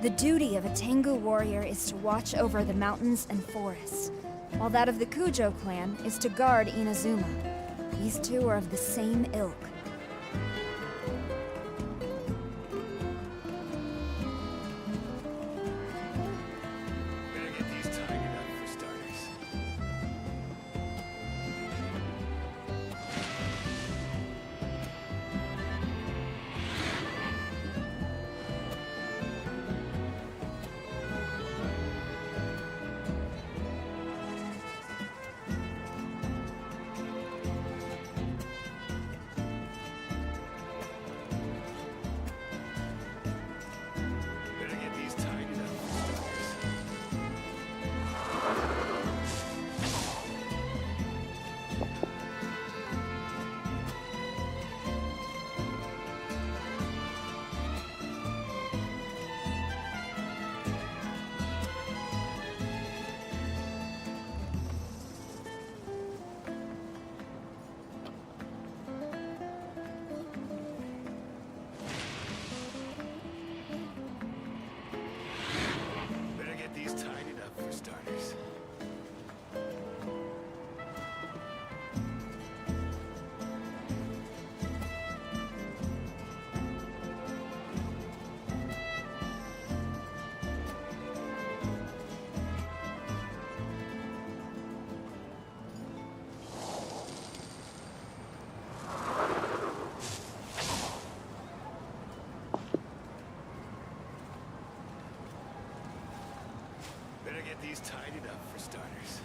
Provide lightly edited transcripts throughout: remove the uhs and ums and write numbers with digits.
The duty of a Tengu warrior is to watch over the mountains and forests, while that of the Kujo clan is to guard Inazuma. These two are of the same ilk. Better get these tidied up for starters. Better get these tidied up for starters. Better get these tidied up for starters. Better get these tidied up for starters.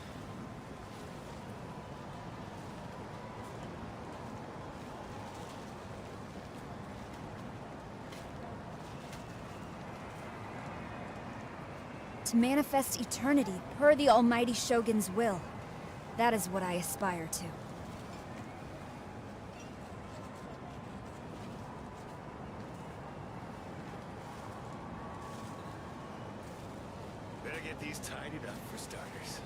To manifest eternity per the Almighty Shogun's will. That is what I aspire to. Better get these tidied up for starters.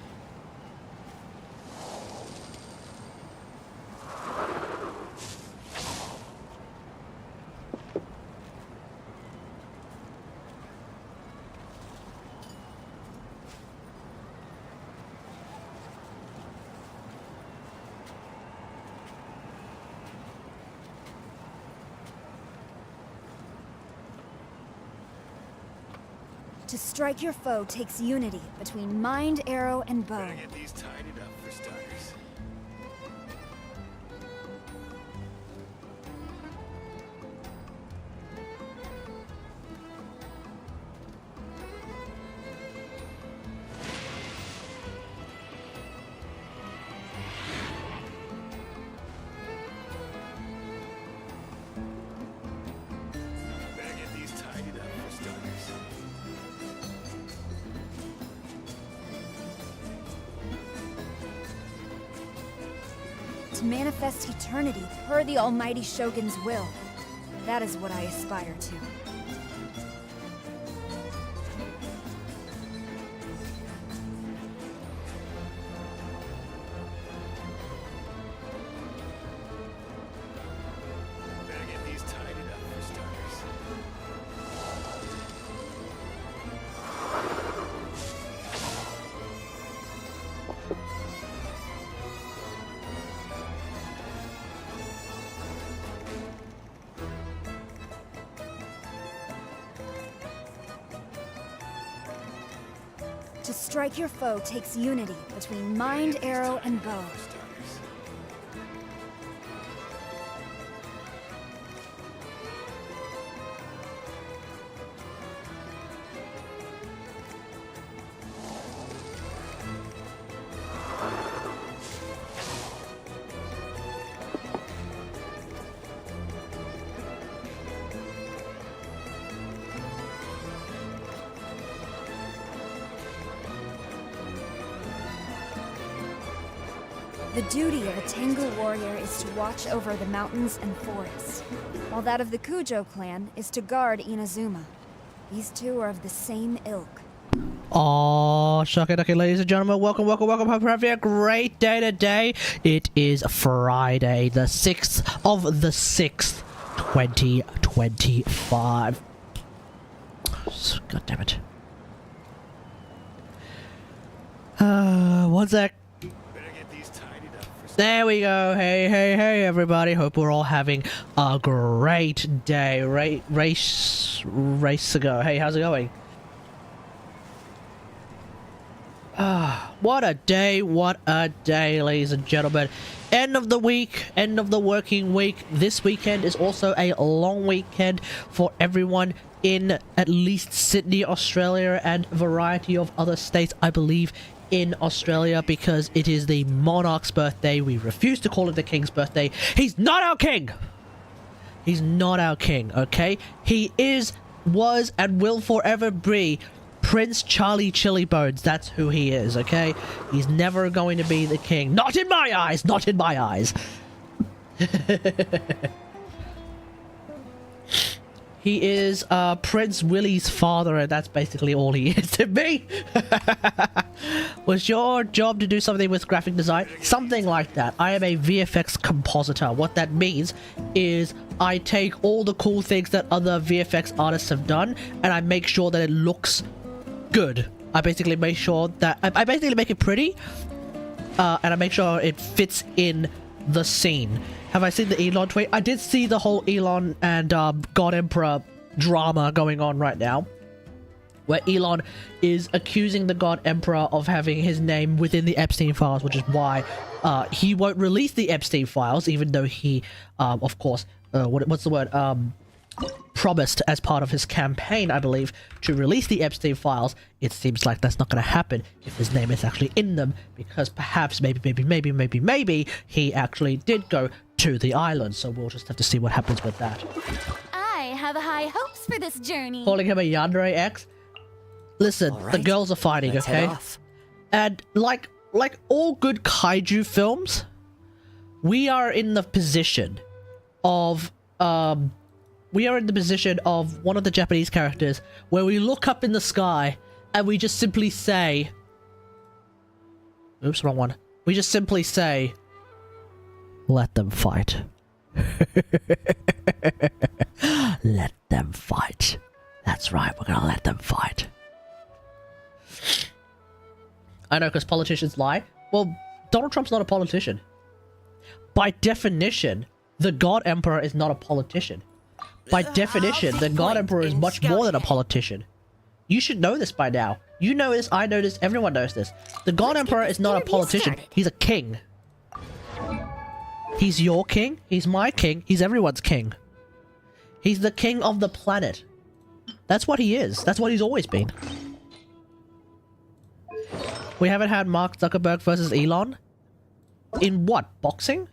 To strike your foe takes unity between mind, arrow, and bow. Better get these tidied up for starters. Better get these tidied up for starters. To manifest eternity per the Almighty Shogun's will. That is what I aspire to. Better get these tidied up for starters. To strike your foe takes unity between mind, arrow, and bow. For starters. The duty of a Tengu warrior is to watch over the mountains and forests, while that of the Kujo clan is to guard Inazuma. These two are of the same ilk. Oh, shuck it, okay, ladies and gentlemen, welcome. Hope you're having a great day today. It is Friday, the 6th of the 6th, 2025. God damn it. 1 sec. Better get these tidied up for There we go. Hey, everybody. Hope we're all having a great day. Race to go. Hey, how's it going? What a day, ladies and gentlemen. End of the week, end of the working week. This weekend is also a long weekend for everyone in at least Sydney, Australia, and a variety of other states, I believe, in Australia, because it is the monarch's birthday. We refuse to call it the king's birthday. He's not our king! He's not our king, okay? He is, was, and will forever be Prince Charlie Chili Bones. That's who he is, okay? He's never going to be the king. Not in my eyes! Not in my eyes! He is Prince Willie's father, and that's basically all he is to me. Was your job to do something with graphic design? Something like that. I am a VFX compositor. What that means is I take all the cool things that other VFX artists have done, and I make sure that it looks good. I basically make sure that I basically make it pretty, and I make sure it fits in the scene. Have I seen the Elon tweet? I did see the whole Elon and God Emperor drama going on right now, where Elon is accusing the God Emperor of having his name within the Epstein files, which is why he won't release the Epstein files, even though he, of course, what's the word? Promised as part of his campaign, I believe, to release the Epstein files. It seems like that's not going to happen if his name is actually in them, because perhaps, maybe he actually did go to the island. So we'll just have to see what happens with that. I have high hopes for this journey. Calling him a Yandere X. Listen, All right, the girls are fighting, let's head okay? off. And like all good kaiju films, we are in the position of one of the Japanese characters where we look up in the sky and we just simply say, oops, wrong one. We just simply say, let them fight. Let them fight. That's right, we're gonna let them fight. I know, because politicians lie. Well, Donald Trump's not a politician. By definition, the God Emperor is not a politician. By definition, the God Emperor is much more than a politician. You should know this by now. You know this, I know this, everyone knows this. The God Emperor is not a politician. He's a king. He's your king, he's my king, he's everyone's king. He's the king of the planet. That's what he is. That's what he's always been. We haven't had Mark Zuckerberg versus Elon? In what? Boxing?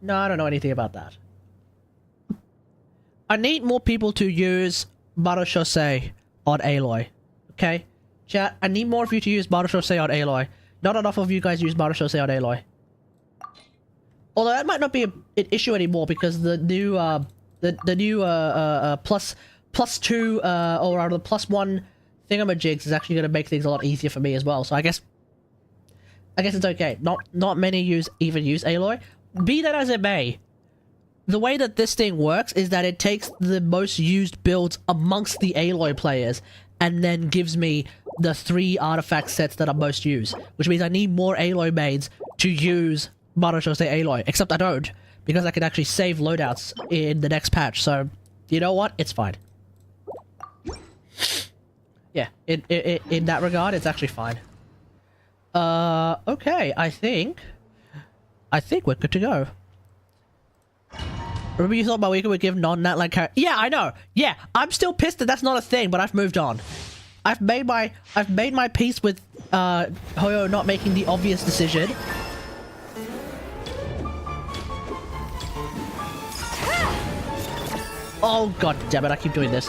No, I don't know anything about that. I need more people to use Marushosei on Aloy. Okay? Chat, I need more of you to use Marushosei on Aloy. Not enough of you guys use Marushosei on Aloy. Although that might not be an issue anymore, because the new plus two or rather plus one thingamajigs is actually going to make things a lot easier for me as well. So I guess it's okay. Not many even use Aloy. Be that as it may, the way that this thing works is that it takes the most used builds amongst the Aloy players and then gives me the 3 artifact sets that are most used, which means I need more Aloy maids to use Marushosei Aloy, except I don't, because I can actually save loadouts in the next patch. So you know what, it's fine. Yeah, in that regard, it's actually fine. Okay, I think we're good to go. Remember you thought Mavuika would give non-nat like character? Yeah, I know. Yeah, I'm still pissed that that's not a thing, but I've moved on. I've made my peace with Hoyo not making the obvious decision. Oh god damn it, I keep doing this.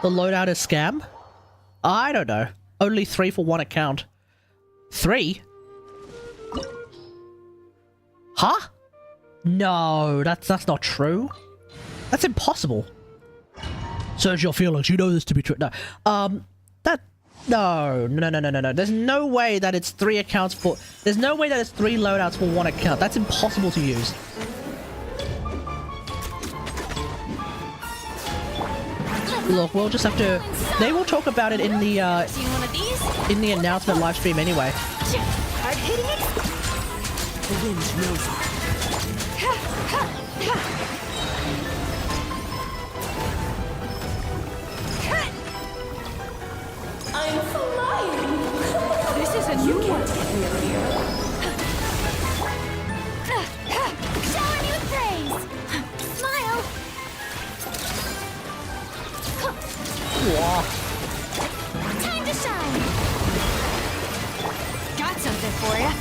The loadout is scam? I don't know. Only 3 for 1 account. 3? Huh? No, that's not true. That's impossible. Search your feelings, you know this to be true. No. No. There's no way that it's 3 accounts for... There's no way that it's 3 loadouts for 1 account. That's impossible to use. Look, we'll just have to. They will talk about it in the Seen one of these? announcement live stream anyway. Hard hitting it? The wind knows it. I'm flying! This is a new one. Showering you with praise! Smile! Wow. Time to shine! Got something for you.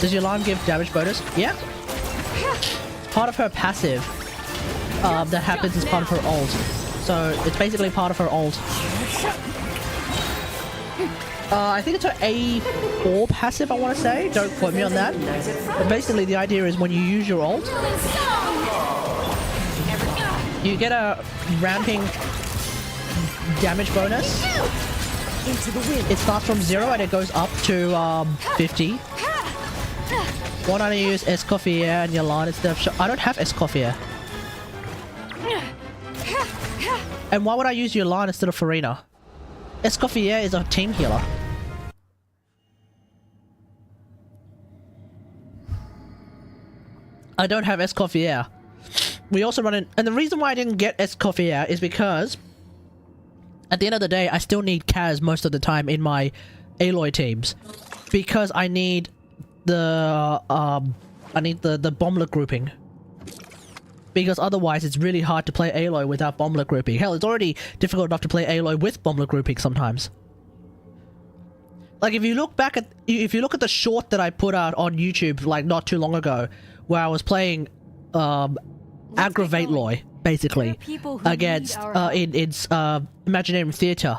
Does your line give damage bonus? Yeah. Part of her passive that happens as part of her ult. So it's basically part of her ult. I think it's her A4 passive, I want to say. Don't quote me on that. But basically the idea is when you use your ult, you get a ramping damage bonus. Into the wind. It starts from 0 and it goes up to 50. Why don't you use Escoffier and Yalan instead of I don't have Escoffier. And why would I use Yalan instead of Farina? Escoffier is a team healer. I don't have Escoffier. We also run in, and the reason why I didn't get Escoffier is because at the end of the day, I still need Kaz most of the time in my Aloy teams because I need the bomblet grouping. Because otherwise, it's really hard to play Aloy without bomblet grouping. Hell, it's already difficult enough to play Aloy with bomblet grouping sometimes. Like if you look back at the short that I put out on YouTube like not too long ago, where I was playing Aggravate Loy. Basically, against in Imaginarium Theatre.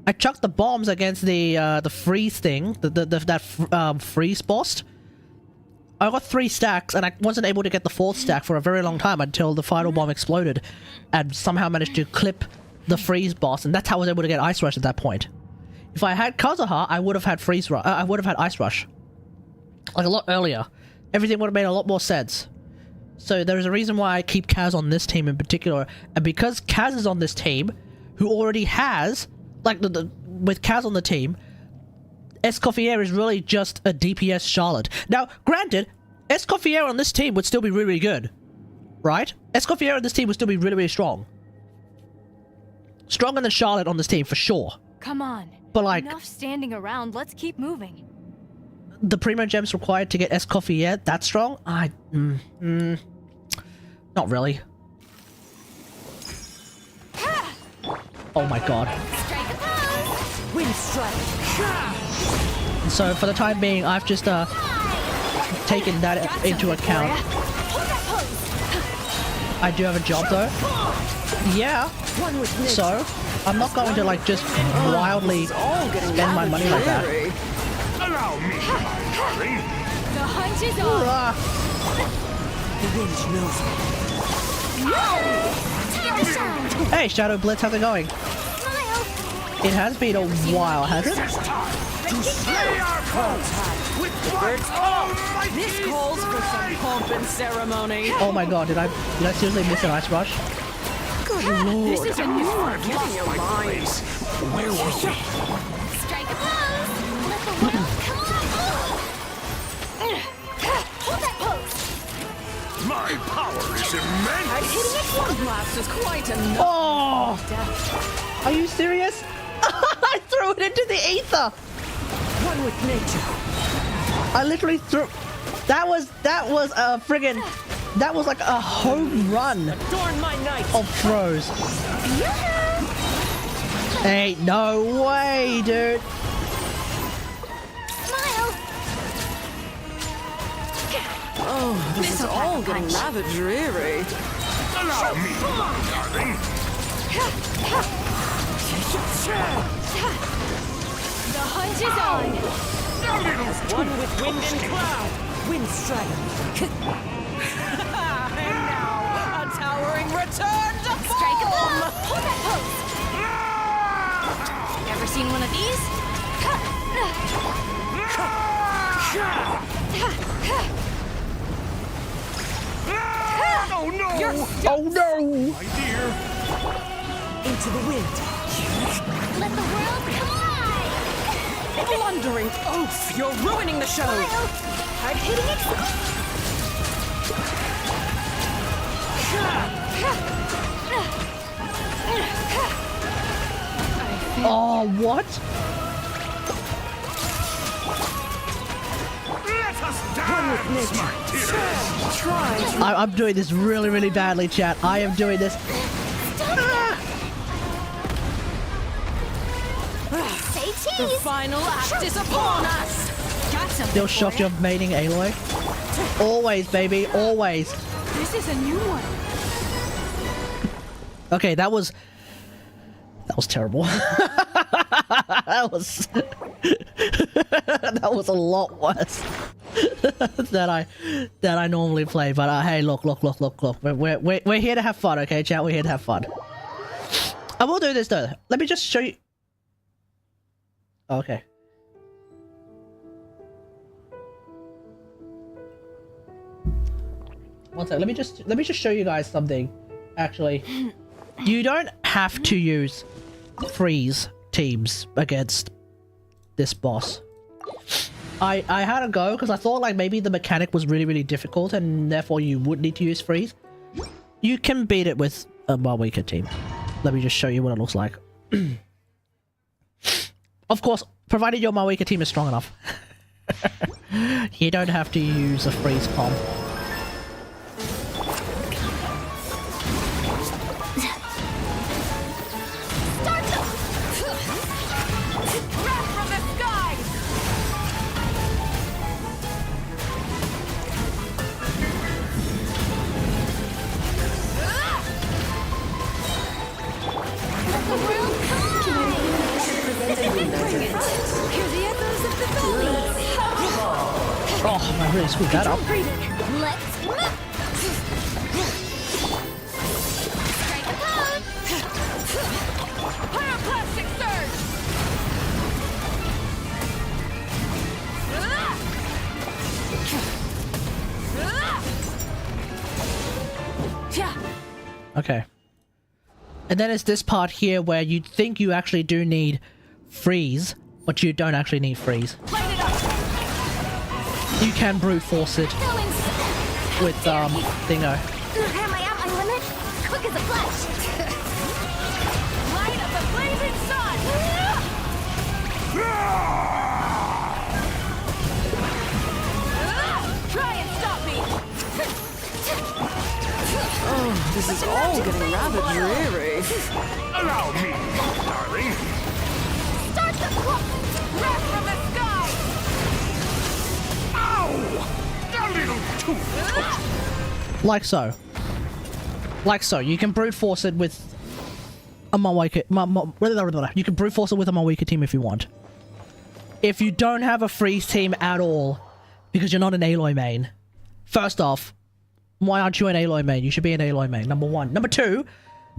I chucked the bombs against the freeze thing, that freeze boss. I got 3 stacks, and I wasn't able to get the 4th stack for a very long time until the final bomb exploded, and somehow managed to clip the freeze boss, and that's how I was able to get Ice Rush at that point. If I had Kazuha, I would have had I would have had Ice Rush, like a lot earlier. Everything would have made a lot more sense. So there's a reason why I keep Kaz on this team in particular, and because Kaz is on this team, who already has, like, with Kaz on the team, Escoffier is really just a DPS Charlotte. Now, granted, Escoffier on this team would still be really, really good, right? Escoffier on this team would still be really, really strong. Stronger than Charlotte on this team, for sure. Come on. But, like, Enough standing around, let's keep moving. the Primogems required to get Escoffier that strong? Not really. Oh my god. Strike a pose! Wind strike. So for the time being, I've just taken that into account. Hold that pose! I do have a job though. Yeah. One with Nick. So I'm not going to like just wildly spend my money like that. Allow me to hurry. The hunt is on. The wind knows me. Time to shine! Hey Shadow Blitz, how's it going? Smile! It has been a while, has it? It's time to slay our foes with blood almighty. This calls for some pomp and ceremony. Oh my god, did I seriously miss an Ice Rush? Good lord. This is a new one. Give me your Place. Where were we? Strike a pose! Let the world come on! Hold that pose! My power is immense. Hitting it one blast is quite enough. Oh! Are you serious? I threw it into the ether! One with nature. I literally threw... That was a friggin... That was like a home run Adorn my night. of throws. Ain't no way, dude. Smile! Oh, this is all getting rather dreary. Allow me, darling. The hunt is on. One with wind and cloud. Wind strike. And now, a towering return to Strike a form. pose! Hold that pose! Ever seen one of these? Oh no! Oh no! My dear. Into the wind. Let the world collide! Blundering oaf! You're ruining the show! Hard-hitting Oh, what? Let us dance, my dear. Try. I'm doing this really, really badly, chat. I am doing this. Say The cheese! final act is upon us! Got something Still for shocked ya. you're mating Aloy. Always, baby, always. This is a new one. Okay, that was terrible. that was that was a lot worse than I normally play. But hey, look. We're here to have fun, okay, chat? We're here to have fun. I will do this though. Let me just show you. Okay. One sec. Let me just show you guys something. Actually, you don't have to use freeze teams against this boss. I had a go because I thought like maybe the mechanic was really difficult and therefore you would need to use freeze. You can beat it with a Mavuika team. Let me just show you what it looks like. Of course, provided your Mavuika team is strong enough. You don't have to use a freeze comp. Oh, I really screwed that up. Let's move! Strike a pose! Pyroclastic surge! Okay. And then it's this part here where you think you actually do need freeze, but you don't actually need freeze. You can brute force it with Dingo. Am I at my limit? Quick as a flash! Light of the blazing sun! Try and stop me! Oh, this is all getting rather dreary. Allow me, darling. Start the clock! Wrath from the sky! Ow! A little too. Like so. Like so. You can brute force it with a Mavuika. You can brute force it with a Mavuika team if you want. If you don't have a freeze team at all, because you're not an Aloy main, first off, why aren't you an Aloy main? You should be an Aloy main, number one. Number two,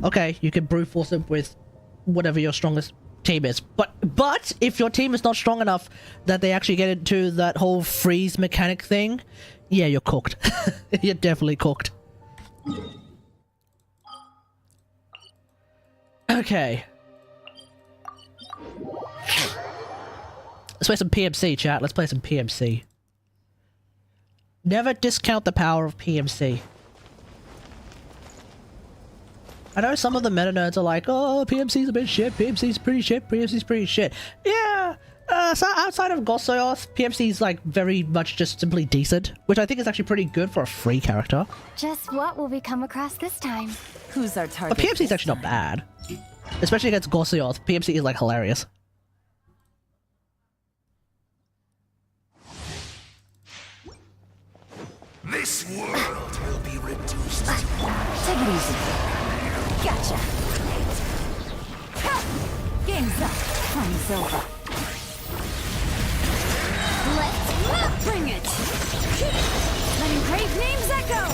okay, you can brute force it with whatever your strongest team is. But if your team is not strong enough that they actually get into that whole freeze mechanic thing, yeah, you're cooked. You're definitely cooked. Okay. Let's play some PMC, chat. Let's play some PMC. Never discount the power of PMC. I know some of the meta nerds are like, oh, PMC's a bit shit, PMC's pretty shit, PMC's pretty shit. Yeah, so outside of Gossoyoth, PMC's like very much just simply decent, which I think is actually pretty good for a free character. Just what will we come across this time? Who's our target? But PMC's actually not bad. Especially against Gossoyoth, PMC is like hilarious. This world will be reduced to Take it easy. Gotcha. Game's up. Fun's over. Let's bring it. Letting great names echo.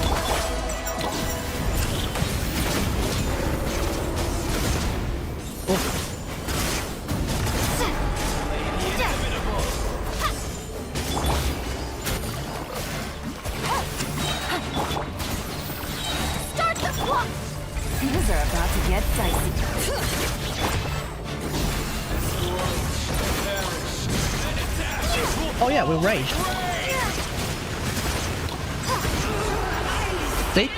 Start the Things are about to get dicey. Oh yeah, we're raged. See?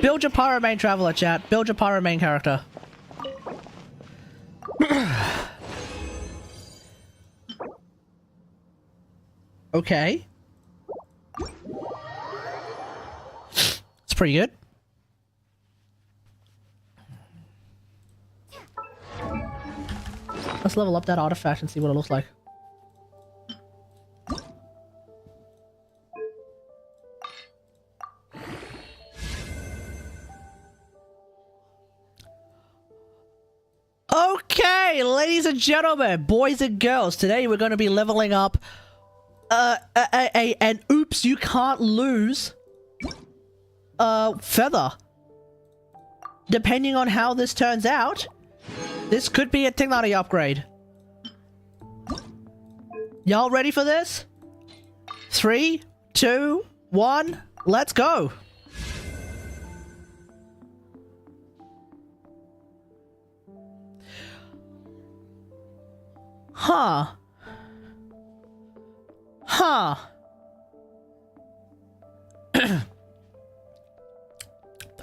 Build your pyro main traveler, chat. Build your pyro main character. Okay. It's pretty good. Let's level up that artifact and see what it looks like. Okay, ladies and gentlemen, boys and girls, today we're going to be leveling up an oops you can't lose feather. Depending on how this turns out, this could be a Tignari upgrade. Y'all ready for this? 3, 2, 1, let's go! Huh. Huh. That's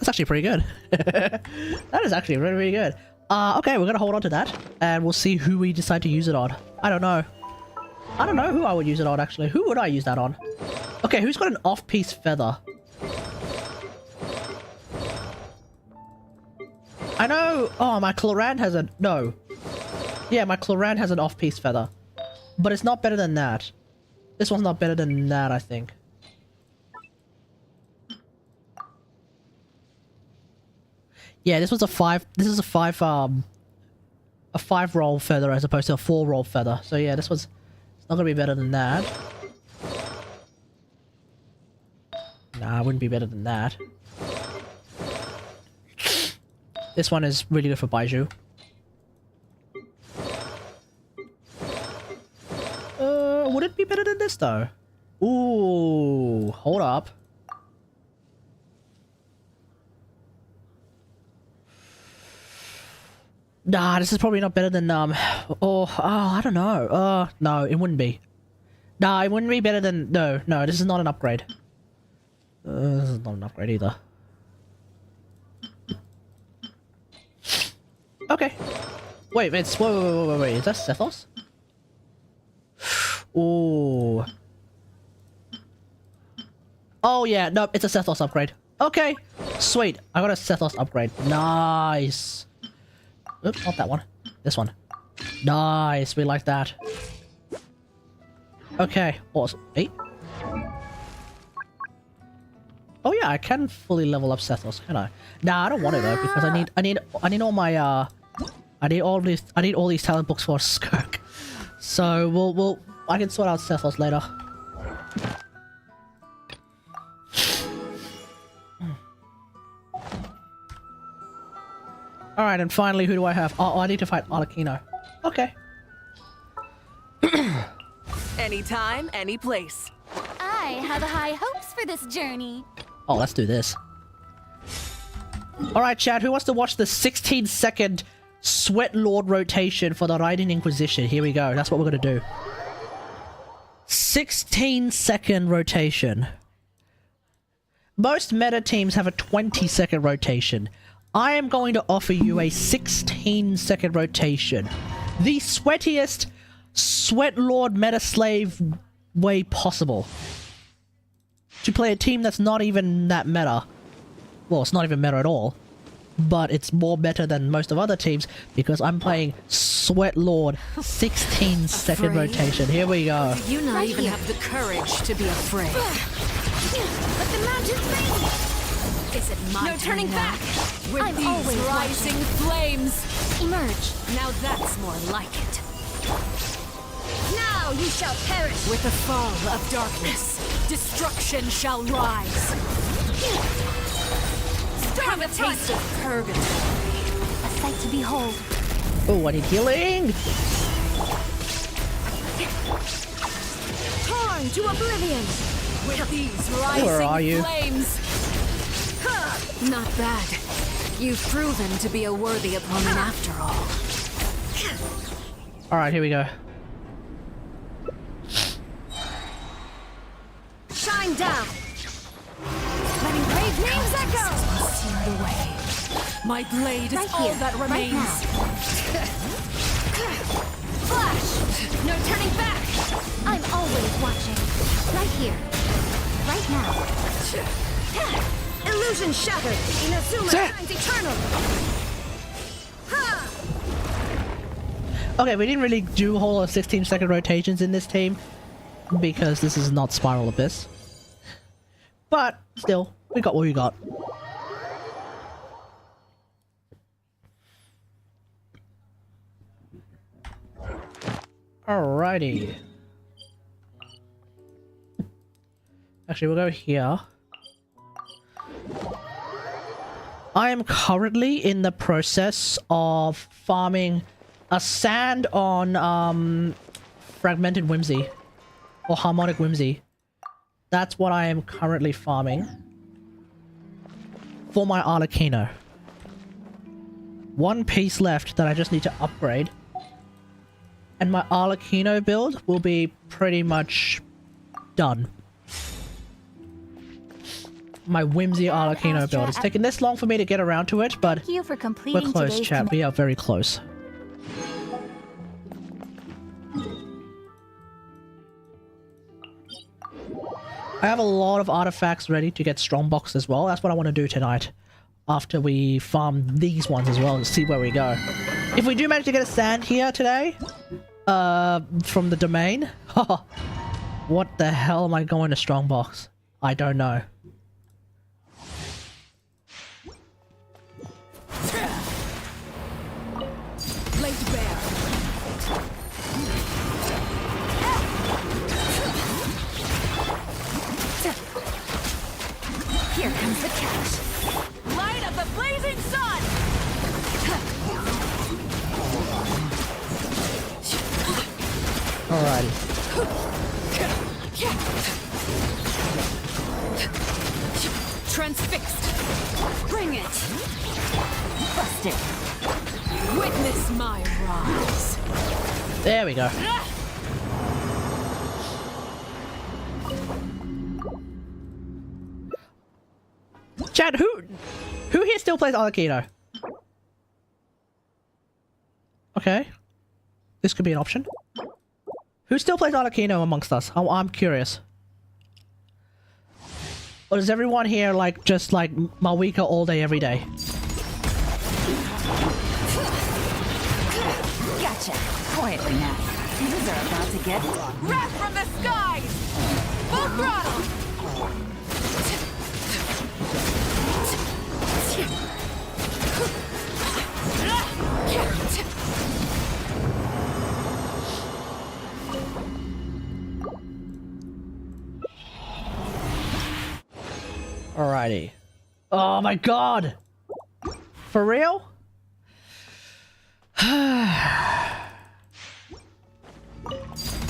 actually pretty good. That is actually really, really good. Okay, we're gonna hold on to that, and we'll see who we decide to use it on. I don't know. I don't know who I would use it on, actually. Who would I use that on? Okay, who's got an off-piece feather? I know... Oh, my Cloran has a... No. Yeah, my Cloran has an off-piece feather. But it's not better than that. This one's not better than that, I think. Yeah, this was a 5... This is a 5-roll feather as opposed to a 4-roll feather. So yeah, this was... It's not gonna be better than that. Nah, it wouldn't be better than that. This one is really good for Baiju. Would it be better than this though? Ooh, hold up. Nah, this is probably not better than I don't know. No, it wouldn't be. Nah, it wouldn't be better than no, this is not an upgrade. This is not an upgrade either. Okay. Wait, wait, is that Sethos? Ooh. Oh yeah, nope, it's a Sethos upgrade. Okay, sweet. I got a Sethos upgrade. Nice. Oops, not that one. This one. Nice, we like that. Okay, awesome. 8. Oh yeah, I can fully level up Sethos, can I? Nah, I don't want it though because I need all my I need all these talent books for Skirk. So I can sort out Sethos later. Alright, and finally, who do I have? Oh, I need to fight Arlecchino. Okay. Anytime, any place. I have high hopes for this journey. Oh, let's do this. Alright, chat, who wants to watch the 16-second Sweat Lord rotation for the Raiden Inquisition? Here we go. That's what we're gonna do. 16-second rotation. Most meta teams have a 20-second rotation. I am going to offer you a 16-second rotation. The sweatiest Sweat Lord meta slave way possible. To play a team that's not even that meta. Well, it's not even meta at all. But it's more meta than most of other teams because I'm playing Sweat Lord 16-second rotation. Here we go. You not even have the courage to be afraid. But the mountain's reigning. Is it my No turning now? back. With I'm these always rising flames. Emerge. Now that's more like it. Now you shall perish. With the fall of darkness, destruction shall rise. Have a taste of purgatory. A sight to behold. Oh, I need healing! Torn to oblivion. With these rising Where are you? flames. Not bad. You've proven to be a worthy opponent after all. Alright, here we go. Shine down! Letting brave names echo! Seal the way. My blade is Right all here, that right remains. now. Flash! No turning back! I'm always watching. Right here. Right now. Illusion shattered! Inazuma shines eternal! Ha! Okay, we didn't really do a whole lot of 16-second rotations in this team because this is not Spiral Abyss. But still, we got what we got. Alrighty. Actually, we'll go here. I am currently in the process of farming a sand on Fragmented Whimsy or Harmonic Whimsy. That's what I am currently farming for my Arlecchino. One piece left that I just need to upgrade, and my Arlecchino build will be pretty much done. My Whimsy Arlecchino build. It's taken this long for me to get around to it, but Thank you for we're completing close, today's chat. We are very close. I have a lot of artifacts ready to get Strongbox as well. That's what I want to do tonight. After we farm these ones as well and see where we go. If we do manage to get a sand here today, from the domain, what the hell am I going to Strongbox? I don't know. Laid bare. Here comes the catch. Light of the blazing sun! Alrighty. Transfixed. Bring it. Busted. Witness my rise. There we go. Chad, who here still plays Arlecchino? Okay. This could be an option. Who still plays Arlecchino amongst us? I'm curious. Or does everyone here like just like Mavuika all day every day? Gotcha. Quietly now. Things are about to get... Wrath from the skies! Full throttle! Alrighty. Oh my god! For real?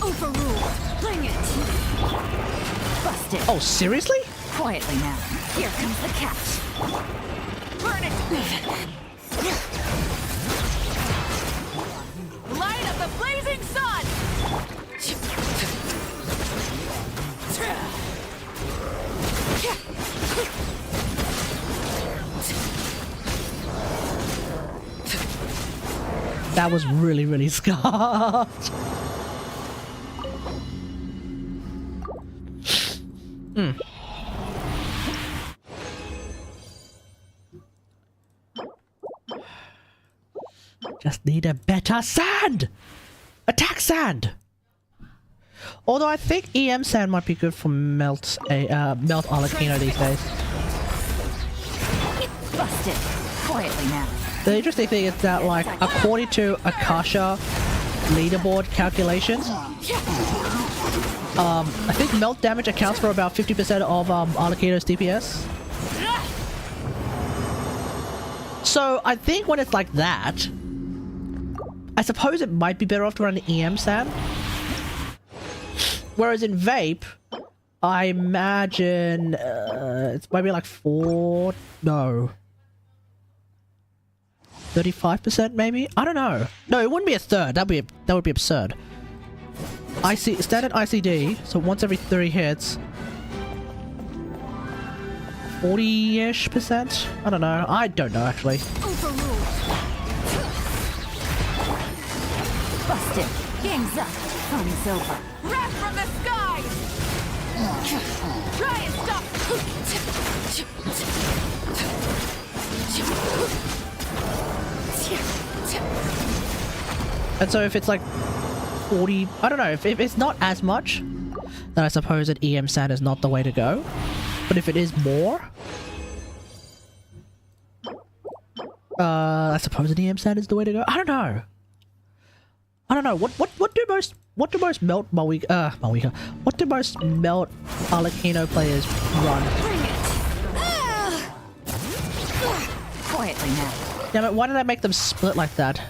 Overruled! Bring it! Busted. Oh, seriously? Quietly now. Here comes the catch. Burn it! Light of the blazing sun! That was really, really scarred. Just need a better sand! Attack sand! Although I think EM sand might be good for melt Arlecchino these days. Busted. Quietly now. The interesting thing is that, like, according to Akasha leaderboard calculations, I think melt damage accounts for about 50% of Arlecchino's DPS. So I think when it's like that, I suppose it might be better off to run an EM sand. Whereas in Vape, I imagine it's maybe like 35% maybe? I don't know. No, it wouldn't be a third. That would be absurd. Standard ICD, so once every 3 hits. 40-ish%? I don't know. I don't know actually. Overruled. Busted. Game's up. Fun's over. Wrath from the skies! Try and stop! And so if it's like 40, I don't know, if it's not as much, then I suppose an EM stand is not the way to go. But if it is more, I suppose an EM stand is the way to go. I don't know. What do most melt Mavuika? What do most melt Arlecchino players run? Bring it. Quietly now. Damn it, why did I make them split like that?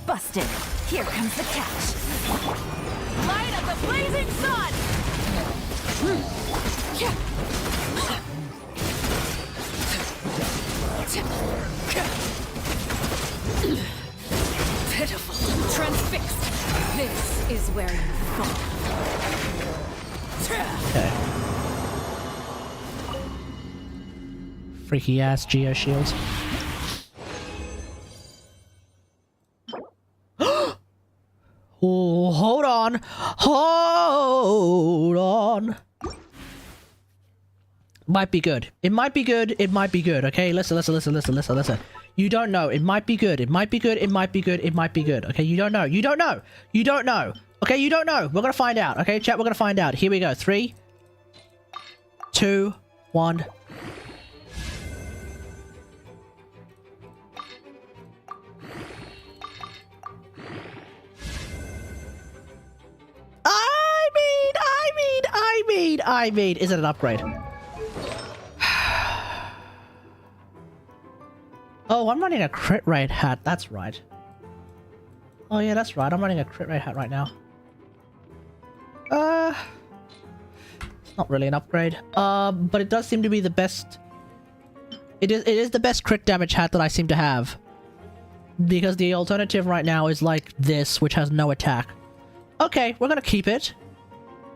Busted. Here comes the catch. Light of the blazing sun! Pitiful. Transfixed. This is where you fall. Okay. Freaky ass Geo shields. Oh, hold on. Hold on. Might be good. It might be good. It might be good. Okay, listen. You don't know. It might be good. It might be good. It might be good. It might be good. Okay, you don't know. You don't know. You don't know. Okay, you don't know. We're gonna find out. Okay, chat, we're gonna find out. Here we go. 3, 2, 1. I mean, is it an upgrade? Oh, I'm running a crit rate hat. That's right. Oh yeah, that's right. I'm running a crit rate hat right now. It's not really an upgrade. But it does seem to be the best. It is the best crit damage hat that I seem to have. Because the alternative right now is like this, which has no attack. Okay, we're gonna keep it.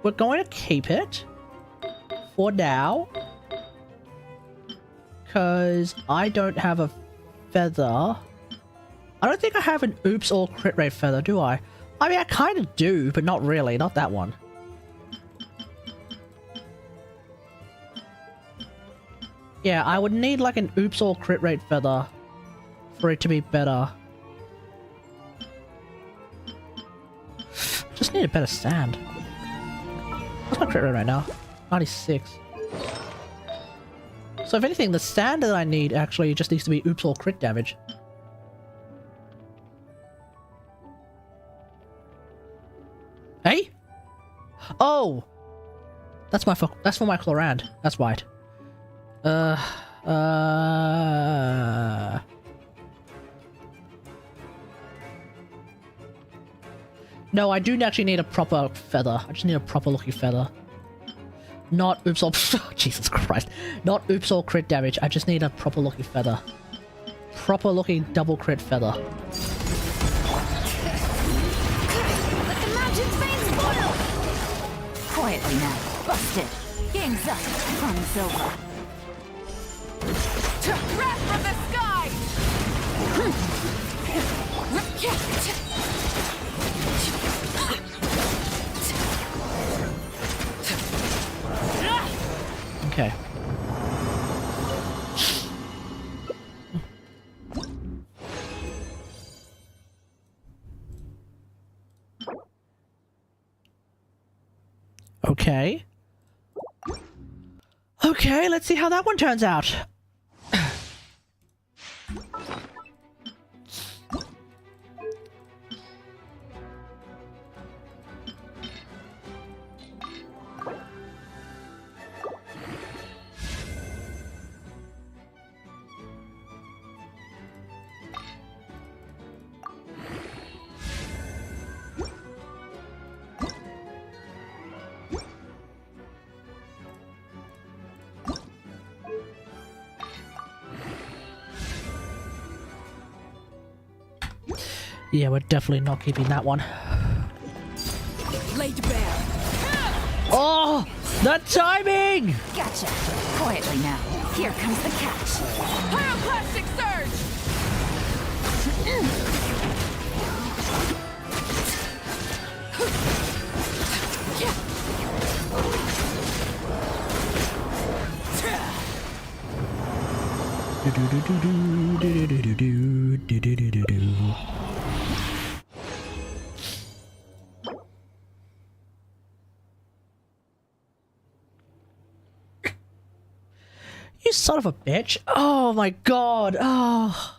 We're going to keep it for now, because I don't have a feather. I don't think I have an oops or crit rate feather, do I? I mean, I kind of do, but not really. Not that one. Yeah, I would need like an oops or crit rate feather for it to be better. Just need a better stand. What's my crit rate right now? 96. So if anything, the stand that I need actually just needs to be oops or crit damage. Hey? Oh! That's for my Chlorand. That's right. No, I do actually need a proper feather. I just need a proper looking feather. Not oops or... Jesus Christ. Not oops or crit damage. I just need a proper looking feather. Proper looking double crit feather. Let the mountain's veins boil! Quietly now. Busted. Game's up. Fun's over. Wrath from the skies! Okay. Okay. Okay, let's see how that one turns out. Yeah, we're definitely not keeping that one. Laid bare. Oh, the timing! Gotcha. Quietly now. Here comes the catch. Pyroclastic surge! You son of a bitch. Oh my god. Oh.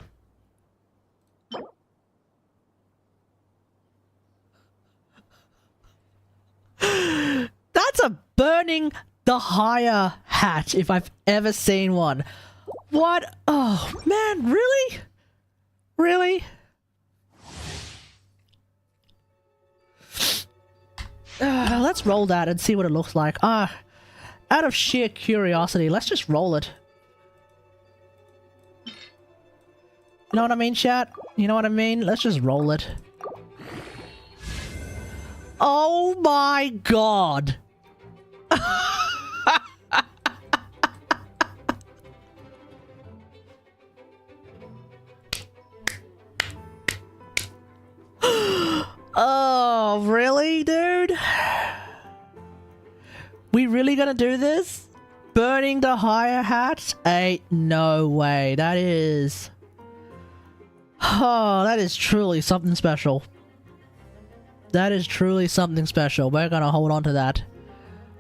That's a burning the higher hat if I've ever seen one. What? Oh man, really? Really? Let's roll that and see what it looks like. Out of sheer curiosity, let's just roll it. You know what I mean, chat? You know what I mean? Let's just roll it. Oh my god! Oh, really, dude? We really gonna do this? Burning the higher hat? Ain't no way. That is... Oh, that is truly something special. That is truly something special. We're gonna hold on to that.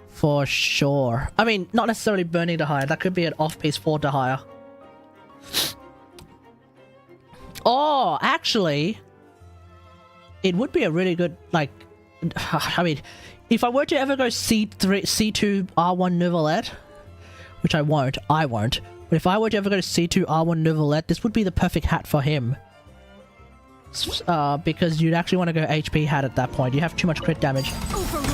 For sure. I mean, not necessarily burning the higher. That could be an off-piece for the higher. Oh, actually... It would be a really good, like... I mean, if I were to ever go C2 R1 Neuvillette, which I won't, but if I were to ever go to C2 R1 Neuvillette, this would be the perfect hat for him. Because you'd actually want to go HP hat at that point. You have too much crit damage. Overruled.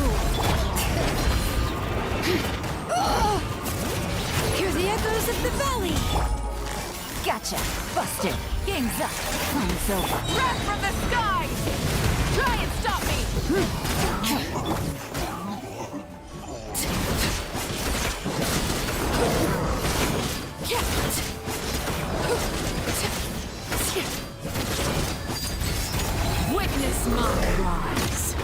Hear the echoes of the valley. Gotcha. Busted. Game's up. Time's over. Wrath from the sky! Try and stop me! Witness my rise.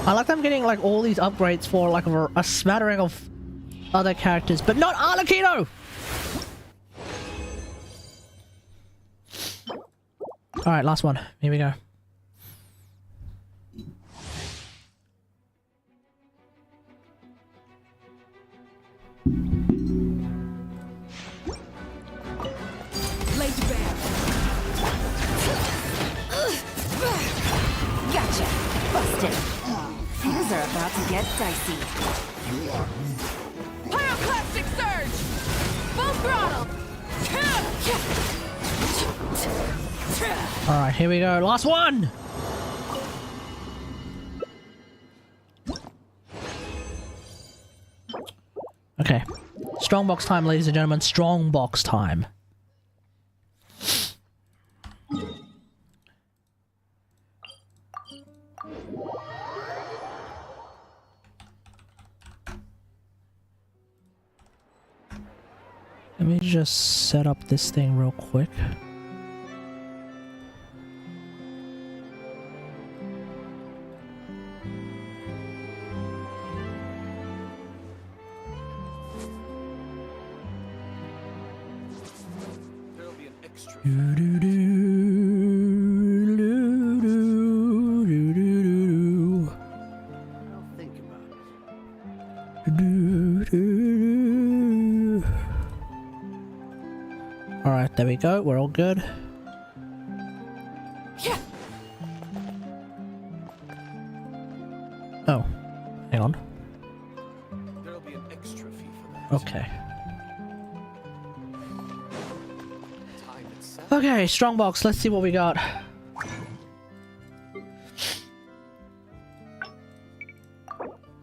I like them getting like all these upgrades for like a smattering of other characters, but not Arlecchino! Alright, last one. Here we go. Laid bare. Gotcha. Busted. Things are about to get dicey. Pyroclastic surge! Full throttle! Alright, here we go. Last one! Okay. Strongbox time, ladies and gentlemen. Strongbox time. Let me just set up this thing real quick. Alright, there we go. We're all good. Oh, hang on. There'll be an extra fee for that. Okay. Time itself. Okay, strongbox. Let's see what we got.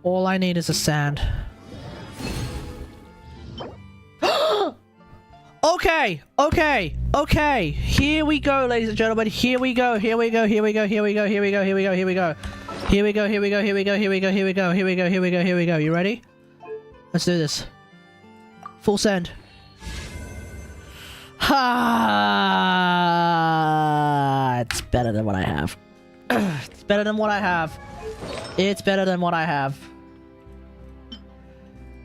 All I need is a sand. Okay, okay, okay. Here we go, ladies and gentlemen. Here we go. Here we go. Here we go. Here we go. Here we go. Here we go. Here we go. Here we go. Here we go. Here we go. Here we go. Here we go. Here we go. Here we go. Here we go. You ready? Let's do this. Full send. Ha! It's better than what I have. It's better than what I have. It's better than what I have.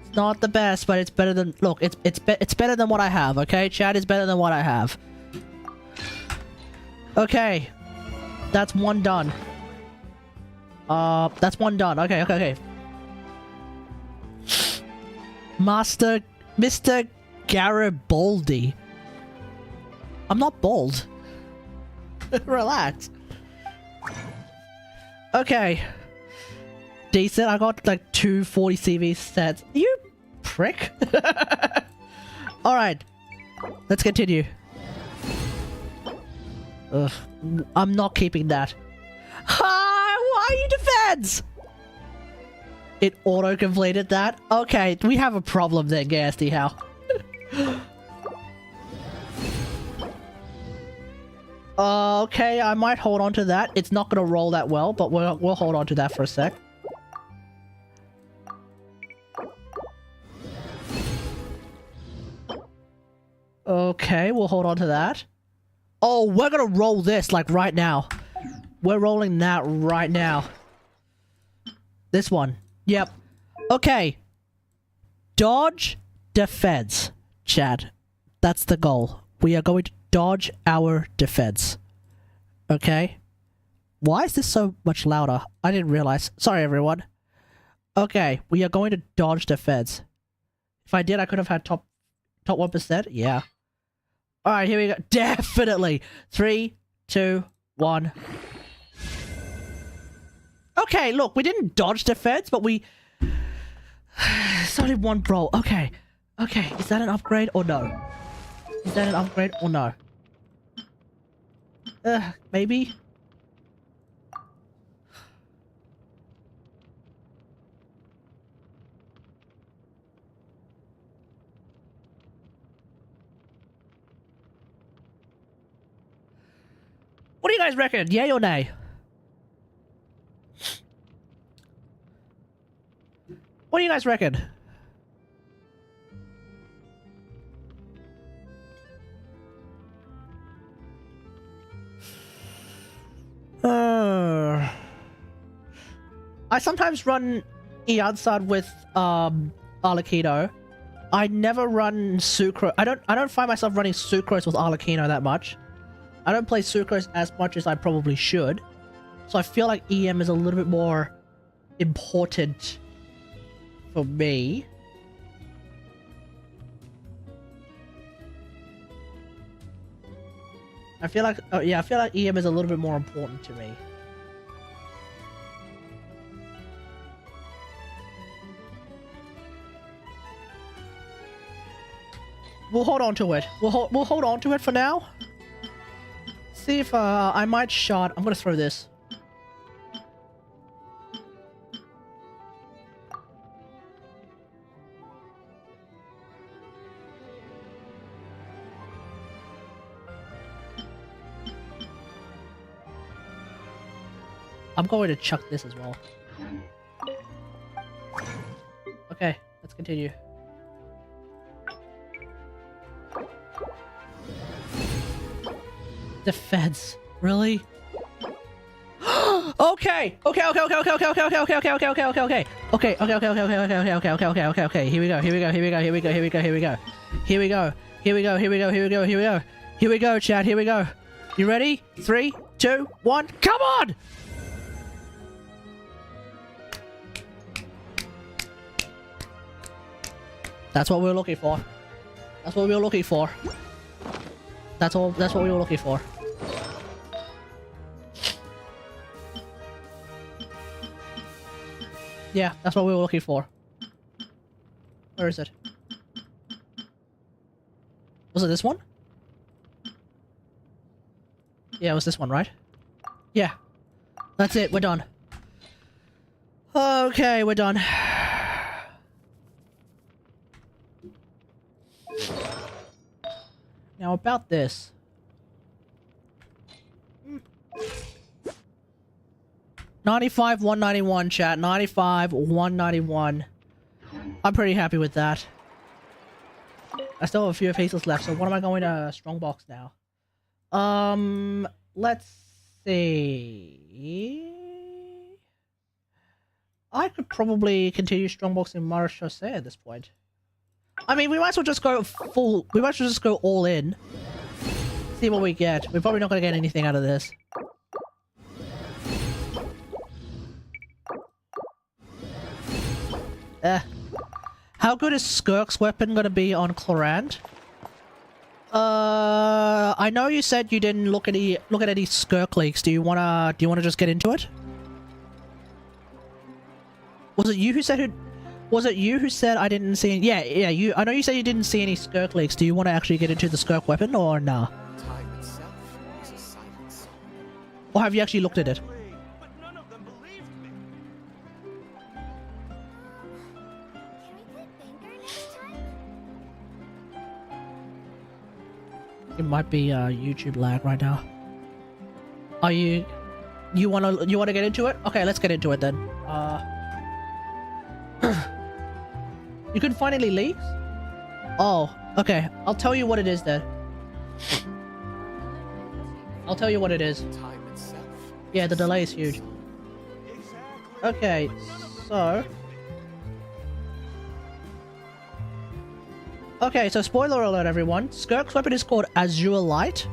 It's not the best, but it's better than. Look, it's better than what I have. Okay, chat is better than what I have. Okay, that's one done. That's one done. Okay, okay, okay. Mr. Garibaldi. I'm not bald. Relax. Okay. Decent. I got like 240 CV sets. You prick. Alright. Let's continue. Ugh. I'm not keeping that. Why are you defense? It auto-completed that? Okay, we have a problem there, Gasty How. Okay, I might hold on to that. It's not gonna roll that well, but we'll hold on to that for a sec. Okay, we'll hold on to that. Oh, we're gonna roll this, like, right now. We're rolling that right now. This one. Yep. Okay. Dodge defense, Chad. That's the goal. We are going to dodge our defense. Okay? Why is this so much louder? I didn't realize. Sorry, everyone. Okay, we are going to dodge defense. If I did, I could have had top 1%. Yeah. Alright, here we go. Definitely. 3, 2, 1. Okay, look, we didn't dodge defense, but we... It's only one brawl. Okay. Okay, is that an upgrade or no? Is that an upgrade or no? Maybe? What do you guys reckon? Yay or nay? What do you guys reckon? I sometimes run Iansad with Arlecchino. I never run Sucrose. I don't find myself running Sucrose with Arlecchino that much. I don't play Sucrose as much as I probably should. So I feel like EM is a little bit more important for me. I feel like, yeah, I feel like EM is a little bit more important to me. We'll hold on to it. We'll hold on to it for now. See if I might shot. I'm gonna throw this. I'm going to chuck this as well. Okay, let's continue. Defense, really? Okay. Here we go, chat. Here we go. You ready? 3, 2, 1. Come on! That's what we were looking for. That's what we were looking for. That's all. That's what we were looking for. Yeah, that's what we were looking for. Where is it? Was it this one? Yeah, it was this one, right? Yeah. That's it. We're done. Okay, we're done. Now about this. 95, 191, chat. 95, 191. I'm pretty happy with that. I still have a few pieces left, so what am I going to Strongbox now? Let's see. I could probably continue Strongboxing Mara Chaussee at this point. I mean, we might as well just go full. We might as well just go all in. See what we get. We're probably not going to get anything out of this. How good is Skirk's weapon going to be on Clorand? I know you said you didn't look at any Skirk leaks. Do you wanna just get into it? Was it you who said I didn't see any? Yeah, you. I know you said you didn't see any Skirk leaks. Do you want to actually get into the Skirk weapon or nah? Time itself is a silent song. Or have you actually looked at it? But none of them believed me. Can we play Banger next time? It might be YouTube lag right now. Are you wanna get into it? Okay, let's get into it then. You couldn't find any leaks? Oh, okay. I'll tell you what it is then. I'll tell you what it is. Time itself. Yeah, the delay is huge. Exactly. Okay, so... Okay, so spoiler alert everyone. Skirk's weapon is called Azure Light.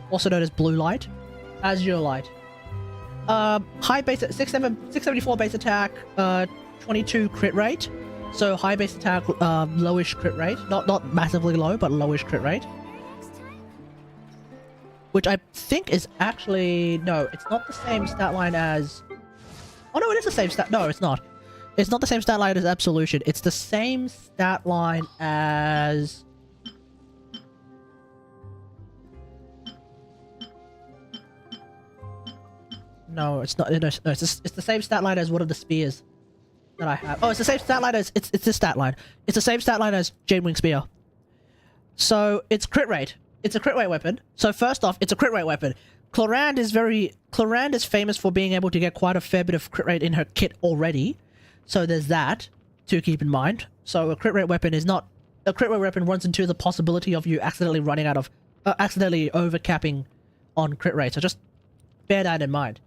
Also known as Blue Light. Azure Light. High base... 674 base attack, 22 crit rate. So high base attack, lowish crit rate. Not massively low, but lowish crit rate. Which I think is actually... No, it's not the same stat line as... Oh no, it is the same stat... No, it's not. It's not the same stat line as Absolution. It's the same stat line as... No, it's not. No, it's the same stat line as one of the spears that I have. Oh, it's the same stat line as... It's this stat line. It's the same stat line as Janewing Spear. So, it's crit rate. It's a crit rate weapon. So, first off, it's a crit rate weapon. Clorand is famous for being able to get quite a fair bit of crit rate in her kit already. So, there's that to keep in mind. So, a crit rate weapon is not... A crit rate weapon runs into the possibility of you accidentally running out of... accidentally overcapping on crit rate. So, just bear that in mind.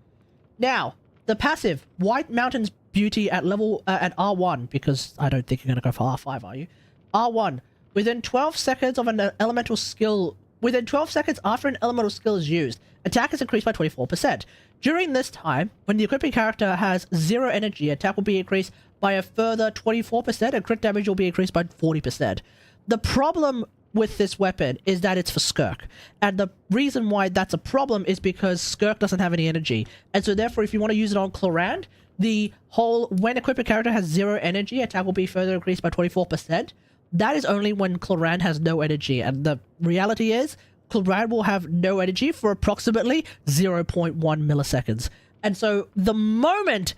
Now, the passive, White Mountain's Beauty at level, at R1, because I don't think you're going to go for R5, are you? R1, within 12 seconds of an elemental skill, within 12 seconds after an elemental skill is used, attack is increased by 24%. During this time, when the equipping character has 0 energy, attack will be increased by a further 24% and crit damage will be increased by 40%. The problem with this weapon is that it's for Skirk. And the reason why that's a problem is because Skirk doesn't have any energy. And so therefore, if you want to use it on Clorand, the whole, when equipped a character has 0 energy, attack will be further increased by 24%. That is only when Clorand has no energy. And the reality is, Clorand will have no energy for approximately 0.1 milliseconds. And so the moment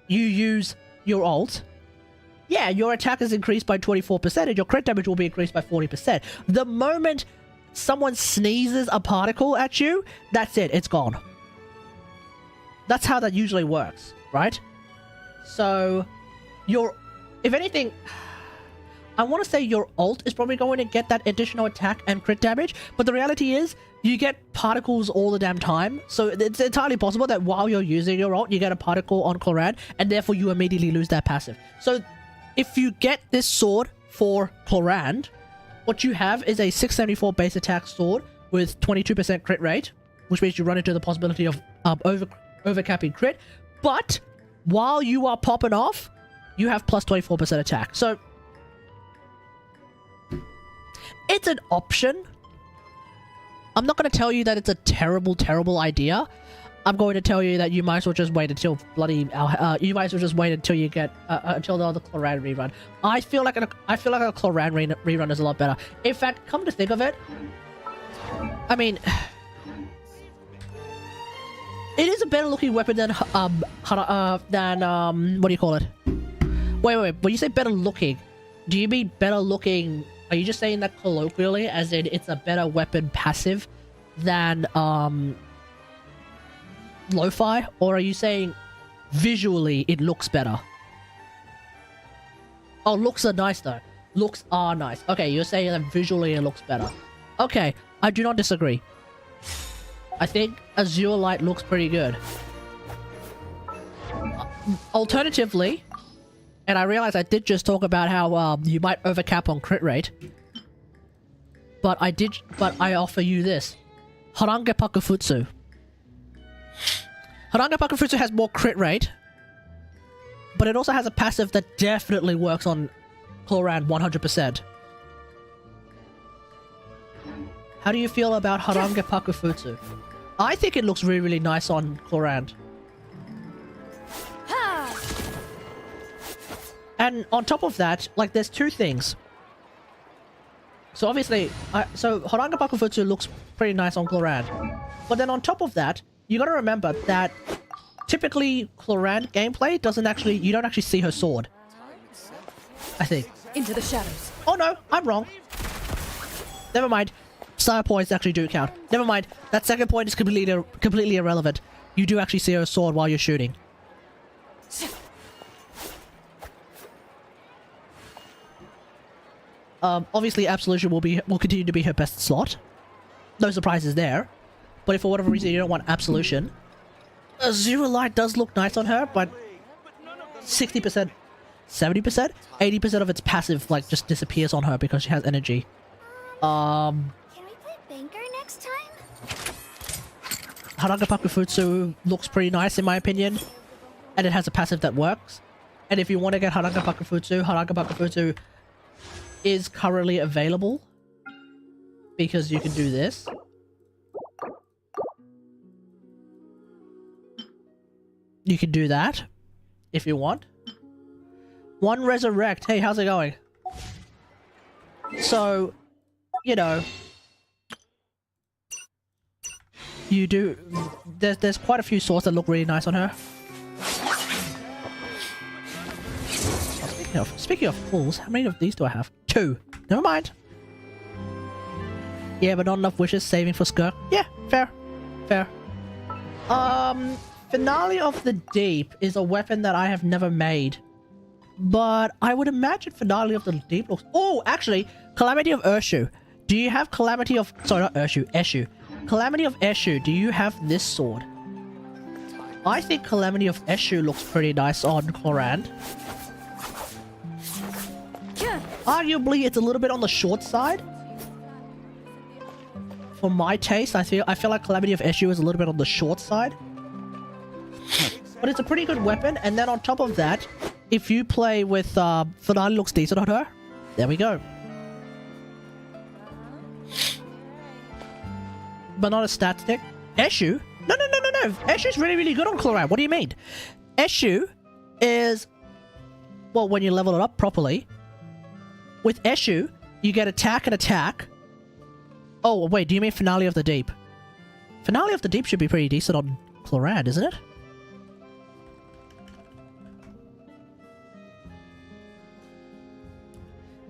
you use your ult, yeah, your attack is increased by 24% and your crit damage will be increased by 40%. The moment someone sneezes a particle at you, that's it, it's gone. That's how that usually works, right? So, if anything, I want to say your ult is probably going to get that additional attack and crit damage, but the reality is, you get particles all the damn time, so it's entirely possible that while you're using your ult, you get a particle on Clorand, and therefore you immediately lose that passive. So, if you get this sword for Clorand, what you have is a 674 base attack sword with 22% crit rate, which means you run into the possibility of overcapping crit, but while you are popping off, you have plus 24% attack. So, it's an option. I'm not going to tell you that it's a terrible, terrible idea. I'm going to tell you that you might as well just wait until you might as well just wait until you get until the other Clorand rerun. I feel like a Clorand rerun is a lot better. In fact, come to think of it, I mean, it is a better looking weapon than what do you call it? Wait. When you say better looking, do you mean better looking Are you just saying that colloquially, as in it's a better weapon passive than lo-fi? Or are you saying visually it looks better? Oh, looks are nice though. Looks are nice. Okay, you're saying that visually it looks better. Okay, I do not disagree. I think Azure Light looks pretty good. Alternatively, and I realize I did just talk about how you might overcap on crit rate, but I offer you this. Harange Pakufutsu. Harange Pakufutsu has more crit rate, but it also has a passive that definitely works on Chlorand 100%. How do you feel about Harange Pakufutsu? I think it looks really, really nice on Chlorand. And on top of that, like, there's two things. So obviously, Harange Pakufutsu looks pretty nice on Chlorand. But then on top of that, you gotta remember that typically Chlorand gameplay you don't actually see her sword. I think. Into the shadows. Oh no, I'm wrong. Never mind. Star points actually do count. Never mind. That second point is completely irrelevant. You do actually see her sword while you're shooting. Obviously Absolution will continue to be her best slot. No surprises there. But if for whatever reason you don't want Absolution, Azure Light does look nice on her, but 60%, 70%, 80% of its passive like just disappears on her because she has energy. Can we play Banker next time? Harange Pakufutsu looks pretty nice in my opinion, and it has a passive that works. And if you want to get Harange Pakufutsu is currently available because you can do this. You can do that if you want. One Resurrect. Hey, how's it going? So, you know, you do. There's quite a few swords that look really nice on her. Speaking of fools, how many of these do I have? 2. Never mind. Yeah, but not enough wishes saving for Skirk. Yeah, fair. Fair. Finale of the Deep is a weapon that I have never made. But I would imagine Finale of the Deep looks... Oh, actually, Calamity of Urshu. Do you have Calamity of... Sorry, not Urshu, Eshu. Calamity of Eshu, do you have this sword? I think Calamity of Eshu looks pretty nice on Chlorand. Arguably, it's a little bit on the short side. For my taste, I feel like Calamity of Eshu is a little bit on the short side. But it's a pretty good weapon, and then on top of that, if you play with Finale looks decent on her. There we go. But not a stat stick. Eshu? No. Eshu's really, really good on Chlorand. What do you mean? Eshu is... Well, when you level it up properly... With Eshu, you get attack and attack. Oh, wait, do you mean Finale of the Deep? Finale of the Deep should be pretty decent on Chlorand, isn't it?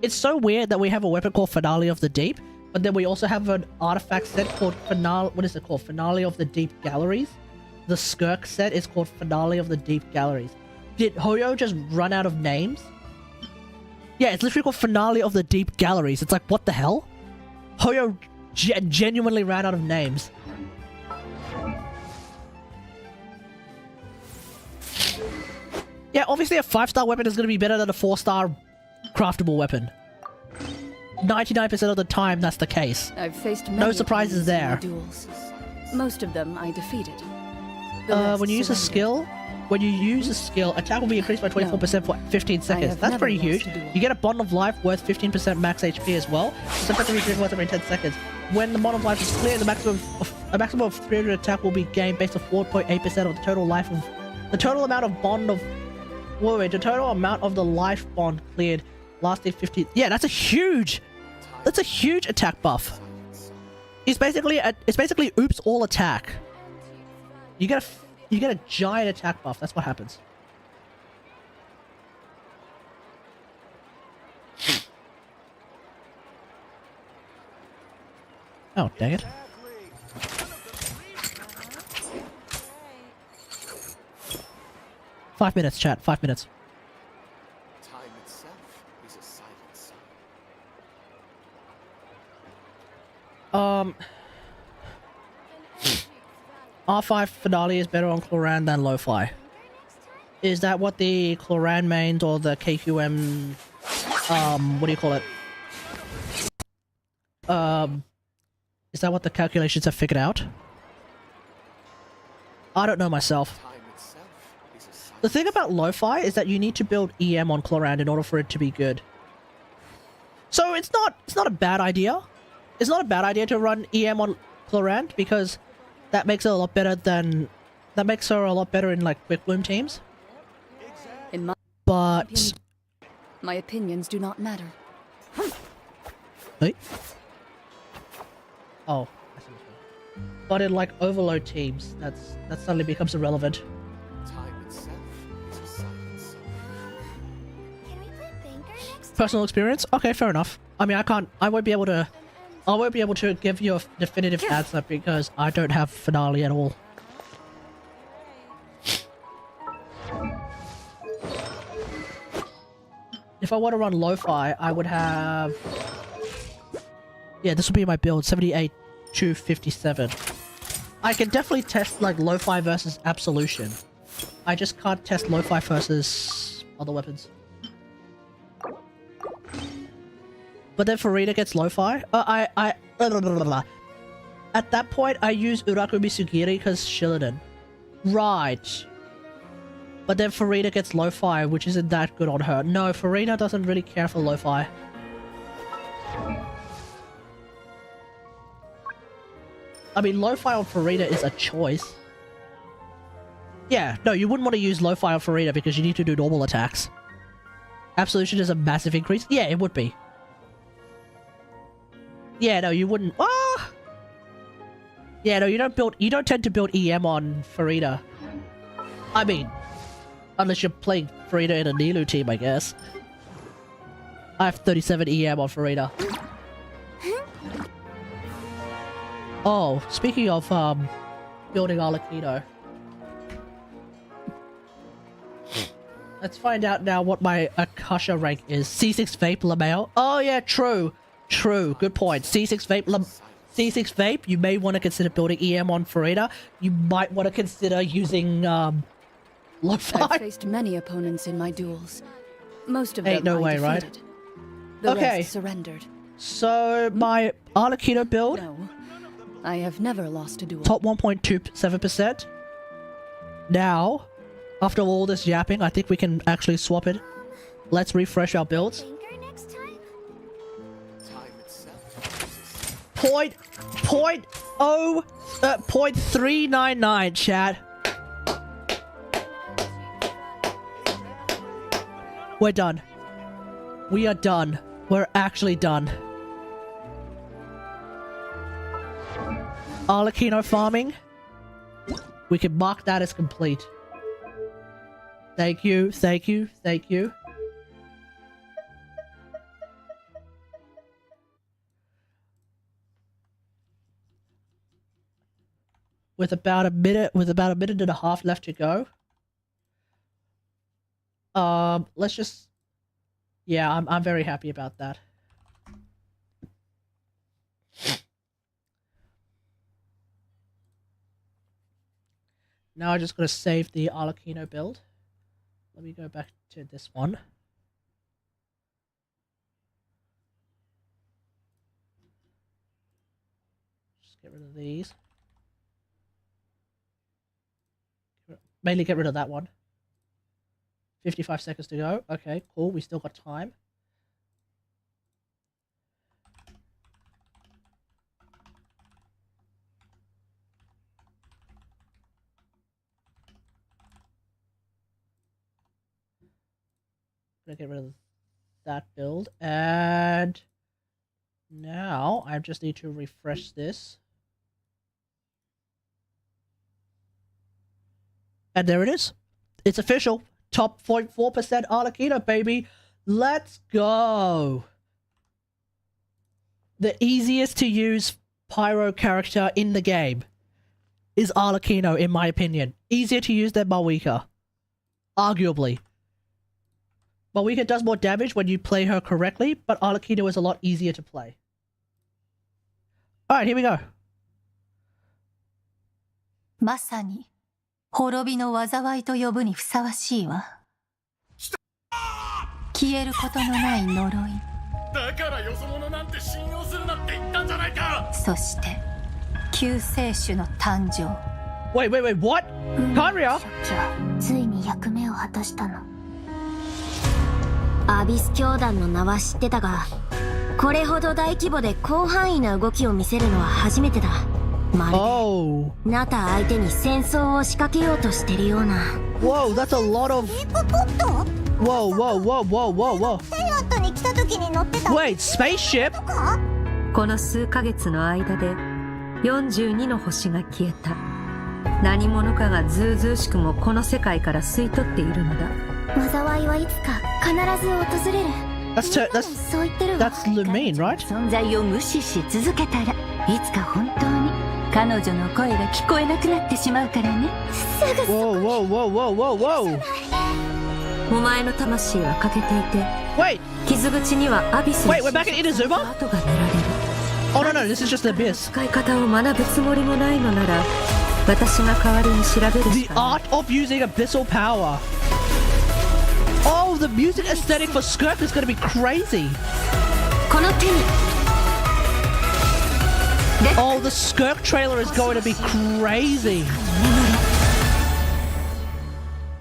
It's so weird that we have a weapon called Finale of the Deep, but then we also have an artifact set called Finale... What is it called? Finale of the Deep Galleries? The Skirk set is called Finale of the Deep Galleries. Did Hoyo just run out of names? Yeah, it's literally called Finale of the Deep Galleries. It's like, what the hell? Hoyo genuinely ran out of names. Yeah, obviously a 5-star weapon is going to be better than a 4-star craftable weapon. 99% of the time, that's the case. I've faced many no surprises there. Duels. Most of them I defeated. When you use a skill... When you use a skill, attack will be increased by 24% for 15 seconds. That's pretty huge. You get a Bond of Life worth 15% max HP as well. So effectively 3 once every 10 seconds. When the Bond of Life is clear, a maximum of 300 attack will be gained based on 4.8% of the total life of... The total amount of Bond of... Wait, the total amount of the life bond cleared lasting 15... Yeah, that's a huge... That's a huge attack buff. It's basically oops all attack. You get a giant attack buff. That's what happens. Oh, dang it. 5 minutes, chat. 5 minutes. Time itself is a silent sign. R5 for Dahlia is better on Cloran than Lo-Fi. Is that what the Cloran mains or the KQM, what do you call it? Is that what the calculations have figured out? I don't know myself. Time itself is a silent The thing about Lo-Fi is that you need to build EM on Cloran in order for it to be good. So it's not a bad idea. It's not a bad idea to run EM on Cloran because that makes it a lot better than that makes her a lot better in like quick bloom teams. In my But opinion, my opinions do not matter. wait. Oh, I see this one. But in like overload teams, that suddenly becomes irrelevant. time itself is a silent sign. Can we play Banker next time? Personal experience? Okay, fair enough. I mean, I won't be able to give you a definitive answer because I don't have finale at all. If I want to run Lo-Fi, I would have... Yeah, this will be my build, 78 to 57. I can definitely test, like, Lo-Fi versus Absolution. I just can't test Lo-Fi versus other weapons. But then Farida gets Lo-Fi. At that point, I use Uraku Misugiri because Shillidan. Right. But then Farida gets Lo-Fi, which isn't that good on her. No, Farida doesn't really care for Lo-Fi. I mean, Lo-Fi on Farida is a choice. Yeah, no, you wouldn't want to use Lo-Fi on Farida because you need to do normal attacks. Absolution is a massive increase. Yeah, it would be. Yeah, no, you wouldn't. Ah! Yeah, no, you don't tend to build EM on Farida. I mean, unless you're playing Farida in a Nilu team, I guess. I have 37 EM on Farida. Oh, speaking of, building Arlecchino. Let's find out now what my Akasha rank is. C6 Vape Lameo. Oh yeah, true. True, good point. C6 C6 Vape, you may want to consider building EM on Farida. You might want to consider using, Lo-Fi. I've faced many opponents in my duels. Most of Ain't them no I way, right? defeated. The Okay. rest surrendered. So, my Arlecchino build, No, I have never lost a duel. top 1.27%. Now, after all this yapping, I think we can actually swap it. Let's refresh our builds. Banker next time? Time itself is a silent Point 399, chat. We're done. We are done. We're actually done. Arlecchino farming. We can mark that as complete. Thank you, thank you, thank you. With about a minute and a half left to go. Let's just... Yeah, I'm very happy about that. Now I'm just gonna save the Arlecchino build. Let me go back to this one. Just get rid of these. Mainly get rid of that one. 55 seconds to go. Okay, cool. We still got time. Gonna get rid of that build. And now I just need to refresh this. And there it is. It's official. Top 0.4% Arlecchino, baby. Let's go. The easiest to use pyro character in the game is Arlecchino, in my opinion. Easier to use than Mavuika. Arguably. Mavuika does more damage when you play her correctly, but Arlecchino is a lot easier to play. Alright, here we go. まさに滅びの災いと呼ぶにふさわしいわ。消えることのない呪い。だからよそ者なんて信用するなって言ったんじゃないか。そして救世主の誕生。Wait, what? Karia? ついに役目を果たしたの。アビス教団の名は知ってたが、これほど大規模で広範囲な動きを見せるのは初めてだ。まるでナタ相手に戦争を仕掛けようとしてるような。Whoa, that's a lot of. Whoa. テイラットに来た時に乗ってた。Wait, spaceship? この数ヶ月の間で42の星が消えた。何者かがずうずうしくもこの世界から吸い取っているのだ。災いはいつか必ず訪れる。そう言ってるわ。That's Lumine, right? 存在を無視し続けたらいつか本当に彼女の声が聞こえなくなってしまうからね。すぐ Whoa. お前の魂は欠けていて、 Wait, 傷口にはアビスの we're back in Inazuma? 跡が見られる。 Oh no, this is just the abyss. 使い方を学ぶつもりもないのなら、私が代わりに調べる The しかない。 art of using abyssal power. Oh, the music aesthetic for Skirk is gonna be crazy. この手に Oh, the Skirk trailer is going to be crazy.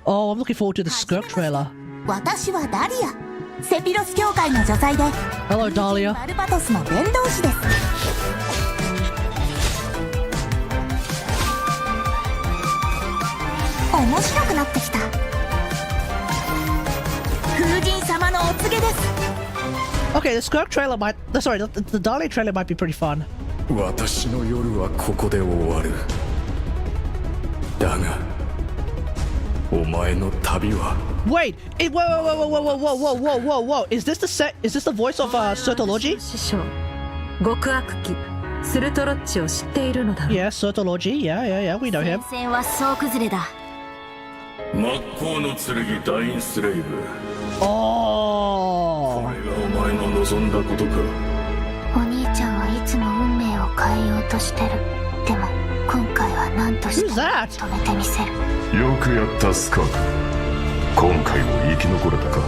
Oh, I'm looking forward to the Skirk trailer. 私はダリア。セピロス教会の女祭で Hello, Dahlia. バルバトスの伝道師です。面白くなってきた。風神様のお告げです。 Okay, the Skirk trailer might... Sorry, the Dahlia trailer might be pretty fun. 私の夜はここで終わる。だが、お前の旅は。Wait, whoa. Is this the voice of Sertology? 師匠、極悪鬼スルトロッチを知っているのだろう。 Yeah, Sertology. Yeah, we know him. 戦線は総崩れだ。真っ向の剣ダインスレイブ。Oh. これがお前の望んだことか。お兄ちゃんはいつも運命を変えようとしてる。でも今回は何としても Who's that? 止めてみせる。よくやったスカーク。今回も生き残れたか。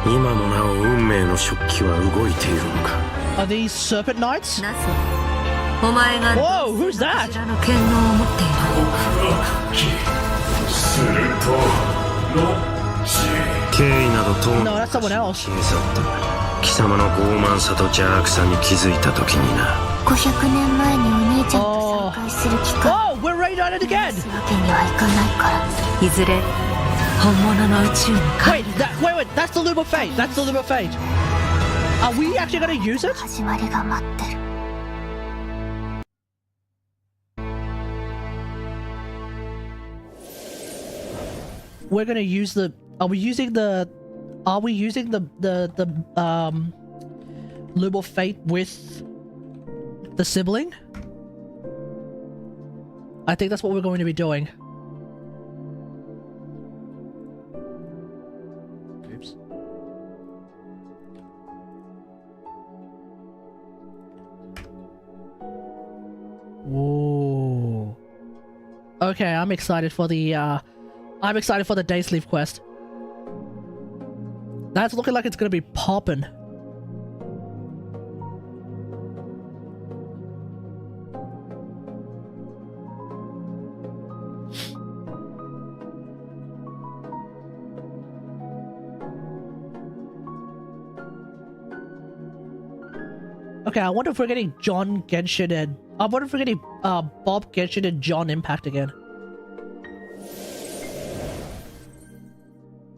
今もなお運命の食器は動いているのか。 Are these Serpent Knights? なぜお前が Whoa, who's that? こちらの剣能を持っている。するとロッチ。敬意などと No, that's someone else. 消え去った。貴様の傲慢さと邪悪さに気づいた時にな。500年前にお兄ちゃんと再会する機会。 Oh, we're right at it again. すわけにはいかないから。いずれ本物の宇宙に帰 Wait, that's the Loom of Fate. That's the Loom of Fate. Are we actually going to use it? 始まりが待ってる。We're going to use the... Are we using the Loom of Fate with the sibling? I think that's what we're going to be doing. Oops. Whoa. Okay, I'm excited for the Dainsleif quest. That's looking like it's gonna be poppin'. Okay, I wonder if we're getting John Genshin and... I wonder if we're getting Bob Genshin and John Impact again.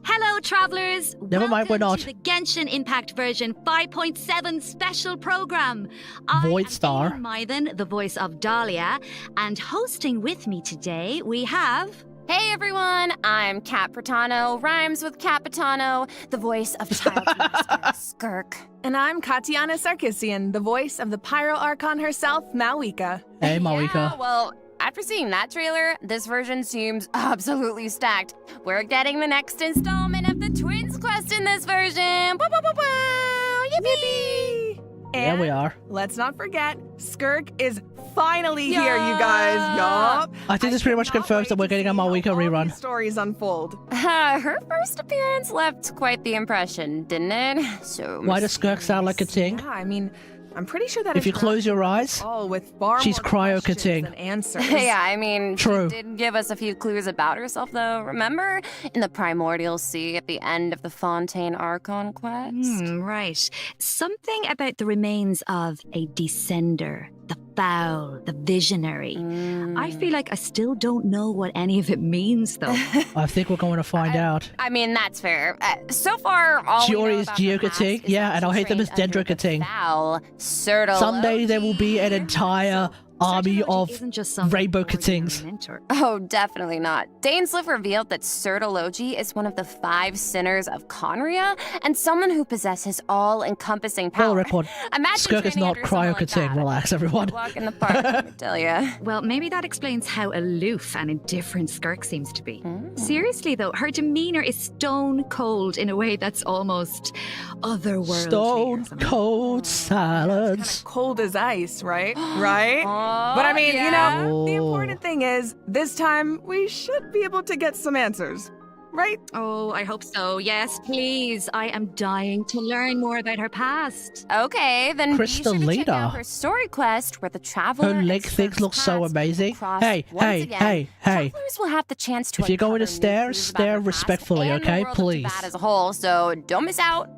Hello, travelers! Never mind, we're not. Welcome to the Genshin Impact version 5.7 special program. Void Star. I am Mythen, the voice of Dahlia, and hosting with me today we have... Hey everyone, I'm Capitano, rhymes with Capitano, the voice of Child Master Skirk. And I'm Katiana Sarkissian, the voice of the Pyro Archon herself, Mavuika. Hey, Mavuika. Yeah, well, after seeing that trailer, this version seems absolutely stacked. We're getting the next installment of the Twins Quest in this version. Woo, woo, woo, woo. Yippee! Yeah, we are. Let's not forget, Skirk is finally here, you guys. Yup. I think this pretty much confirms that we're getting a Mavuika rerun. Stories unfold. Her first appearance left quite the impression, didn't it? So why does Skirk sound like a ting? Yeah, I mean, I'm pretty sure that if you close your eyes, with far she's Cryo Ting. Yeah, I mean, true. She did give us a few clues about herself, though. Remember? In the Primordial Sea at the end of the Fontaine Archon Quest? Right. Something about the remains of a descender. The foul, the visionary. I feel like I still don't know what any of it means, though. I think we're going to find out. I mean, that's fair. So far, all we know is about Geoka Ting, yeah, and I'll hate them as Dendroka Ting. Someday there will be an entire army of rainbow Katings. Oh, definitely not. Dainsleif revealed that Sertology is one of the 5 sinners of Conria and someone who possesses all-encompassing power. For the record, Skirk is not Cryo Ting. Relax, everyone. Walk in the park, I tell ya. Well, maybe that explains how aloof and indifferent Skirk seems to be. Seriously, though, her demeanor is stone cold in a way that's almost otherworldly. Stone cold silence. Cold as ice, right? Right? But I mean, you know, the important thing is, this time we should be able to get some answers, right? Oh, I hope so. Yes, please. I am dying to learn more about her past. Okay, then be sure to check out her story quest where the traveler. Her leg things look so amazing. Hey, hey. Travelers will have the chance to. If you're going to stare respectfully, okay? Please. As a whole, so don't miss out.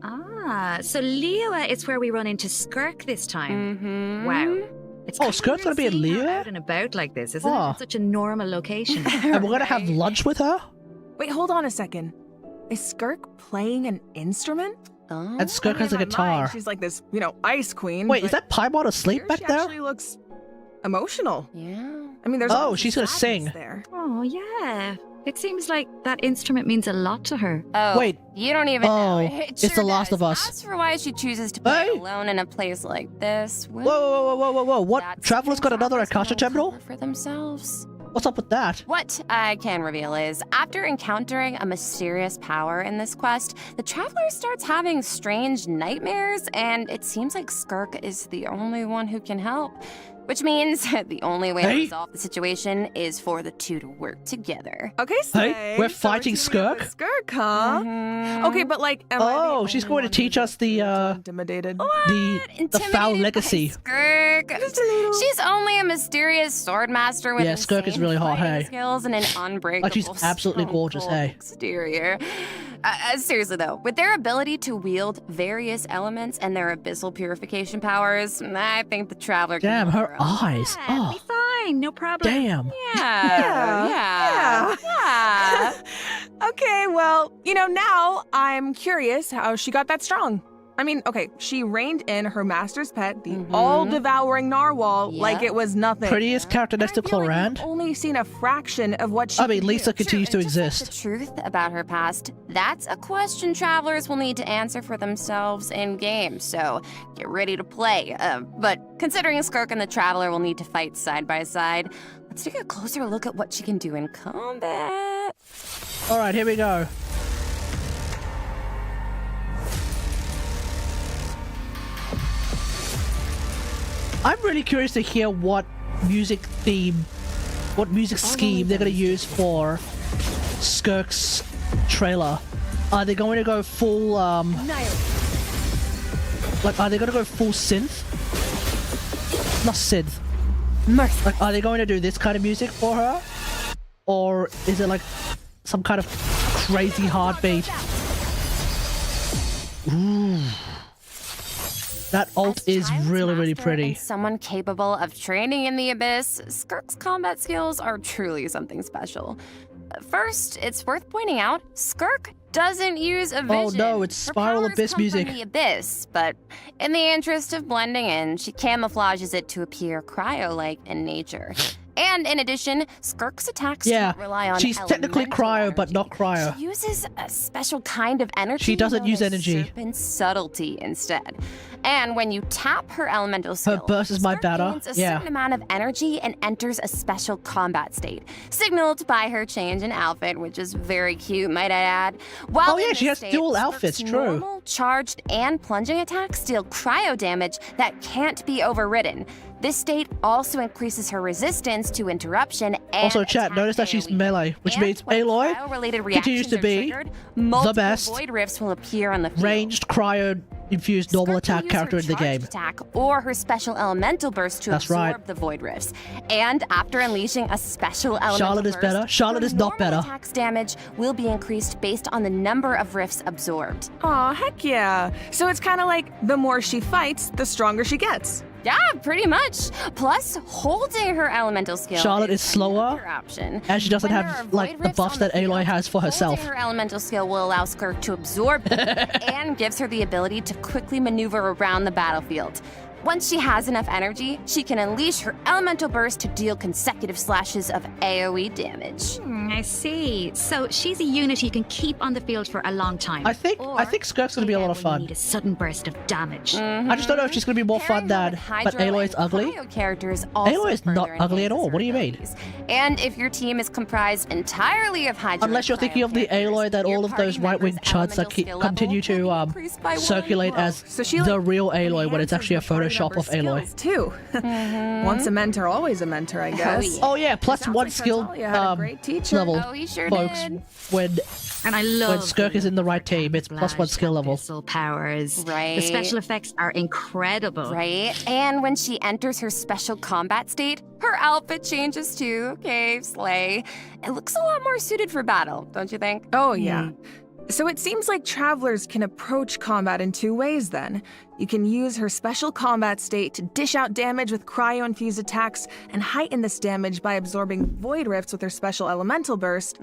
Ah, so Liyue is where we run into Skirk this time. Wow. It's Skirk's gonna be in Liyue? Out and about like this, isn't it? It's such a normal location. And we're gonna have lunch with her? Wait, hold on a second. Is Skirk playing an instrument? And Skirk has a guitar. She's like this, you know, ice queen. Wait, is that Paimon asleep back there? She actually looks emotional. Yeah. I mean, there's she's gonna sing. There. Oh, yeah. It seems like that instrument means a lot to her. Oh, wait. You don't even know. It's The Last of Us. As for why she chooses to play alone in a place like this, whoa. What? Traveler's got another Akasha terminal? For themselves. What's up with that? What I can reveal is, after encountering a mysterious power in this quest, the Traveler starts having strange nightmares, and it seems like Skirk is the only one who can help. Which means the only way to resolve the situation is for the two to work together. Okay, we're fighting Skirk? Skirk, huh? Okay, but like, she's going to teach us the intimidated. The foul legacy. Skirk. She's only a mysterious sword master with Skirk is really hot, hey. skills and an unbreakable, like she's absolutely gorgeous, hey. Exterior. Seriously though, with their ability to wield various elements and their abyssal purification powers, I think the Traveler can Damn, her eyes. Yeah, be fine, no problem. Damn. Yeah. Okay, well, you know, now I'm curious how she got that strong. I mean, okay, she reined in her master's pet, the all-devouring narwhal, like it was nothing. Prettiest character next to Clorand. Like only seen a fraction of what she Lisa continues to exist. The truth about her past, that's a question Travelers will need to answer for themselves in-game, so get ready to play. But considering Skirk and the Traveler will need to fight side by side, let's take a closer look at what she can do in combat. Alright, here we go. I'm really curious to hear what music scheme they're going to use for Skirk's trailer. Are they going to go full, are they going to go full synth? Not synth. Like, are they going to do this kind of music for her? Or is it like some kind of crazy heartbeat? Ooh. That ult is really, really pretty. Someone capable of training in the Abyss, Skirk's combat skills are truly something special. First, it's worth pointing out, Skirk doesn't use a vision. Oh no, it's Spiral Abyss music. From the Abyss, but in the interest of blending in, she camouflages it to appear cryo-like in nature. And in addition, Skirk's attacks don't rely on she's technically cryo, but not cryo. She uses a special kind of energy. She doesn't use known as energy. Serpent subtlety instead. And when you tap her elemental skill, her burst is my better. gains a certain amount of energy and enters a special combat state, signaled by her change in outfit, which is very cute, might I add. While she has dual outfits, true. Normal, charged, and plunging attacks deal cryo damage that can't be overridden. This state also increases her resistance to interruption and also, chat, notice that she's melee, which means Aloy continues to be the best void rifts will appear on the field. ranged cryo-infused normal attack character in the game. Attack or her special elemental burst to absorb the void rifts. And after unleashing a special elemental Charlotte is better. Charlotte is not better. Attack's damage will be increased based on the number of rifts absorbed. Aw, heck yeah. So it's kind of like the more she fights, the stronger she gets. Yeah, pretty much. Plus, holding her elemental skill. Charlotte is slower, and she doesn't have like the buffs that Aloy has for herself. Her elemental skill will allow Skirk to absorb them and gives her the ability to quickly maneuver around the battlefield. Once she has enough energy, she can unleash her elemental burst to deal consecutive slashes of AoE damage. I see. So she's a unit you can keep on the field for a long time. I think Skirk's gonna be a lot of fun. Need a sudden burst of damage. I just don't know if she's gonna be more fun than. But Aloy is ugly. Aloy is not ugly at all. What do you mean? And if your team is comprised entirely of Hydra, unless you're thinking of the Aloy that all of those right-wing chuds that continue to circulate as the real Aloy when it's actually a Photoshop of Aloy. Too. Once a mentor, always a mentor, I guess. Oh yeah, plus one skill level, folks. And I love when Skirk is in the right team, it's plus one skill level. Powers. Right. The special effects are incredible. Right. And when she enters her special combat state, her outfit changes too. Okay, slay. It looks a lot more suited for battle, don't you think? Oh yeah. So it seems like travelers can approach combat in two ways then. You can use her special combat state to dish out damage with cryo-infused attacks and heighten this damage by absorbing void rifts with her special elemental burst.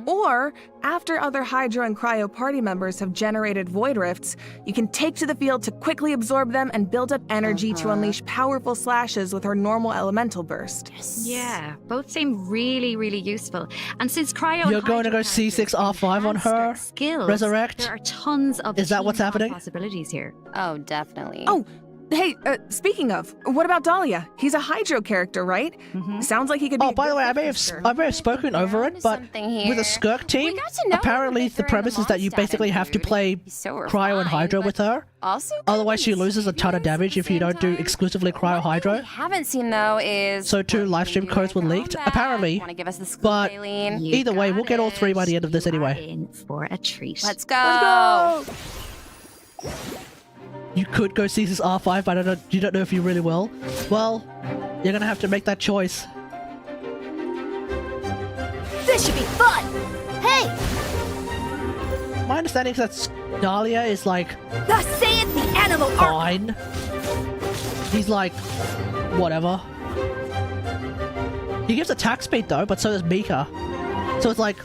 Or, after other Hydro and Cryo party members have generated void rifts, you can take to the field to quickly absorb them and build up energy to unleash powerful slashes with her normal elemental burst. Yeah, both seem really, really useful. And since Cryo You're going to go C6R5 on her? Skills, Resurrect? There are tons of Is that what's happening? Possibilities here. Oh, definitely. Oh, hey, speaking of, what about Dahlia? He's a Hydro character, right? Sounds like he could be. Oh, by the way, I may have spoken over it, but with a Skirk team, apparently the premise is that you basically have to play Cryo and Hydro with her. Also, otherwise she loses a ton of damage if you don't do exclusively Cryo Hydro. Haven't seen though is so 2 livestream codes were leaked, apparently. But either way, we'll get all 3 by the end of this anyway. In for a treat. Let's go. You could go C6R5, but you don't know if you really will. Well, you're gonna have to make that choice. This should be fun! Hey! My understanding is that Dahlia is like... Thus saith the animal fine. He's like... whatever. He gives attack speed though, but so does Mika. So it's like...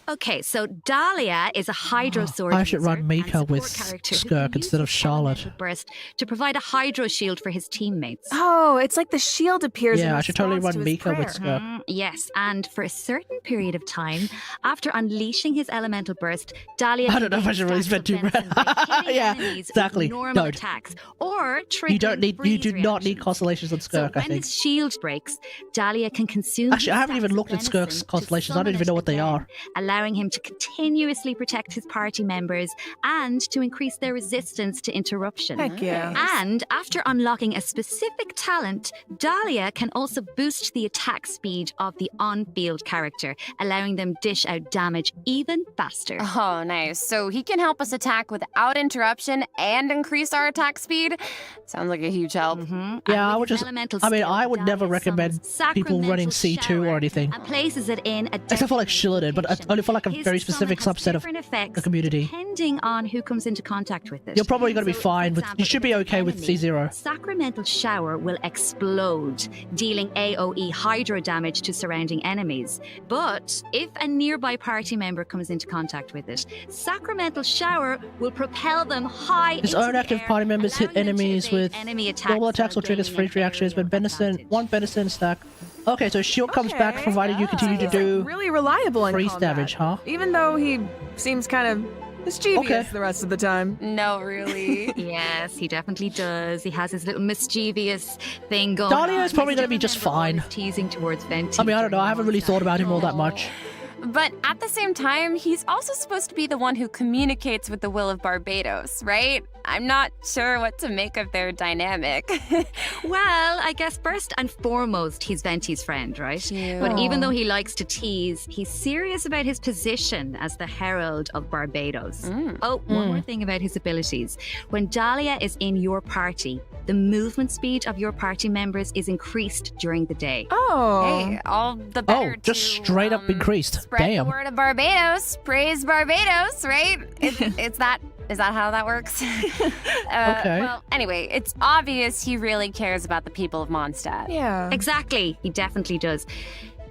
Okay, so Dahlia is a Hydro Sword. I should run Mika with Skirk instead of Charlotte. Burst to provide a Hydro shield for his teammates. Oh, it's like the shield appears. Yeah, I should totally run Mika with Skirk. Yes, and for a certain period of time, after unleashing his elemental burst, Dahlia. I don't know if I should really spend too much. Yeah, exactly. Normal attacks, or you do not need constellations on Skirk. So I think. When his shield breaks, Dahlia can consume. Actually, I haven't even looked at Skirk's constellations. I don't even know what they are. Allowing him to continuously protect his party members and to increase their resistance to interruption. Heck yeah. And after unlocking a specific talent, Dahlia can also boost the attack speed of the on-field character, allowing them dish out damage even faster. Oh, nice. So he can help us attack without interruption and increase our attack speed? Sounds like a huge help. Yeah, I would just... I mean, I would never recommend people running C2 or anything. And places it in a except for like Shilla did, but only for for like a His very specific summon has subset of different effects the community. depending on who comes into contact with it. You're probably going to be So, fine for with. example, You should be if okay an with enemy, C0. Sacramental Shower will explode, dealing AOE hydro damage to surrounding enemies. But if a nearby party member comes into contact with it, Sacramental Shower will propel them high His into own the active air, party members hit allowing them to enemies evade with enemy normal attacks while or triggers gaining free an reactions, but aerial benison, advantage. one benison stack. Okay, so shield comes back Okay. provided you continue to He's, do like, really reliable in freeze combat, damage, huh? Even though he seems kind of mischievous Okay. the rest of the time. No, really. Yes, he definitely does. He has his little mischievous thing going Dahlia on. is probably I going to be still just remember all fine. his teasing towards Venti. I mean, I don't know. I during haven't really Mondstadt. thought about him all that much. But at the same time, he's also supposed to be the one who communicates with the will of Barbados, right? I'm not sure what to make of their dynamic. Well, I guess first and foremost, he's Venti's friend, right? But even though he likes to tease, he's serious about his position as the Herald of Barbados. Oh, one more thing about his abilities. When Dahlia is in your party, the movement speed of your party members is increased during the day. Oh. Hey, all the better Oh, just straight up increased. spread Damn. the word of Barbados. Praise Barbados, right? Is that how that works? Okay. Well, anyway, it's obvious he really cares about the people of Mondstadt. Yeah. Exactly, he definitely does.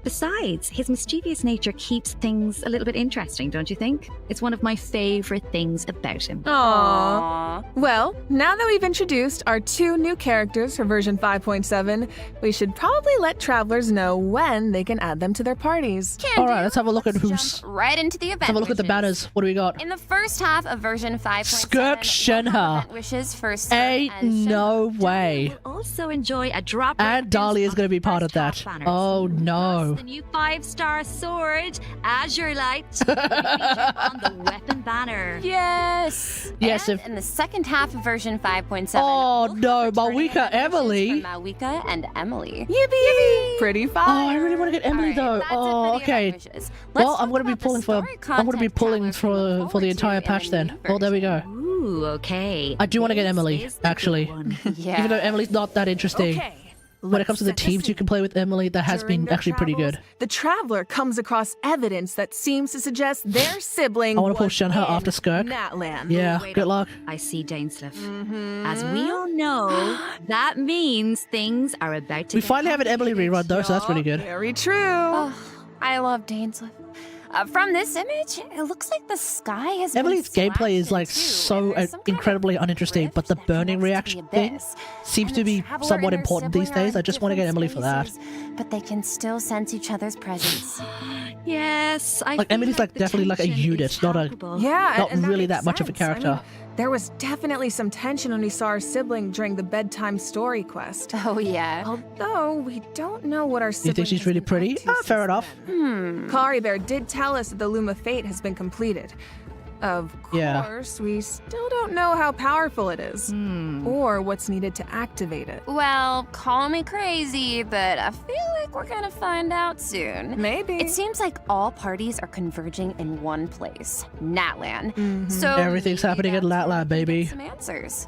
Besides, his mischievous nature keeps things a little bit interesting, don't you think? It's one of my favorite things about him. Aww. Well, now that we've introduced our 2 new characters for version 5.7, we should probably let travelers know when they can add them to their parties. All right, let's have a look at who's. Jump right into the event. Let's have a look at the wishes. banners. What do we got? In the first half of version 5.7, Skirk Shenhe. event wishes for Skirk Ain't and no way. We'll also enjoy a drop And rate Dahlia is boost going to be on part of first that. half banners. Oh no. The new 5-star sword, Azure Light, will be featured on the weapon banner. Yes. Yes, And if- in the second half of version 5.7. Oh we'll no, have returning Mavuika, event wishes Emilie. from Mavuika and Emilie. Yippee! Pretty fun. Oh, I really want to get Emilie All though. right, that's it Oh, for the okay. event wishes. Well, Let's I'm talk going to be about the pulling for. story I'm going to be content pulling travelers can look for the forward entire to patch in the then. new Well, there we go. Ooh, okay. I do want to get This Emilie, is the actually. good one. Yeah. Even though Emily's not that interesting. Okay. When it comes to the Let's set teams you can play with Emilie, that has During been their actually pretty travels, good. The traveler comes across evidence that seems to suggest their sibling I wanna pull was Shenhe in after Skirk. Natland. Yeah, Wait good up. luck. I see Dainsleif. Mm-hmm. As we all know, that means things are about to We get finally have an Emily complicated. rerun though, so that's pretty good. Very true. Oh, I love Dainsleif. From this image, it looks like the sky has Emily's been gameplay is slashed like in two, so and there's some kind of incredibly uninteresting, but the rift burning that reaction connects to the thing abyss. seems And to the be traveler somewhat and her important these sibling are days. in I just want to get different Emilie for that. spaces, but they can still sense each other's presence. Yes, I Like feel Emily's like the definitely like a tension unit, is not a palpable. Yeah, not and really makes that much of a sense. I mean, character. there was definitely some tension when we saw our sibling during the bedtime story quest. Oh, yeah. Although we don't know what our sibling You think she's has really been pretty? up to Ah, fair since enough. then. Kari Bear did tell us that the Loom of Fate has been completed. Of Yeah. course, we still don't know how powerful it is, or what's needed to activate it. Well, call me crazy, but I feel like we're gonna find out soon. Maybe. It seems like all parties are converging in one place, Natland. So Everything's maybe happening in that's where we Natland, can get baby. Some answers.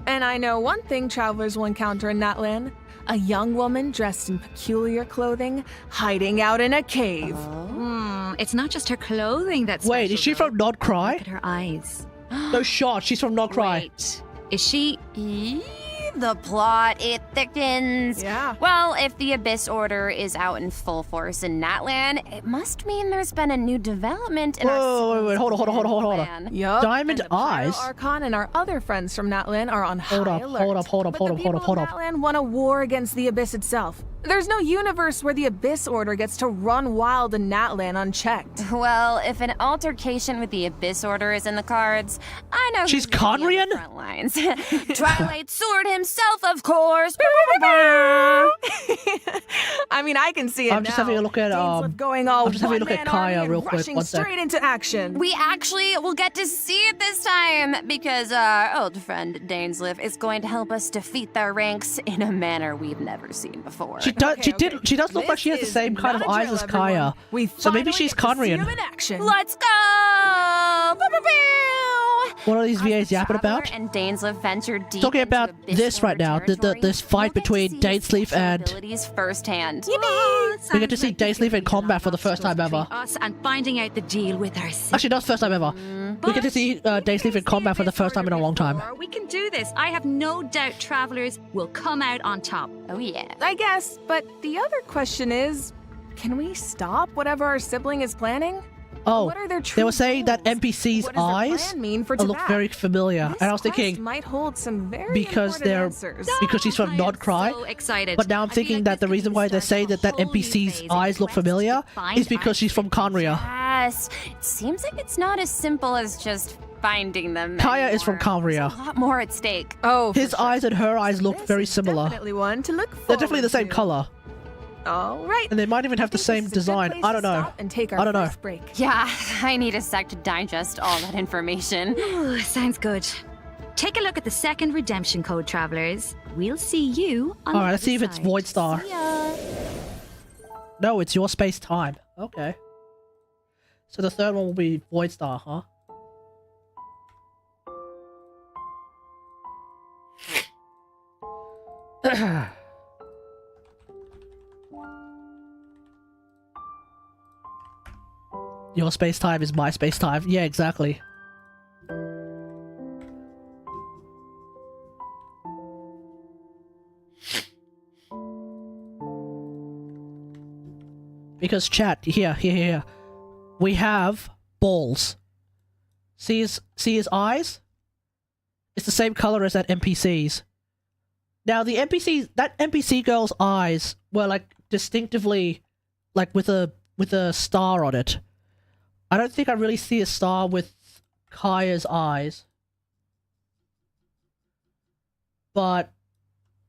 And I know one thing travelers will encounter in Natland. A young woman dressed in peculiar clothing, hiding out in a cave. It's not just her clothing that's Wait, special, is she though. from Not Cry? Look at her eyes. No shot, she's from Not Cry. Wait, is she? The plot, it thickens. Yeah. Well, if the Abyss Order is out in full force in Natland, it must mean there's been a new development in Whoa, wait, hold on. plan. Yup. Diamond and the Pyro Eyes? Archon and our other friends from Natland are on Hold high up, alert. hold up. But the people of Hold up. Natland want a war against the Abyss itself. There's no universe where the Abyss Order gets to run wild in Natland unchecked. Well, if an altercation with the Abyss Order is in the cards, I know She's who's gonna be on Conrian? the front lines. Twilight Sword himself, of course. I mean, I can see it I'm just now. having a look at, Dainsleif going all I'm just having a look at one-man army Kaya and real quick, rushing one sec. straight into action. We actually will get to see it this time because our old friend Dainsleif is going to help us defeat their ranks in a manner we've never seen before. She does. Okay. She does look like she has the This same is kind of not a eyes drill, as everyone. Kaya. We So maybe finally she's get to see Conrian. him in action. Let's go! Pew, pew, pew. What are these VAs yapping about? And Dainsleif venture deep Talking about into this right now. This fight between Dainsleif and... firsthand. We get to see Dainsleif in combat for the first time ever. Us and finding out the deal with our Actually, not the first time ever. We get to see Dainsleif in combat for the first time in a long time. We can do this. I have no doubt Travelers will come out on top. Oh yeah. I guess, but the other question is, can we stop whatever our sibling is planning? Oh, what are their they were saying that NPC's eyes look very familiar, and I was thinking might hold some very because she's from non-Cry. So excited. But now I'm thinking that the reason why they're saying that NPC's eyes look familiar is because she's from Khaenri'ah. Yes, it seems like it's not as simple as just finding them. Kaya is from Khaenri'ah. A lot more at stake. Oh, his eyes and her eyes look very similar. Definitely one to look They're definitely the same color. All right. And they might even have the same design. I don't know. I don't know. Break. Yeah, I need a sec to digest all that information. Ooh, sounds good. Take a look at the second redemption code, Travelers. We'll see you on Alright, let's see if it's Void Star. No, it's your space-time. Okay. So the third one will be Void Star, huh? Your space-time is my space-time. Yeah, exactly. Because chat, here. We have balls. See his eyes? It's the same color as that NPC's. Now the that NPC girl's eyes were like distinctively like with a star on it. I don't think I really see a star with Kaya's eyes. But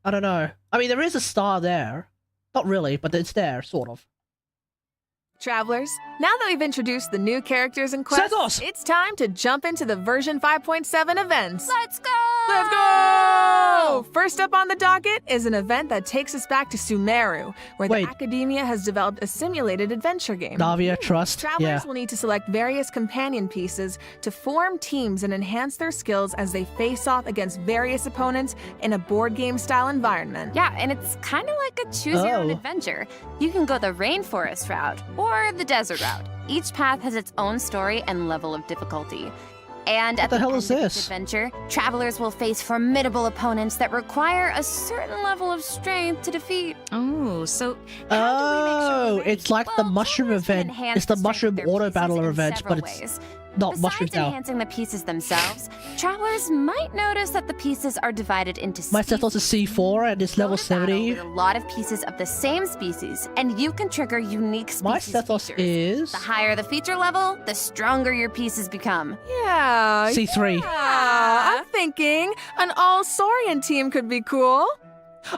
I don't know. I mean, there is a star there. Not really, but it's there, sort of. Travelers, now that we've introduced the new characters in Quest, it's time to jump into the version 5.7 events. Let's go! Let's go! First up on the docket is an event that takes us back to Sumeru, where the Academia has developed a simulated adventure game. Dahlia, trust. Travelers will need to select various companion pieces to form teams and enhance their skills as they face off against various opponents in a board game style environment. Yeah, and it's kind of like a choose your own adventure. You can go the rainforest route or the desert route. Each path has its own story and level of difficulty. And at the end of this adventure, travelers will face formidable opponents that require a certain level of strength to defeat. Oh, so it's like the mushroom event. It's the mushroom auto battler event, but it's not mushroom style. Besides enhancing the pieces themselves, travelers might notice that the pieces are divided into species. My Stethos is C4 and it's level 70. With a lot of pieces of the same species, and you can trigger unique species. My Stethos is... The higher the feature level, the stronger your pieces become. Yeah. C3. Yeah, I'm thinking an all-Saurian team could be cool.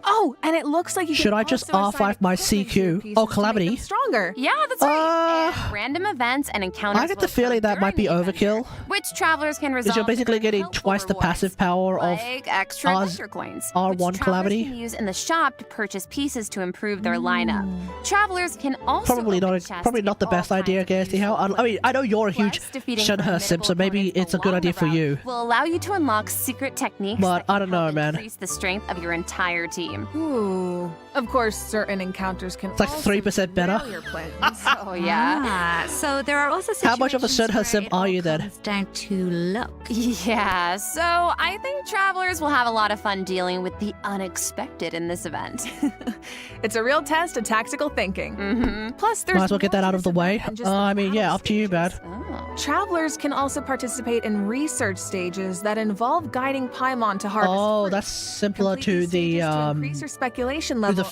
Oh, and it looks like you should I just R5 my CQ? Oh, Calamity. Stronger. Yeah, that's right. And random events and encounters. I get the feeling that might be overkill. Which travelers can resolve. Because you're basically getting twice the passive power of extra adventure coins. R1 Calamity. Can use in the shop to purchase pieces to improve their lineup. Travelers can also probably not the best idea, Gacy. I mean, I know you're a huge Shenhe simp, so maybe it's a good idea for you. Will allow you to unlock secret techniques. But I don't know, man. Increase the strength of your entire team. Ooh. Of course, certain encounters can. It's like 3% better. Your plans. Oh yeah. So there are also how much of a Shenhe simp are you then? Down to luck. Yeah. So I think travelers will have a lot of fun dealing with the unexpected in this event. It's a real test of tactical thinking. Plus, there's might as well get that out of the way. I mean, yeah, up to you, man. Travelers can also participate in research stages that involve guiding Paimon to harvest. Oh, that's similar to the speculation level the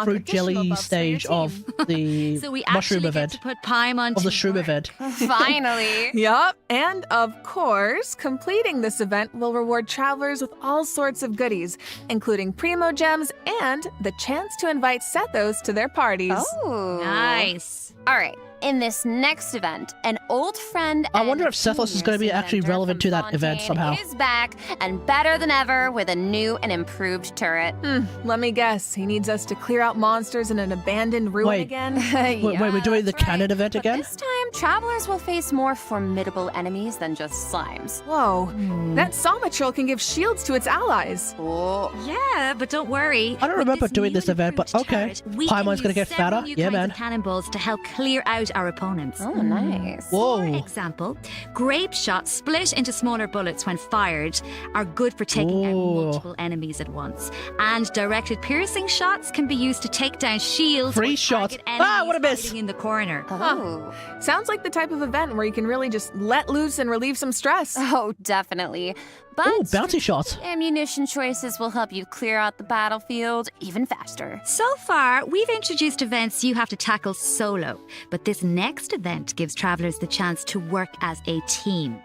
fruit jelly stage of the so we mushroom event. Get to put Paimon of the shroom event. Finally. Yup. And of course, completing this event will reward travelers with all sorts of goodies, including Primogems and the chance to invite Sethos to their parties. Oh, nice. All right. in this next event, an old friend. I wonder if Sethos is going to be actually relevant to that event somehow. Is back and better than ever with a new and improved turret. Let me guess. He needs us to clear out monsters in an abandoned ruin again? Wait, we're doing the canon event again? This time, travelers will face more formidable enemies than just slimes. Whoa, that Soma troll can give shields to its allies. Oh. Yeah, but don't worry. I don't remember doing this event, but okay. Paimon's gonna get fatter? Yeah, man. Cannonballs to help clear out our opponents. Oh, nice. Whoa. For example, grape shots split into smaller bullets when fired are good for taking out multiple enemies at once. And directed piercing shots can be used to take down shields. Free shots. Ah, what a miss! In the corner. Oh. Sounds like the type of event where you can really just let loose and relieve some stress. Oh, definitely. But ooh, bouncy shots. Ammunition choices will help you clear out the battlefield even faster. So far, we've introduced events you have to tackle solo, but this next event gives travelers the chance to work as a team.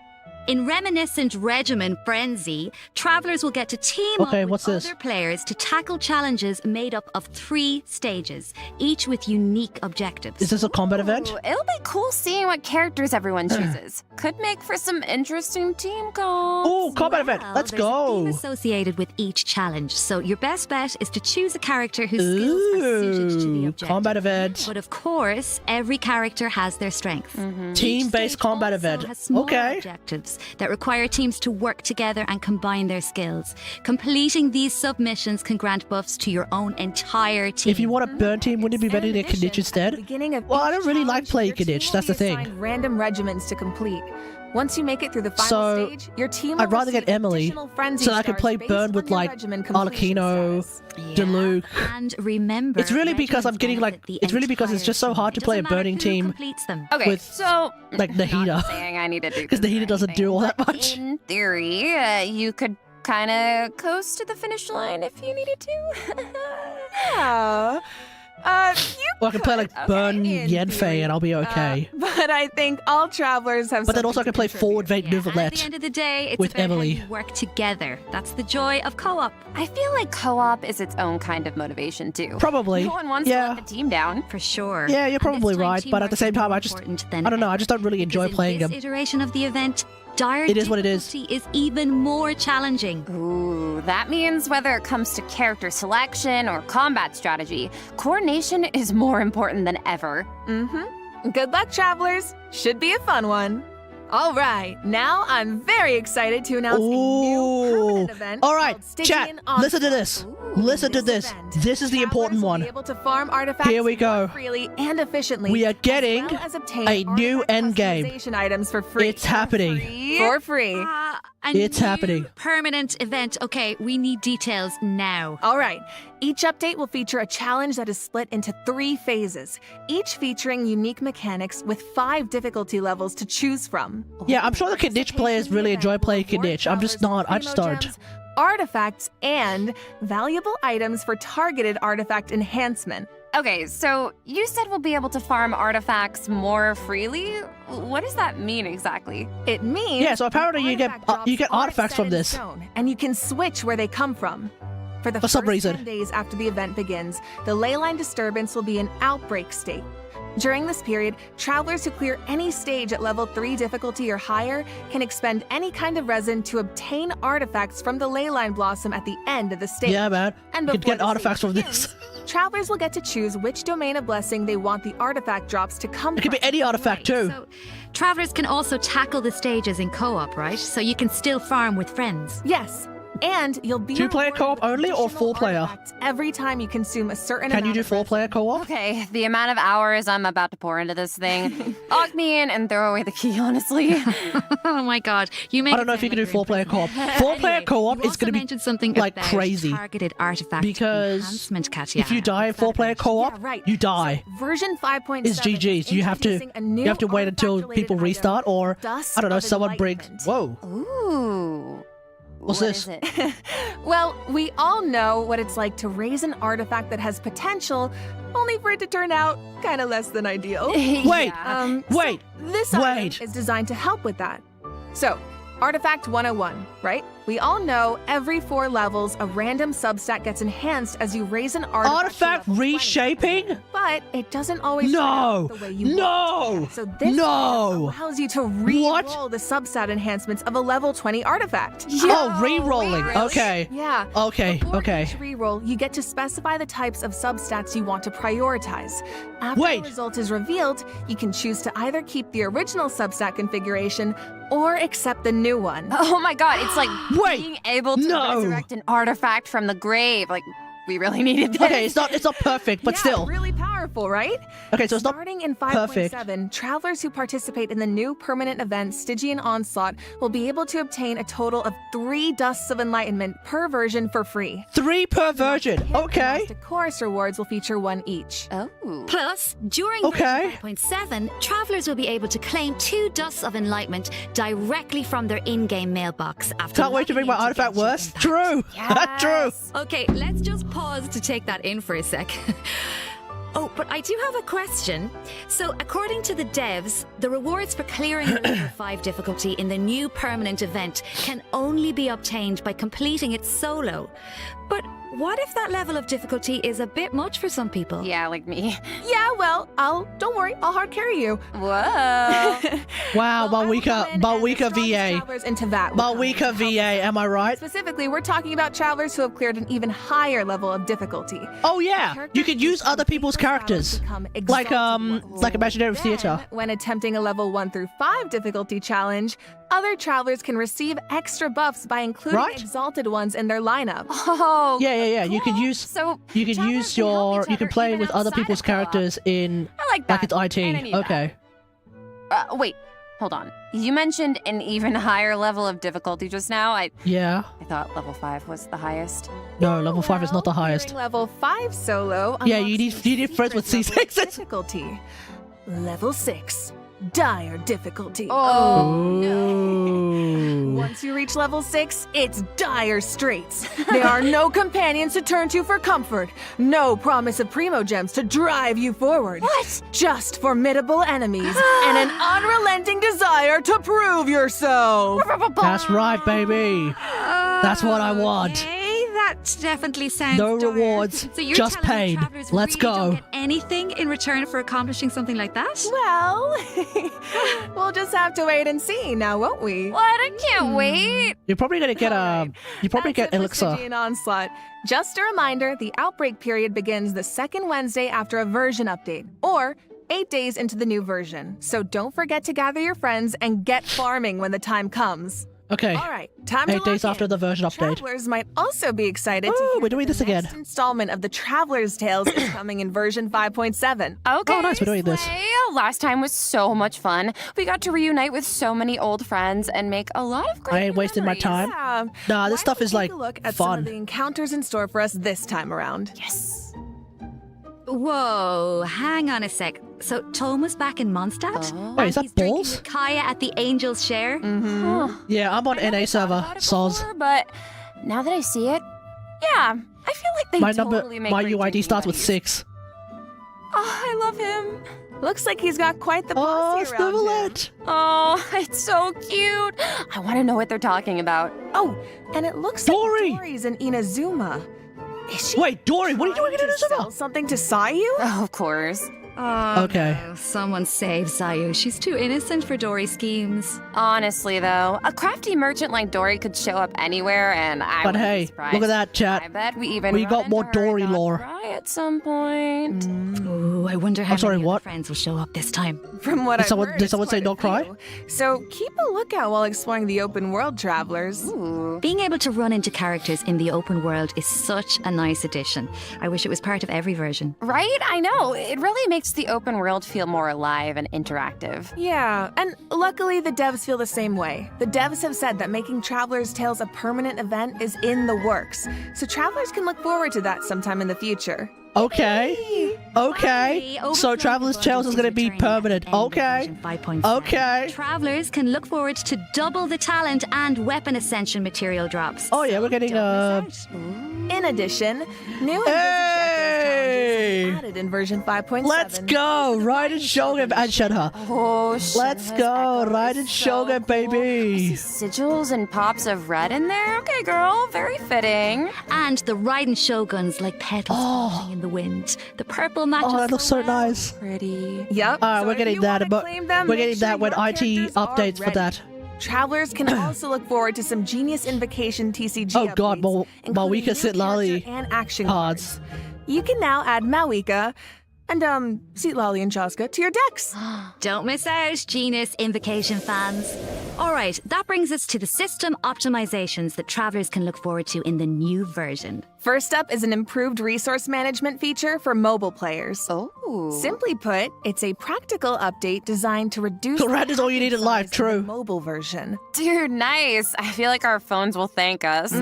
In reminiscent regimen Frenzy, travelers will get to team up with other players to tackle challenges made up of 3 stages, each with unique objectives. Is this a combat event? It'll be cool seeing what characters everyone chooses. Could make for some interesting team comps. Oh, combat event. Let's go. There's a theme associated with each challenge, so your best bet is to choose a character whose skills are suited to the objective. Combat event. But of course, every character has their strength. Team-based combat event. Okay. Objectives that require teams to work together and combine their skills. Completing these submissions can grant buffs to your own entire team. If you want a burn team, wouldn't it be better to get Knight instead? Well, I don't really like playing Knight, that's the thing. Random regiments to complete. Once you make it through the final stage, your team will I'd rather get Emilie, so I can play burn with like Arlecchino, Diluc. And remember, it's really because I'm getting like, it's really because it's just so hard to play a burning team Okay, with so like Nahida. Saying I need to do because Nahida doesn't do all that much. In theory, you could kind of coast to the finish line if you needed to. Yeah. Or I can play like Burn Yenfei and I'll be okay. But I think all travelers have. But then also I can play Forward Vate Nouvelette at the end of the day, it's with about Emilie. how you work together. That's the joy of co-op. I feel like co-op is its own kind of motivation too. Probably. No one wants to let the team down. For sure. Yeah, you're probably right. But at the same time, I don't know. I just don't really enjoy playing them. This iteration of the event, it is what it is. Is even more challenging. Ooh, that means whether it comes to character selection or combat strategy, coordination is more important than ever. Good luck, travelers. Should be a fun one. All right, now I'm very excited to announce a new permanent event. All right, chat, listen to this. Listen to this. This is the important one. Able to farm artifacts Here we go. Freely and efficiently. We are getting a new end game. Items for free. It's happening. For free. It's happening. Permanent event. Okay, we need details now. All right. Each update will feature a challenge that is split into 3 phases, each featuring unique mechanics with 5 difficulty levels to choose from. Yeah, I'm sure the Knight players really enjoy playing Knight. I'm just not. I just don't. Artifacts and valuable items for targeted artifact enhancement. Okay, so you said we'll be able to farm artifacts more freely? What does that mean exactly? It means so apparently you get artifacts from this, stone, and you can switch where they come from. For the some first reason. 10 days after the event begins, the leyline disturbance will be in outbreak state. During this period, travelers who clear any stage at level 3 difficulty or higher can expend any kind of resin to obtain artifacts from the leyline blossom at the end of the stage. Yeah, man. And you can get artifacts from this. Travelers will get to choose which domain of blessing they want the artifact drops to come from. It could be any artifact too. So, travelers can also tackle the stages in co-op, right? So you can still farm with friends. Yes. And you'll be 2-player co-op only or 4-player? Every time you consume a certain amount. Can you do 4-player co-op? Okay, the amount of hours I'm about to pour into this thing. Lock me in and throw away the key, honestly. Oh my god. You make I don't know if you can do 4-player co-op. 4-player co-op is going to be something like crazy. Targeted artifact because enhancement, Katya. if you die in 4-player co-op, you die. So version 5.7 is GG's. You have to wait until people restart or I don't know, someone brings. Whoa. Ooh. What's this? Is it? Well, we all know what it's like to raise an artifact that has potential, only for it to turn out kind of less than ideal. Wait, So this item is designed to help with that. So, Artifact 101, right? We all know every 4 levels, a random substat gets enhanced as you raise an artifact reshaping? But it doesn't always turn out the way you want. So this allows you to re-roll the substat enhancements of a level 20 artifact. Oh, re-rolling. Okay. Yeah. Okay. Before Okay. each re-roll, you get to specify the types of substats you want to prioritize. After the result is revealed, you can choose to either keep the original substat configuration or accept the new one. Oh my god, it's like being able to resurrect an artifact from the grave. Like, we really needed this. Okay, it's not perfect, but still. Really powerful, right? Okay, so it's not Starting in perfect. 5.7, travelers who participate in the new permanent event Stygian Onslaught will be able to obtain a total of 3 Dusts of Enlightenment per version for free. 3 per version. Okay. The chorus rewards will feature 1 each. Oh. Plus, during version 5.7, travelers will be able to claim 2 Dusts of Enlightenment directly from their in-game mailbox after. Can't wait to make my artifact worse. True. True. Okay, let's just pause to take that in for a sec. Oh, but I do have a question. So, according to the devs, the rewards for clearing the level 5 difficulty in the new permanent event can only be obtained by completing it solo. But what if that level of difficulty is a bit much for some people? Yeah, like me. Yeah, well, don't worry, I'll hard carry you. Whoa. Wow, Mavuika VA. Into that Mavuika VA, am I right? Specifically, we're talking about travelers who have cleared an even higher level of difficulty. Oh yeah, you could use other people's characters, like Imaginary Theater. When attempting a level 1 through 5 difficulty challenge, other travelers can receive extra buffs by including exalted ones in their lineup. Oh, yeah. You can use you can play with other people's characters in like it's IT. Okay. Wait, hold on. You mentioned an even higher level of difficulty just now. I thought level 5 was the highest. No, level 5 is not the highest. Level 5 solo. Yeah, you need friends with C6. Difficulty. Level 6. Dire difficulty. Oh, no. Once you reach level 6, it's dire straits. There are no companions to turn to for comfort. No promise of Primogems to drive you forward. What? Just formidable enemies and an unrelenting desire to prove yourself. That's right, baby. That's what I want. That definitely sounds no rewards, so you're just pain. Let's really go. Don't get anything in return for accomplishing something like that? Well, we'll just have to wait and see now, won't we? What? I can't wait. You're probably gonna get elixir. Stygian Onslaught. Just a reminder, the outbreak period begins the second Wednesday after a version update, or 8 days into the new version. So don't forget to gather your friends and get farming when the time comes. Okay. All right, time to 8 days after the version update. Travelers might also be excited to hear we're doing this again. Next installment of the Traveler's Tales is coming in version 5.7. Okay. Oh, nice, we're doing this. Last time was so much fun. We got to reunite with so many old friends and make a lot of great I ain't wasting my time. Yeah. Nah, this stuff is like Look at fun. some of the encounters in store for us this time around. Yes. Whoa, hang on a sec. So Tom was back in Mondstadt? Wait, is that balls? Kaya at the Angel's Share? Yeah, I'm on NA server, soz. But now that I see it, yeah, I feel like they totally make my great UID drinking starts with buddies. 6. Oh, I love him. Looks like he's got quite the posse around him. Oh, it's so cute. I want to know what they're talking about. Oh, and it looks like Dory's in Inazuma. Is she Wait, Dory, what are you doing in Inazuma? sell something to Sayu? Oh, of course. Okay. No, someone save Sayu. She's too innocent for Dory's schemes. Honestly, though, a crafty merchant like Dory could show up anywhere, and I But wouldn't be hey, surprised. look at that, chat. I bet we even got more Dory lore. At some point. Ooh, I wonder how I'm sorry, many what? other friends will show up this time. From what Did I've someone- heard, did it's someone say quite don't a cry? few. So keep a lookout while exploring the open world, travelers. Ooh. Being able to run into characters in the open world is such a nice addition. I wish it was part of every version. Right? I know. It really makes the open world feel more alive and interactive. Yeah, and luckily the devs feel the same way. The devs have said that making Traveler's Tales a permanent event is in the works, so travelers can look forward to that sometime in the future. Okay. Okay. So Traveler's Tales is going to be permanent. Okay. Okay. Travelers can look forward to double the talent and weapon ascension material drops. Oh yeah, we're getting In addition, new Hey! baby. Added in version 5.7. Let's go! Raiden Shogun and Shenhe. Oh, Let's Shenhe's go! echo Raiden is so Shogun, cool. I baby. see sigils and pops of red in there. Okay, girl, very fitting. And the Raiden Shoguns like petals floating in the wind. The purple matches. Oh, that looks so nice. Pretty. Yep. Alright, so we're if getting you that. wanna But claim them, we're make getting sure that when your IT characters are updates for ready. that. Travelers can also look forward to some Genius Invocation TCG Oh god, updates, including Mavuika new Sitlali character and action cards. You can now add Mavuika and Sitlali and Chaska to your decks. Don't miss out, Genius Invocation fans. Alright, that brings us to the system optimizations that travelers can look forward to in the new version. First up is an improved resource management feature for mobile players. Oh. Simply put, it's a practical update designed to reduce Red is all you need in life, the true. mobile version. Dude, nice. I feel like our phones will thank us.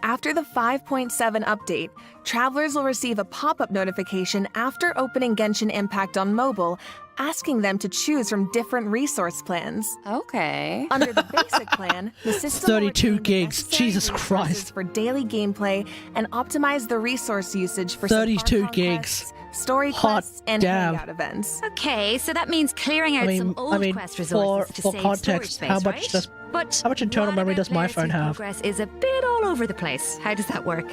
After the 5.7 update, travelers will receive a pop-up notification after opening Genshin Impact on mobile, asking them to choose from different resource plans. Okay. Under the basic plan, the system will 32 retain the gigs. necessary Jesus resources Christ. for daily gameplay and optimize the resource usage for 32 some Archon gigs. quests, story Hot quests, and damn. hangout events. Okay, so that means clearing out some old quest resources to for save context, storage how space, much right? does But how much internal what memory about does my players phone whose have? Progress is a bit all over the place. How does that work?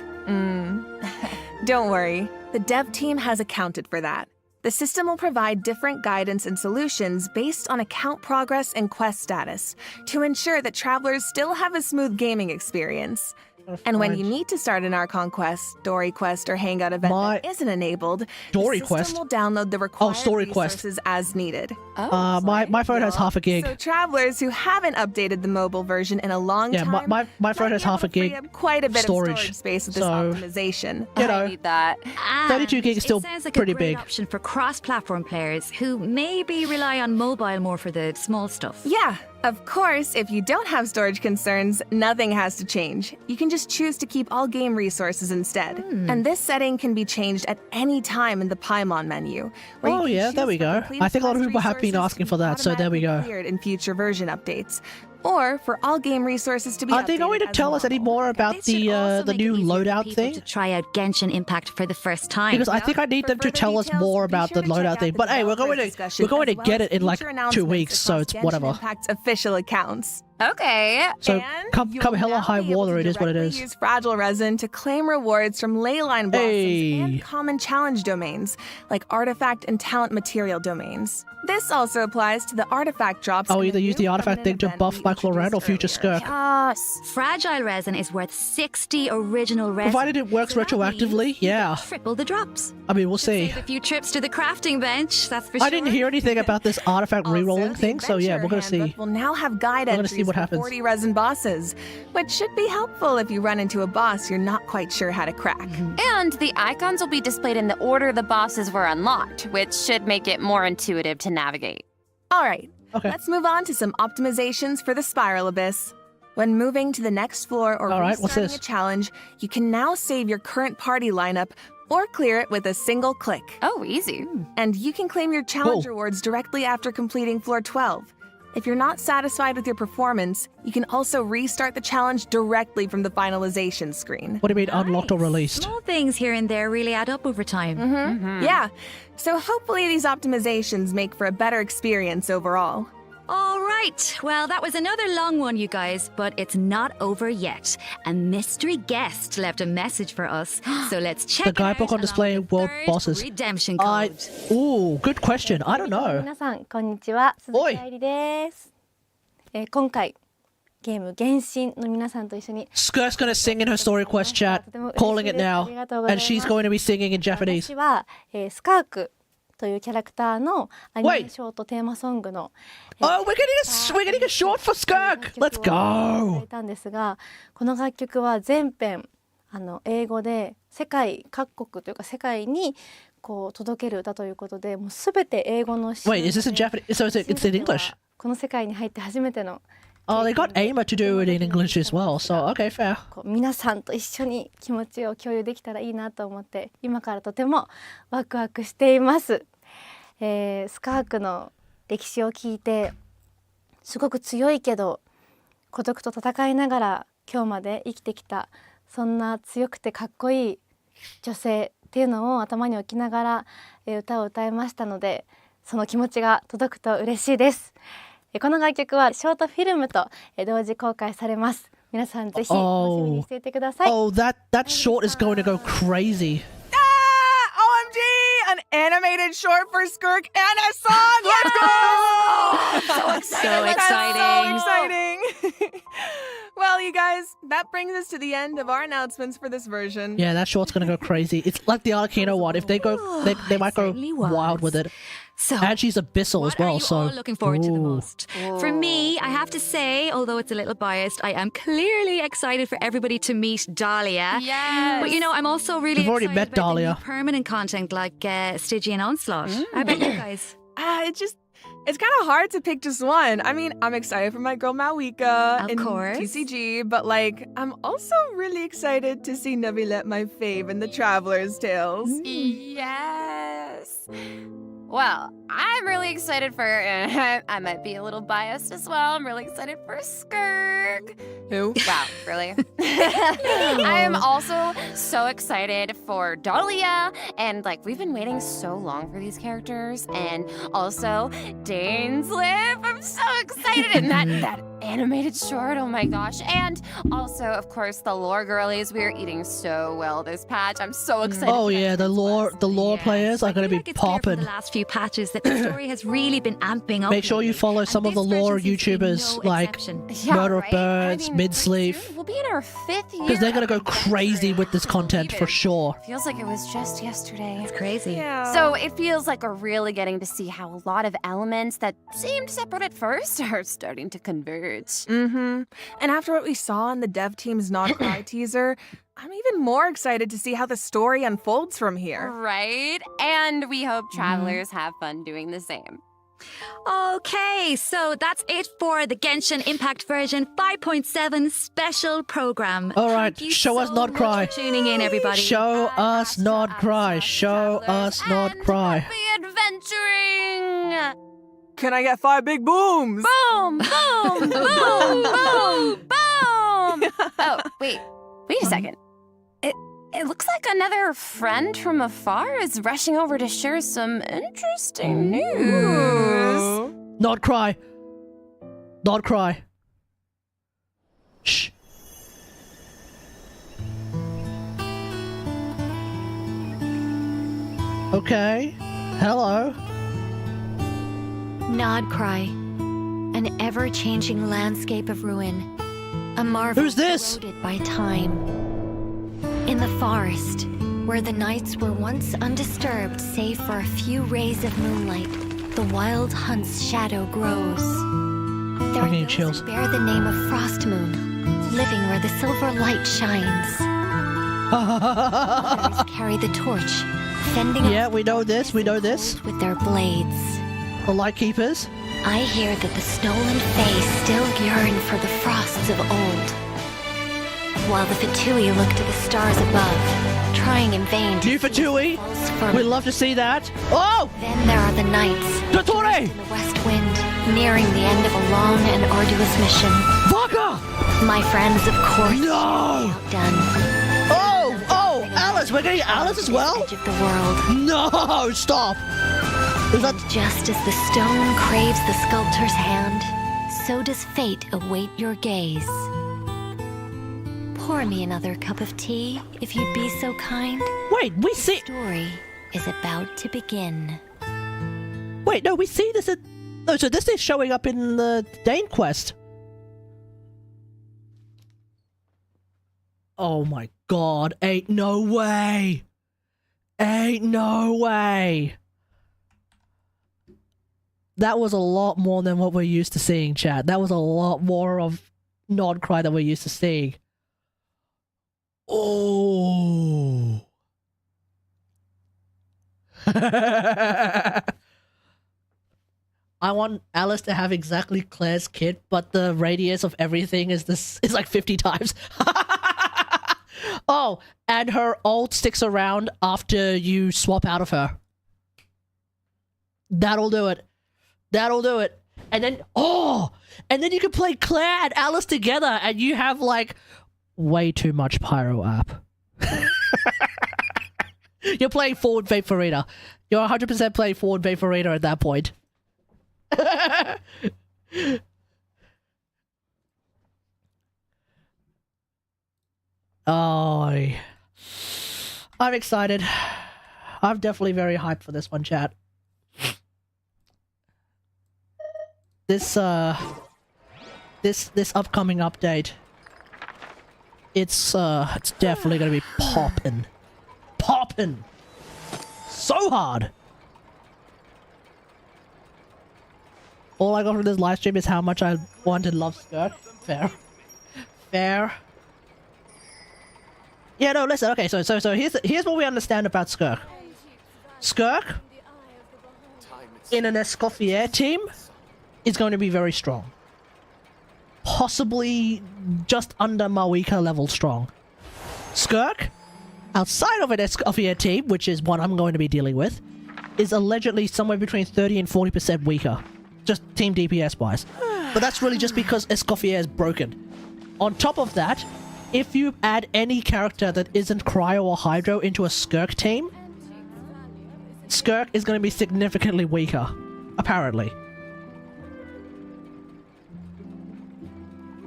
Don't worry, the dev team has accounted for that. The system will provide different guidance and solutions based on account progress and quest status to ensure that travelers still have a smooth gaming experience. And when you need to start an Archon Quest, Story Quest, or Hangout event that isn't enabled, Story the system Quest? will download the required Story Quest. resources as needed. My phone has half a gig. So travelers who haven't updated the mobile version in a long Yeah, time my phone has half a gig free up quite a bit storage, of storage space with this so, optimization. you know, I need that. 32 gig is still It sounds like pretty a great big. option for cross-platform players who maybe rely on mobile more for the small stuff. Yeah, of course, if you don't have storage concerns, nothing has to change. You can just choose to keep all game resources instead. And this setting can be changed at any time in the Paimon menu. where you Oh can yeah, choose there we for go. completed I think a lot of quest people have been resources asking to for be that, so there we go. automatically cleared in future version updates. Or for all game resources to be Are they going to updated as tell us any normal. more about This should also the make it new easier for loadout people thing? to try out Genshin Impact for the first time. Because I think I need For them to further tell us details, more be about sure the to check loadout out thing. the But hey, we're developer going discussion, to as well get as it in like future 2 announcements weeks, so across it's Genshin whatever. Impact's official accounts. Okay. So And come you'll hella now high be able water, to it is what it directly is. Use fragile resin to claim rewards from leyline blossoms Hey. and common challenge domains, like artifact and talent material domains. This also applies to the artifact drops. I'll in either use new the artifact permanent thing to event buff we Michael Rand or introduced future earlier. Skirk. Fragile resin is worth 60 original resin. Provided it works So that retroactively, means you yeah. get triple the drops. I mean, we'll see. Save a few trips to the crafting bench, that's for sure. I didn't hear anything about this artifact Also, rerolling the thing, so yeah, we're gonna Adventurer see. Handbook will now have guide We're gonna entries see what for happens. 40 resin bosses, which should be helpful if you run into a boss you're not quite sure how to crack. And the icons will be displayed in the order the bosses were unlocked, which should make it more intuitive to navigate. All right, Okay. let's move on to some optimizations for the Spiral Abyss. When moving to the next floor or All right, what's restarting this? a challenge, you can now save your current party lineup or clear it with a single click. Oh, easy. And you can claim your challenge Whoa. rewards directly after completing floor 12. If you're not satisfied with your performance, you can also restart the challenge directly from the finalization screen. What do you mean unlocked or released? Small things here and there really add up over time. Yeah, so hopefully these optimizations make for a better experience overall. All right. Well, that was another long one, you guys, but it's not over yet. A mystery guest left a message for us, so let's check The it out guidebook on along display with the world third bosses. redemption I code. ooh, good question. I don't know. 皆さんこんにちは、鈴木愛理です。今回ゲーム原神の皆さんと一緒に Skirk's gonna sing in her story quest chat, calling it now, and she's going to be singing in Japanese. 私は、スカークというキャラクターのアニメショートテーマソングの Oh, we're getting a short for Skirk. Let's いた go. だいたんですが、この楽曲は全編英語で世界各国というか世界にこう届ける歌ということで、もうすべて英語の詩 Wait, is this in Japanese? So it's in English. この世界に入って初めての Oh, they got Aimer to do it in English as well. So okay, fair. こう皆さんと一緒に気持ちを共有できたらいいなと思って今からとてもワクワクしています。スカークの歴史を聞いてすごく強いけど孤独と戦いながら今日まで生きてきた、そんな強くてかっこいい女性っていうのを頭に置きながら、歌を歌いましたので、その気持ちが届くと嬉しいです。この楽曲はショートフィルムと同時公開されます。皆さんぜひ楽しみにしていてください。Oh, that short is going to go crazy. OMG! An animated short for Skirk and a song! Let's go! So exciting. So exciting. Well, you guys, that brings us to the end of our announcements for this version. Yeah, that short's gonna go crazy. It's like the Arcano one. If they go, they might go wild with it. So, and she's abyssal as well. So, looking forward to the most. For me, I have to say, although it's a little biased, I am clearly excited for everybody to meet Dahlia. Yes. But you know, I'm also really We've already excited met about Dahlia. the new permanent content like Stygian Onslaught. How about you guys? It's kind of hard to pick just one. I mean, I'm excited for my girl Mavuika in course. TCG, but like, I'm also really excited to see Navilet, my fave, in the Traveler's Tales. Yes. Well, I'm really excited for, I might be a little biased as well. I'm really excited for Skirk. Who? Wow, really? I'm also so excited for Dahlia. And like, we've been waiting so long for these characters. And also, Dainsleif. I'm so excited. And that animated short, oh my gosh. And also, of course, the lore girlies. We are eating so well this patch. I'm so excited. Oh yeah, the lore players are going to be popping. The last few patches that the story has really been amping up. Make sure you follow some of the lore YouTubers like Murder of Birds, Midsleaf. We'll be in our 5th year. Because they're going to go crazy with this content for sure. Feels like it was just yesterday. It's crazy. Yeah. So it feels like we're really getting to see how a lot of elements that seemed separate at first are starting to converge. Mm-hmm. And after what we saw in the dev team's Not Cry teaser, I'm even more excited to see how the story unfolds from here. Right? And we hope travelers have fun doing the same. Okay, so that's it for the Genshin Impact version 5.7 special program. All right, Thank you show us so Not much Cry. for tuning in, everybody. Show us Not Cry. Show us Not Cry. Happy adventuring! Can I get 5 big booms? Boom! Boom! Boom! Boom! Boom! Oh, wait a second. It looks like another friend from afar is rushing over to share some interesting news. Not Cry. Not Cry. Shh. Okay. Hello. Nod Cry, an ever-changing landscape of ruin, a marvel Who's this? corroded by time. In the forest, where the nights were once undisturbed save for a few rays of moonlight, the wild hunt's shadow grows. There are those chills. who bear the name of Frost Moon, living where the silver light shines. Others carry the torch, fending Yeah, we know this. We know this. with their blades. The Lightkeepers. I hear that the stolen Fae still yearn for the frosts of old. While the Fatui look to the stars above, trying in vain to New Fatui. firmament. We'd love to see that. Oh! Then there are the knights Dottore! in the west wind, nearing the end of a long and arduous mission. Vodka! My friends, of course, No! done. Oh! Alice! We're getting Alice as well? Edge of the world. No! Stop! Is that... Just as the stone craves the sculptor's hand, so does fate await your gaze. Pour me another cup of tea, if you'd be so kind. Wait, we see... The story is about to begin. Wait, no, we see this at... No, so this is showing up in the Dane quest. Oh my god, ain't no way. Ain't no way. That was a lot more than what we're used to seeing, chat. That was a lot more of Nod Cry than we're used to seeing. Oh. I want Alice to have exactly Claire's kit, but the radius of everything is like 50 times. Oh, and her ult sticks around after you swap out of her. That'll do it. That'll do it. And then, and then you can play Claire and Alice together and you have like way too much pyro app. You're playing forward Vaporita. You're 100% playing forward Vaporita at that point. Oh, I'm excited. I'm definitely very hyped for this one, chat. This upcoming update, it's definitely gonna be poppin' so hard. All I got from this live stream is how much I wanted love Skirk. Fair. Yeah, no, listen. Okay, so here's what we understand about Skirk. Skirk in an Escoffier team is going to be very strong. Possibly just under Mavuika level strong. Skirk, outside of an Escoffier team, which is what I'm going to be dealing with, is allegedly somewhere between 30 and 40% weaker. Just team DPS wise. But that's really just because Escoffier is broken. On top of that, if you add any character that isn't Cryo or Hydro into a Skirk team, Skirk is going to be significantly weaker. Apparently.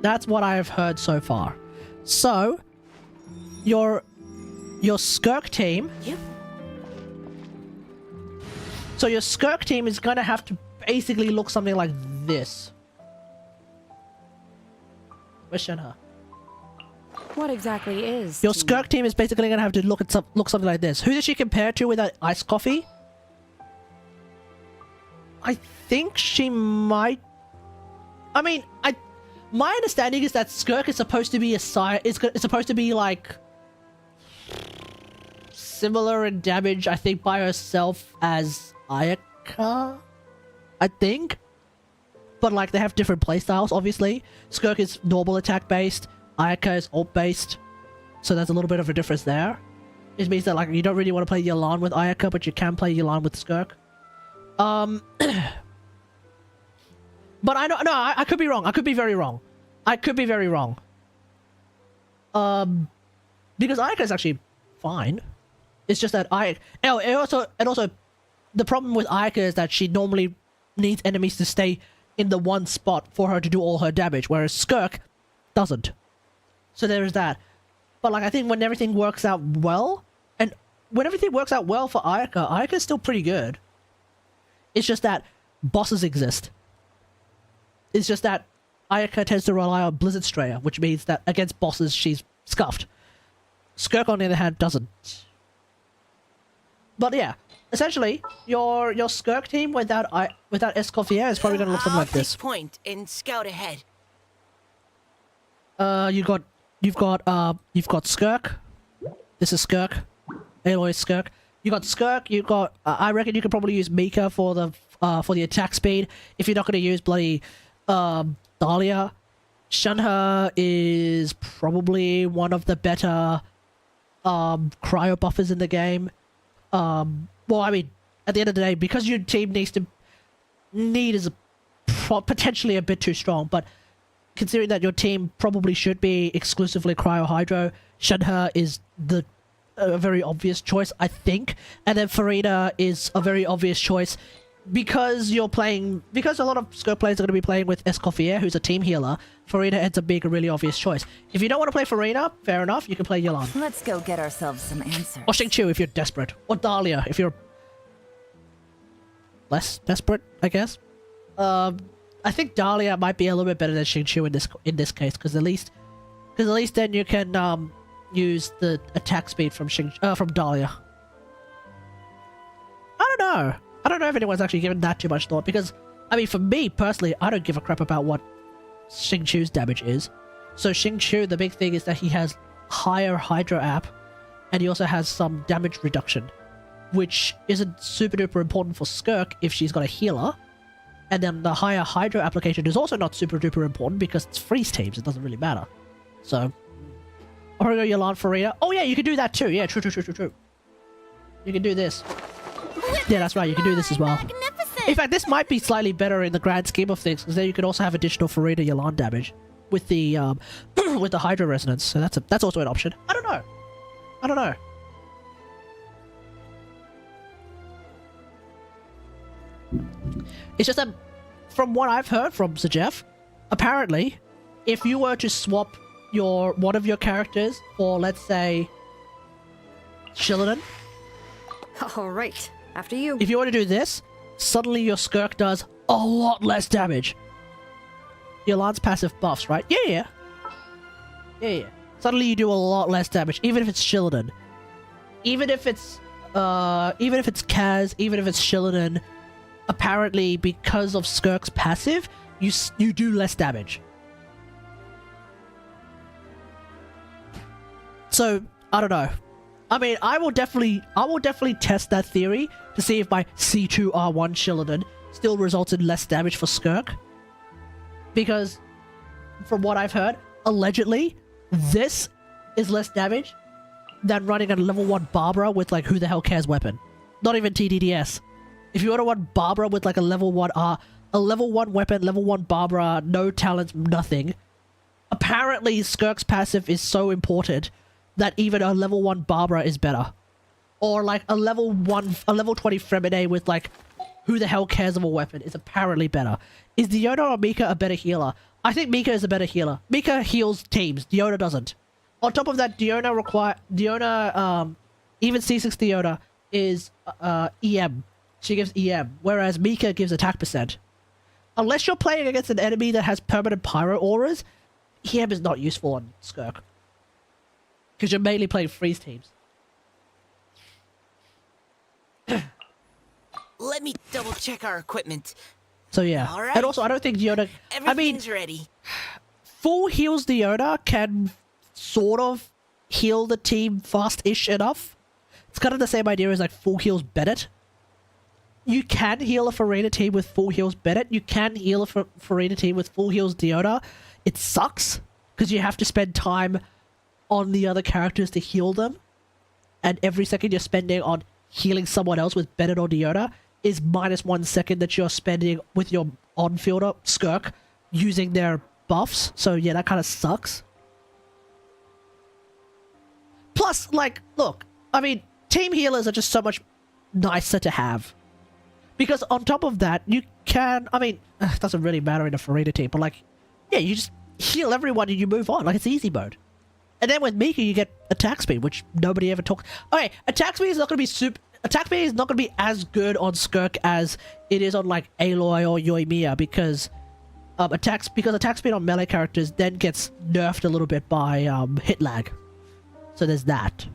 That's what I have heard so far. So, your Skirk team... Yep. So your Skirk team is going to have to basically look something like this. Where's Shenhe? What exactly is... Your Skirk team is basically going to have to look something like this. Who does she compare to with that iced coffee? I think she might... I mean, my understanding is that Skirk is supposed to be it's supposed to be like similar in damage, I think, by herself as Ayaka, I think. But like they have different playstyles, obviously. Skirk is normal attack based, Ayaka is ult based, so there's a little bit of a difference there. It means that like you don't really want to play Yelan with Ayaka, but you can play Yelan with Skirk. But I could be wrong. I could be very wrong. Because Ayaka is actually fine. It's just that and also the problem with Ayaka is that she normally needs enemies to stay in the one spot for her to do all her damage, whereas Skirk doesn't. So there is that. But like I think when everything works out well, and when everything works out well for Ayaka is still pretty good. It's just that bosses exist. It's just that Ayaka tends to rely on Blizzard Strayer, which means that against bosses she's scuffed. Skirk, on the other hand, doesn't. But yeah, essentially, your Skirk team without Escoffier is probably going to look something like this. Point and scout ahead. You've got Skirk. This is Skirk. Aloy Skirk. You got Skirk. You got. I reckon you could probably use Mika for the attack speed if you're not going to use bloody Dahlia. Shenhe is probably one of the better cryo buffers in the game. Well, I mean, at the end of the day, because your team is potentially a bit too strong, but considering that your team probably should be exclusively Cryo Hydro, Shenhe is a very obvious choice, I think. And then Farina is a very obvious choice because a lot of Skirk players are going to be playing with Escoffier, who's a team healer. Farina ends up being a really obvious choice. If you don't want to play Farina, fair enough, you can play Yelan. Let's go get ourselves some answers. Or Xingqiu if you're desperate. Or Dahlia if you're less desperate, I guess. I think Dahlia might be a little bit better than Xingqiu in this case, because at least then you can use the attack speed from Dahlia. I don't know if anyone's actually given that too much thought, because I mean, for me personally, I don't give a crap about what Xingqiu's damage is. So Xingqiu, the big thing is that he has higher Hydro app, and he also has some damage reduction, which isn't super duper important for Skirk if she's got a healer. And then the higher Hydro application is also not super duper important because it's freeze teams, it doesn't really matter. So, Origo Yelan Farina. Oh yeah, you can do that too. Yeah, true. You can do this. Yeah, that's right, you can do this as well. In fact, this might be slightly better in the grand scheme of things, because then you can also have additional Farina Yelan damage with the with the Hydro Resonance. So that's also an option. I don't know. It's just that, from what I've heard from Sir Jeff, apparently, if you were to swap one of your characters for, let's say, Shillidan. Alright, after you. If you were to do this, suddenly your Skirk does a lot less damage. Your Lance passive buffs, right? Yeah. Suddenly you do a lot less damage, even if it's Shillidan. Even if it's Kaz, even if it's Shillidan, apparently because of Skirk's passive, you do less damage. So, I don't know. I mean, I will definitely test that theory to see if my C2R1 Shillidan still results in less damage for Skirk. Because, from what I've heard, allegedly, this is less damage than running a level 1 Barbara with, like, who the hell cares weapon. Not even TDDS. If you want to run Barbara with, like, a level 1 weapon, level 1 Barbara, no talents, nothing, apparently Skirk's passive is so important that even a level 1 Barbara is better. Or, like, a level 20 Femine with, like, who the hell cares of a weapon is apparently better. Is Diona or Mika a better healer? I think Mika is a better healer. Mika heals teams. Diona doesn't. On top of that, even C6 Diona is EM. She gives EM, whereas Mika gives attack percent. Unless you're playing against an enemy that has permanent pyro auras, EM is not useful on Skirk. Because you're mainly playing freeze teams. Let me double check our equipment. So yeah. All right. And also, I don't think Diona... Everything's ready. Full heals Diona can sort of heal the team fast-ish enough. It's kind of the same idea as like full heals Bennett. You can heal a Farina team with full heals Bennett. You can heal a Farina team with full heals Diona. It sucks because you have to spend time on the other characters to heal them. And every second you're spending on healing someone else with Bennett or Diona is -1 second that you're spending with your on-fielder, Skirk, using their buffs. So yeah, that kind of sucks. Plus, like, look, I mean, team healers are just so much nicer to have. Because on top of that, you can, I mean, it doesn't really matter in a Farina team, but like, yeah, you just heal everyone and you move on. Like, it's easy mode. And then with Mika, you get attack speed, which nobody ever talks. Okay, attack speed is not going to be attack speed is not going to be as good on Skirk as it is on like Aloy or Yoimiya because attack speed on melee characters then gets nerfed a little bit by hit lag. So there's that.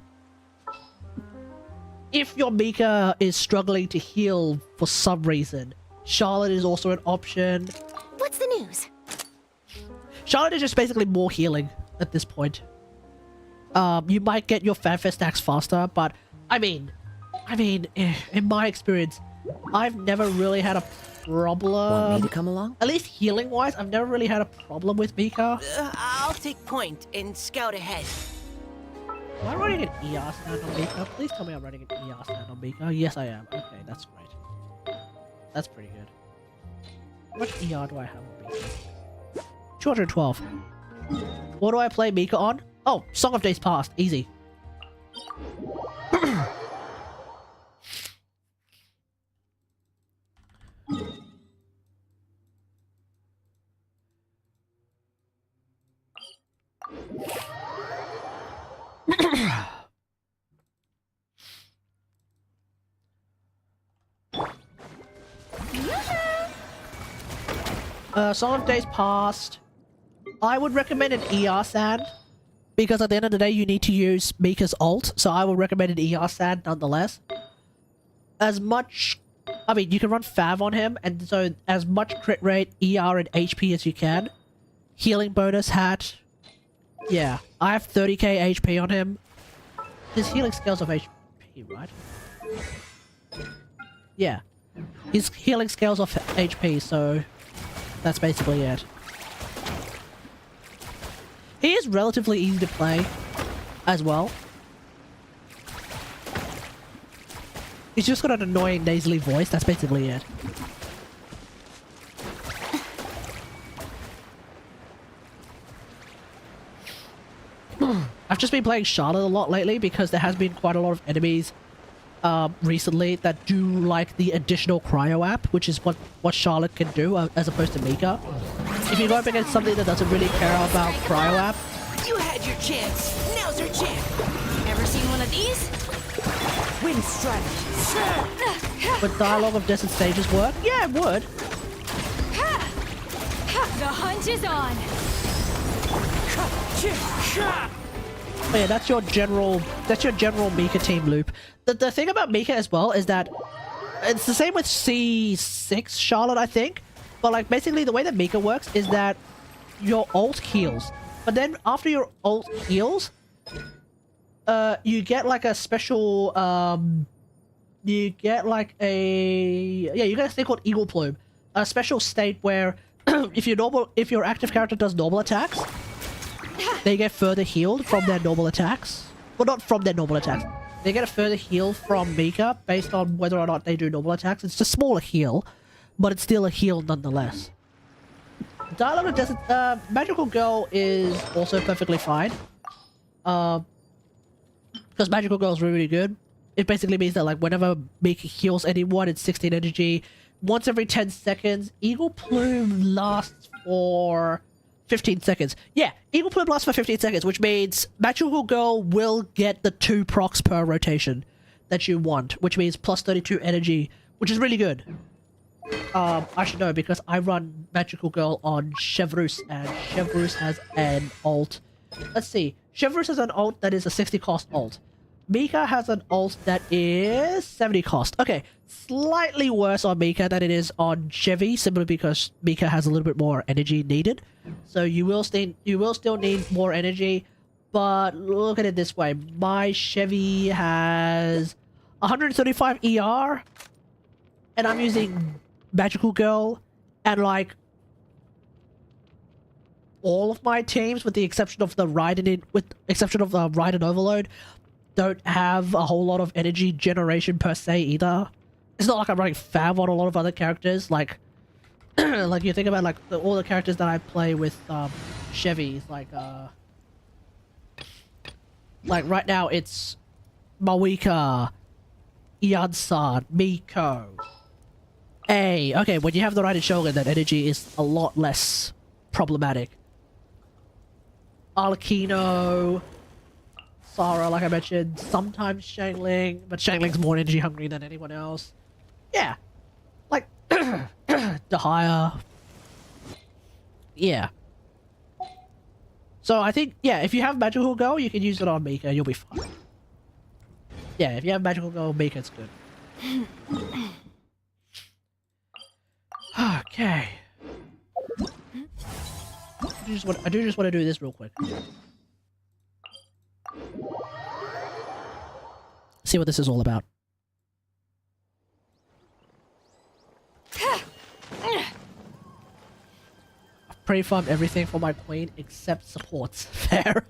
If your Mika is struggling to heal for some reason, Charlotte is also an option. What's the news? Charlotte is just basically more healing at this point. You might get your fanfare stacks faster, but I mean, in my experience, I've never really had a problem. Want me to come along? At least healing-wise, I've never really had a problem with Mika. I'll take point and scout ahead. Am I running an ER stand on Mika? Please tell me I'm running an ER stand on Mika. Yes, I am. Okay, that's great. That's pretty good. How much ER do I have on Mika? 212. What do I play Mika on? Oh, Song of Days Past. Easy. Song of Days Past. I would recommend an ER stand because at the end of the day you need to use Mika's ult, so I would recommend an ER stand nonetheless. As much, I mean, you can run Fav on him, and so as much crit rate, ER, and HP as you can. Healing bonus hat. Yeah, I have 30k HP on him. His healing scales of HP, right? Yeah. His healing scales off HP, so that's basically it. He is relatively easy to play as well. He's just got an annoying nasally voice, that's basically it. I've just been playing Charlotte a lot lately because there has been quite a lot of enemies recently that do like the additional cryo app, which is what Charlotte can do as opposed to Mika. If you go up against something that doesn't really care about cryo app, You had your chance. Now's your chance. Ever seen one of these? Win strategy. would Dialogue of Desert Stages work? Yeah, it would. The hunt is on. But yeah, that's your general Mika team loop. The thing about Mika as well is that it's the same with C6 Charlotte, I think. But like basically the way that Mika works is that your ult heals. But then after your ult heals, you get like a special you get like you get a thing called Eagle Plume. A special state where if your active character does normal attacks, they get further healed from their normal attacks. Well, not from their normal attacks. They get a further heal from Mika based on whether or not they do normal attacks. It's a smaller heal, but it's still a heal nonetheless. Dialogue of Desert... Magical Girl is also perfectly fine. Because Magical Girl is really, really good. It basically means that like whenever Mika heals anyone, it's 16 energy. Once every 10 seconds, Eagle Plume lasts for 15 seconds. Yeah, Eagle Plume lasts for 15 seconds, which means Magical Girl will get the 2 procs per rotation that you want, which means plus 32 energy, which is really good. I should know because I run Magical Girl on Chevrus, and Chevrus has an ult. Let's see. Chevrus has an ult that is a 60 cost ult. Mika has an ult that is 70 cost. Okay, slightly worse on Mika than it is on Chevy, simply because Mika has a little bit more energy needed. So you will still need more energy, but look at it this way. My Chevy has 135 ER, and I'm using Magical Girl, and like all of my teams, with the exception of the Raiden Raiden Overload, don't have a whole lot of energy generation per se either. It's not like I'm running Fab on a lot of other characters. Like, like you think about like all the characters that I play with Chevys, like right now it's Mavuika, Yansan, Miko. Okay, when you have the Raiden Shogun, that energy is a lot less problematic. Arlecchino, Sara, like I mentioned, sometimes Shangling, but Shangling's more energy hungry than anyone else. Yeah. Like, Dahlia. Yeah. So I think, yeah, if you have Magical Girl, you can use it on Mika, you'll be fine. Yeah, if you have Magical Girl, Mika, it's good. Okay. I do just want to do this real quick. See what this is all about. I've pre-farmed everything for my queen except supports. Fair.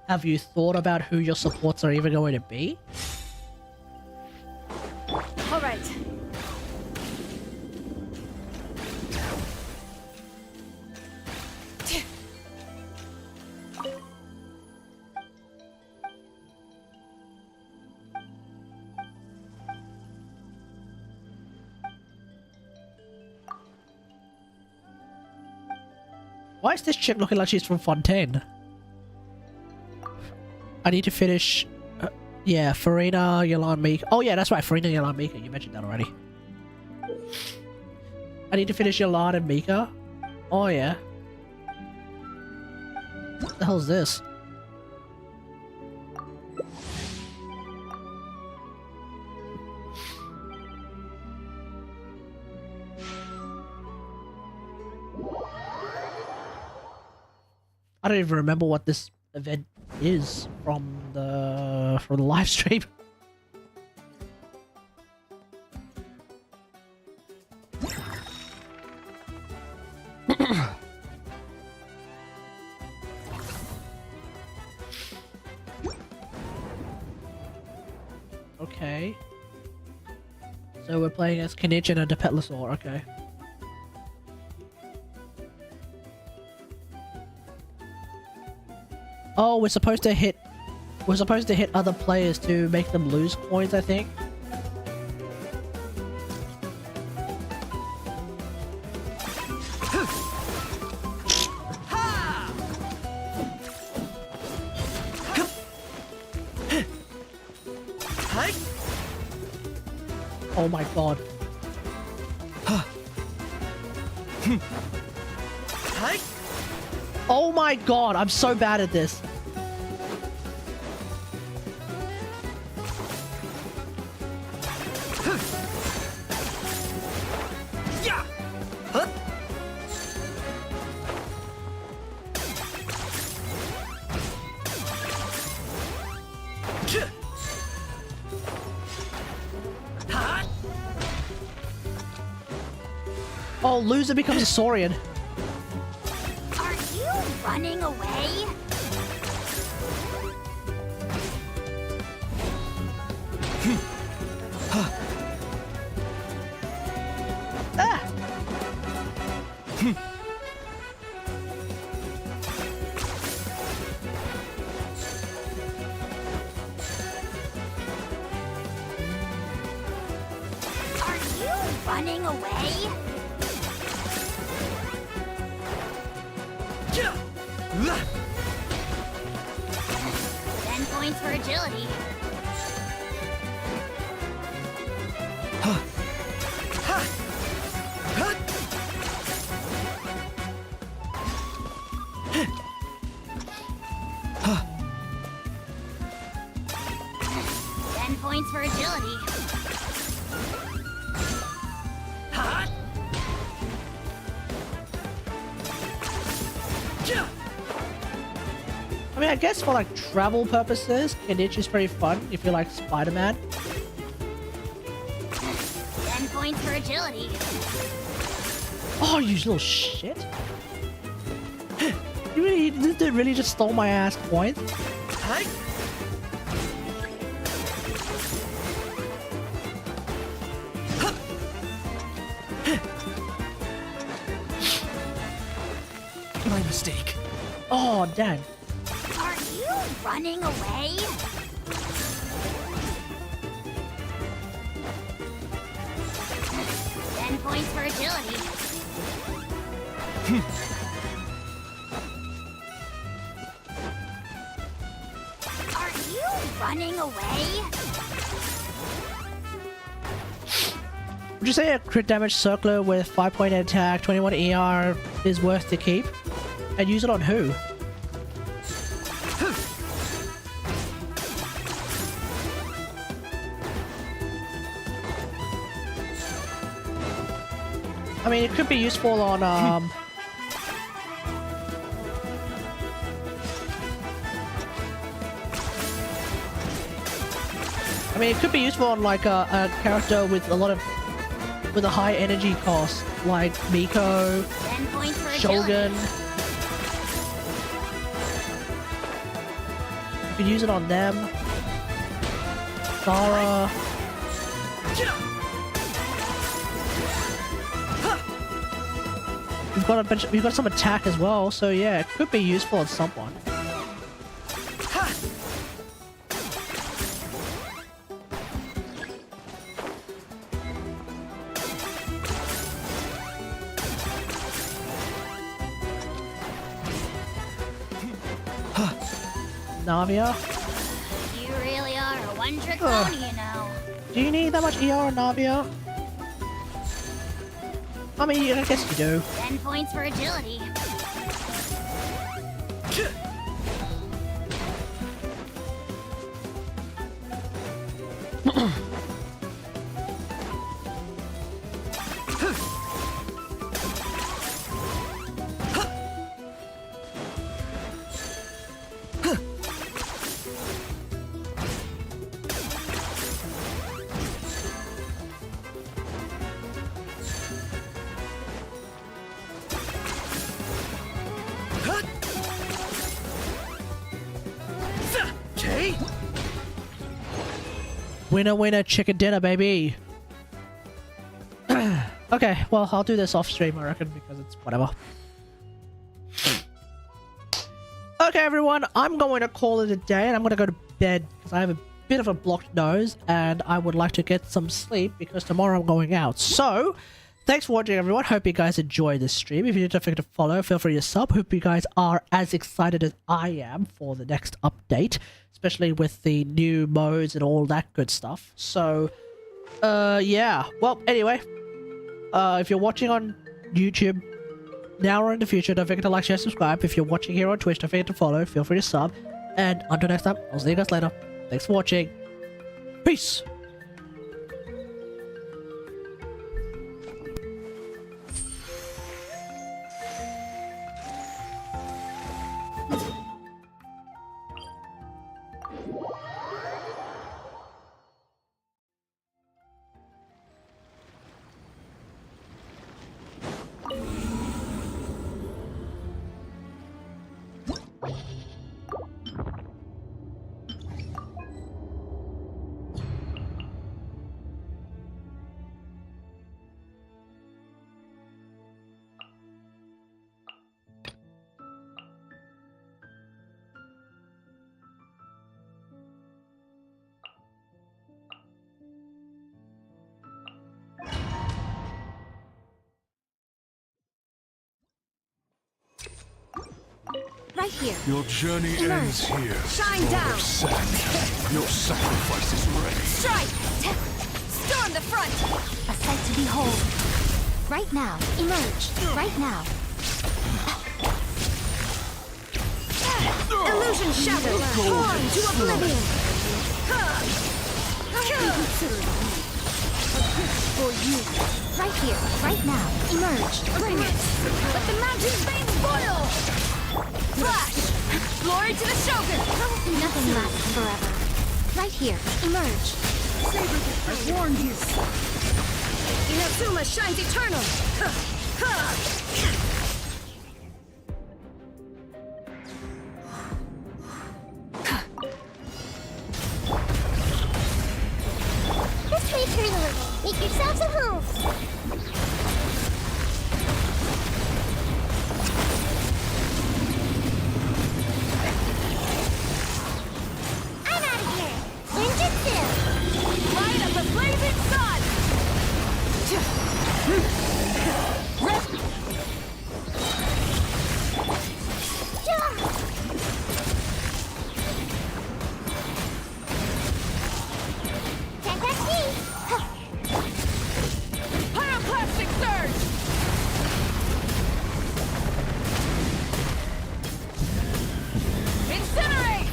Have you thought about who your supports are even going to be? All right. Why is this chick looking like she's from Fontaine? I need to finish... yeah, Farina, Yelan, Mika. Oh yeah, that's right, Farina, Yelan, Mika. You mentioned that already. I need to finish Yelan and Mika. Oh yeah. What the hell is this? I don't even remember what this event is from the live stream. Okay. So we're playing as Kinich and a Depetlosaur, okay. Oh, we're supposed to hit we're supposed to hit other players to make them lose coins, I think. Oh my god. Oh my god, I'm so bad at this. Oh, loser becomes a Saurian. Are you running away? Ah! Are you running away? 10 points for agility. Points for agility. I mean, I guess for like travel purposes, Kenichi is pretty fun if you like Spider-Man. 10 points for agility. Oh, you little shit! This dude really just stole my ass points. My mistake. Oh, dang. Are you running away? Ten points for agility. Are you running away? Would you say a crit damage circler with 5-point attack, 21 ER is worth to keep? And use it on who? I mean, it could be useful on, I mean, it could be useful on, like, a character with a lot of... with a high energy cost, like Miko, Shogun. You could use it on them. Zara. We've got some attack as well, so yeah, it could be useful on someone. Navia? You really are a one-trick pony, you know. Do you need that much ER on Navia? I mean, I guess you do. 10 points for agility. Winner, winner, chicken dinner, baby. Okay, well, I'll do this off stream, I reckon, because it's whatever. Okay, Okay, everyone, I'm going to call it a day, and I'm going to go to bed because I have a bit of a blocked nose, and I would like to get some sleep because tomorrow I'm going out. So, thanks for watching, everyone. Hope you guys enjoyed this stream. If you don't forget to follow, feel free to sub. Hope you guys are as excited as I am for the next update, especially with the new modes and all that good stuff. So, yeah. Well, anyway, if you're watching on YouTube now or in the future, don't forget to like, share, subscribe. If you're watching here on Twitch, don't forget to follow. Feel free to sub. And until next time, I'll see you guys later. Thanks for watching. Peace! Right here. Your journey ends here. Shine Lord down. of Sand. Your sacrifice is ready. Strike! Storm the front! A sight to behold. Right now. Emerge. Right now. Illusion shattered. Torn to oblivion. For you. Right here. Right now. Emerge. Bring it. Let the mountain's veins boil! Flash! Glory to the Shogun! Nothing lasts forever. Right here. Emerge. I warned you. Inazuma shines eternal. This way through the river. Make yourselves at home. I'm out of here. Ninjutsu. Light up the blazing sun! Pyroclastic surge! Incinerate!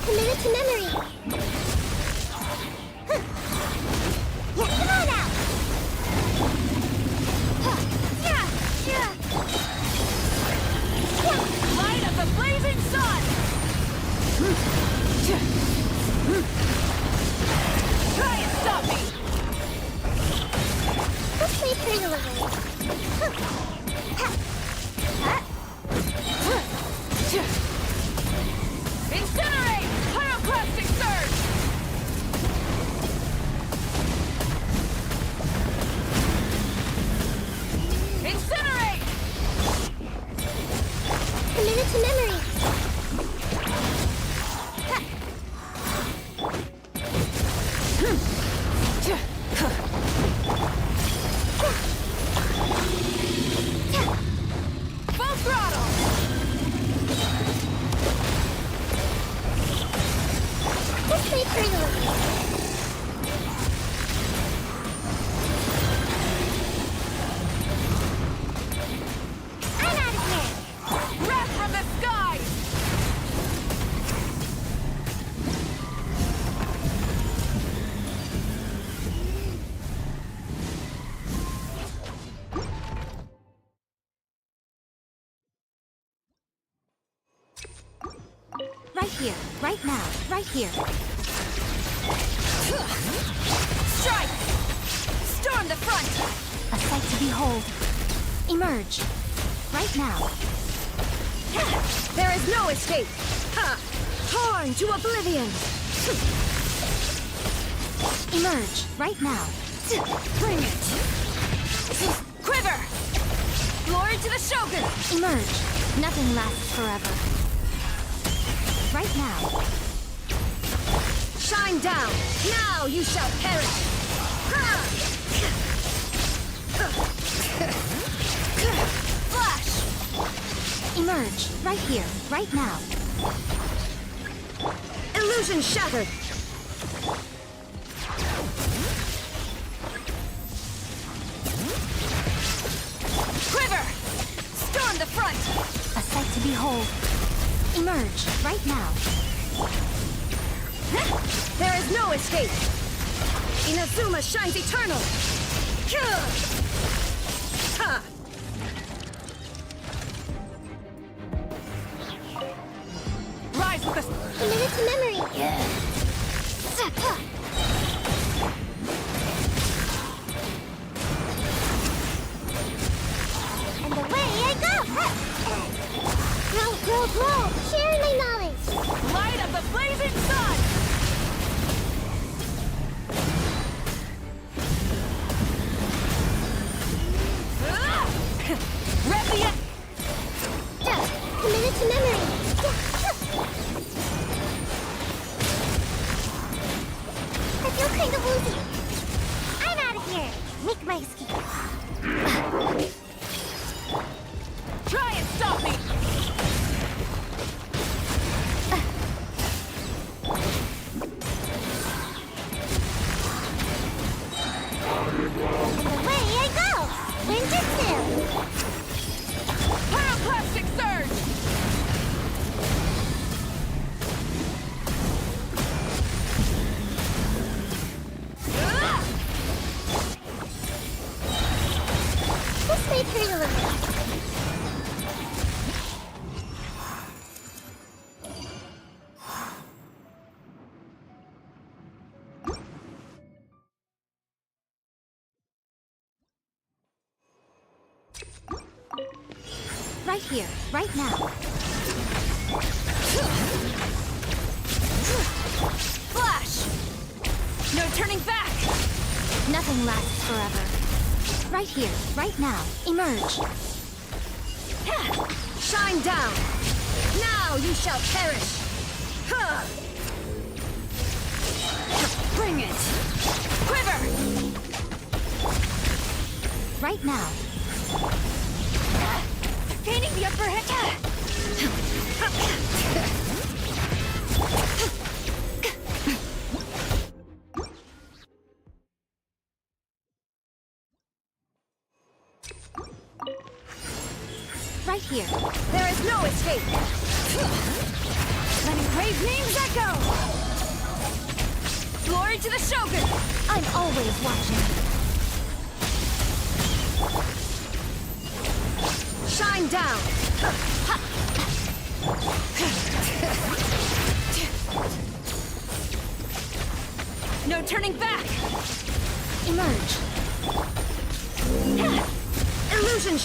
Commit it to memory. Come on out. Light of the blazing sun! Try and stop me! This way through the river. Incinerate! Pyroclastic surge! Incinerate! Commit it to memory. Full throttle! This way through the river. I'm out of here. Wrath from the sky! Right here. Right now. Right here. Strike! Storm the front! A sight to behold. Emerge. Right now. There is no escape! Ha! Torn to oblivion! Emerge. Right now. Bring it! Quiver! Glory Glory to the Shogun! Emerge. Nothing lasts forever. Right now. Shine down! Now you shall perish! Flash! Emerge. Right here. Right now. Illusion shattered! Quiver! Storm the front! A sight to behold. Emerge. Right now. There is no escape! Inazuma shines eternal! Ha! Rise with the... Commit it to memory. Yeah. And away I go! Grow! Share my knowledge! Light of the blazing sun! Reviant! Commit it to memory! I feel kind of woozy. I'm out of here! Make my escape. Try and stop me! And away I go! Winter Pyroclastic surge! This may hurt a little. Right here, right now. Flash! No turning back! Nothing lasts forever. Right here, right now. Emerge. Shine down! Now you shall perish! Bring it! Quiver! Right now. Gaining the upper hand! Right here. There is no escape! Letting grave names echo! Glory to the Shogun! I'm always watching. Shine down! No turning back! Emerge. Illusion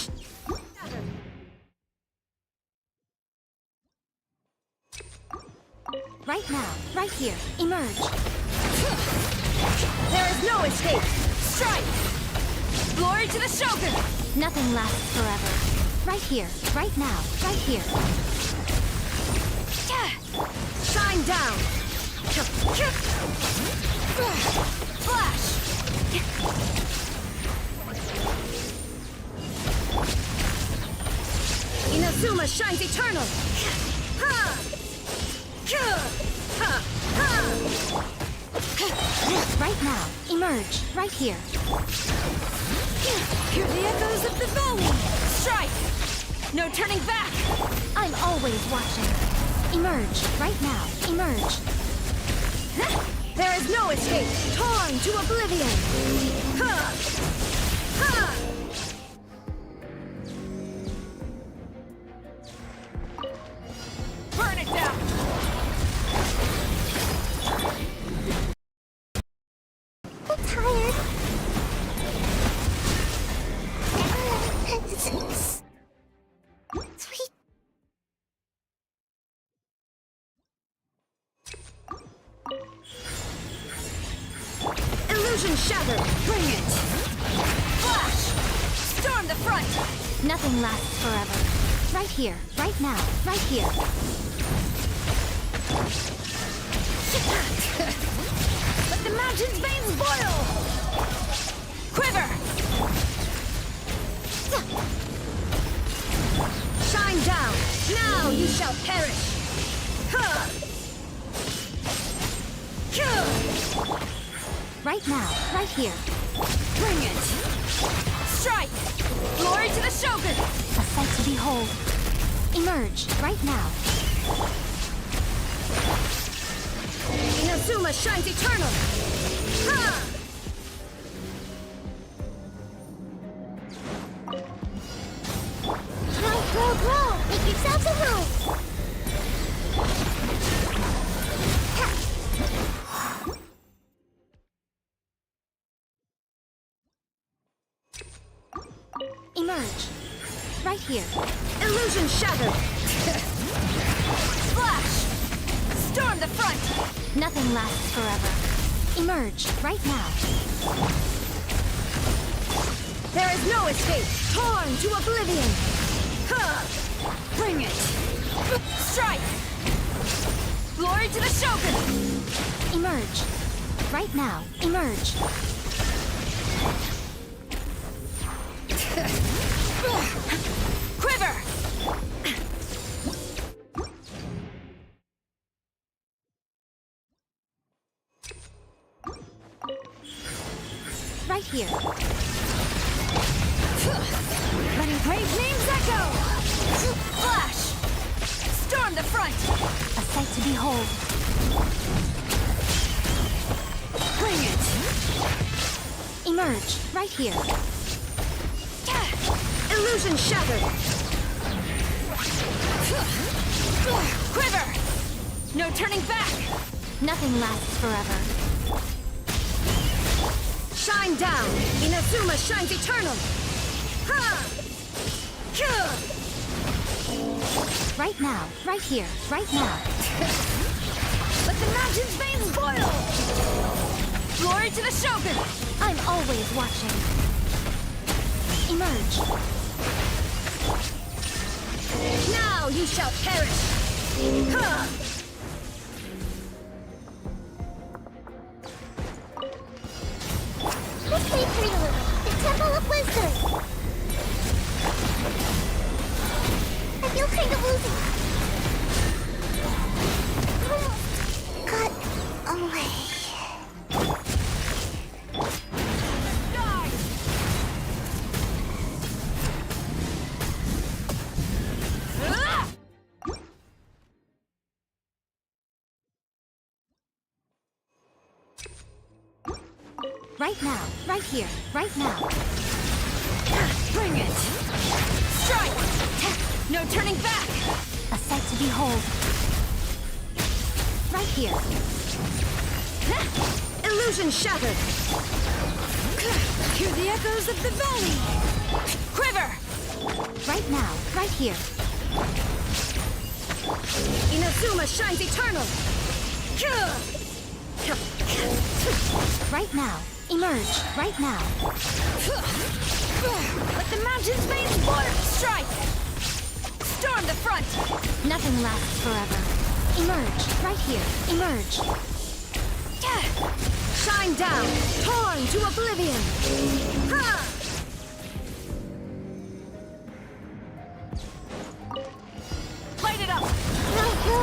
Right now, right here. Emerge. There is no escape! Strike! Glory to the Shogun! Nothing lasts forever. Right here, right now, right here. Shine down! Flash! Inazuma shines eternal! Right now, emerge. Right here. Hear the echoes of the valley! Strike! No turning back! I'm always watching. Emerge. Right now. Emerge. There is no escape! Torn to oblivion! Burn it down! I'm tired. Sweet. Illusion shattered! Bring it! Flash! Storm the front! Nothing lasts forever. Right here, right now, right here. Let the mountain's veins boil! Quiver! Shine down! Now you shall perish! Right now, right here. Bring it! Strike! Glory to the Shogun! A sight to behold. Emerge, right now. Inazuma shines eternal! Ha! Grow! Make yourselves a room! Emerge. Right here. Illusion shattered! Flash! Storm the front! Nothing lasts forever. Emerge, right now. There is no escape! Torn to oblivion! Bring it! Strike! Glory to the Shogun! Emerge. Right now. Emerge. Quiver! Right here. Letting brave names echo! Flash! Storm the front! A sight to behold. Bring it! Emerge. Right here. Illusion shattered! Quiver! No turning back! Nothing lasts forever. Shine down! Inazuma shines eternal! Ha! Right now. Right here. Right now. Let the mountain's veins boil! Glory to the Shogun! I'm always watching. Emerge. Now you shall perish! Let's play pretty little. The Temple of Wisdom. I feel kind of woozy. Got away. Right now, right here, right now. Bring it! Strike! No turning back! A sight to behold. Right here. Illusion shattered! Hear the echoes of the valley! Quiver! Right now, right here. Inazuma shines eternal! Right now. Emerge. Right now. Let the mountain's veins boil! Strike! Storm the front! Nothing lasts forever. Emerge. Right here. Emerge. Shine down! Torn to oblivion! Ha! Light it up!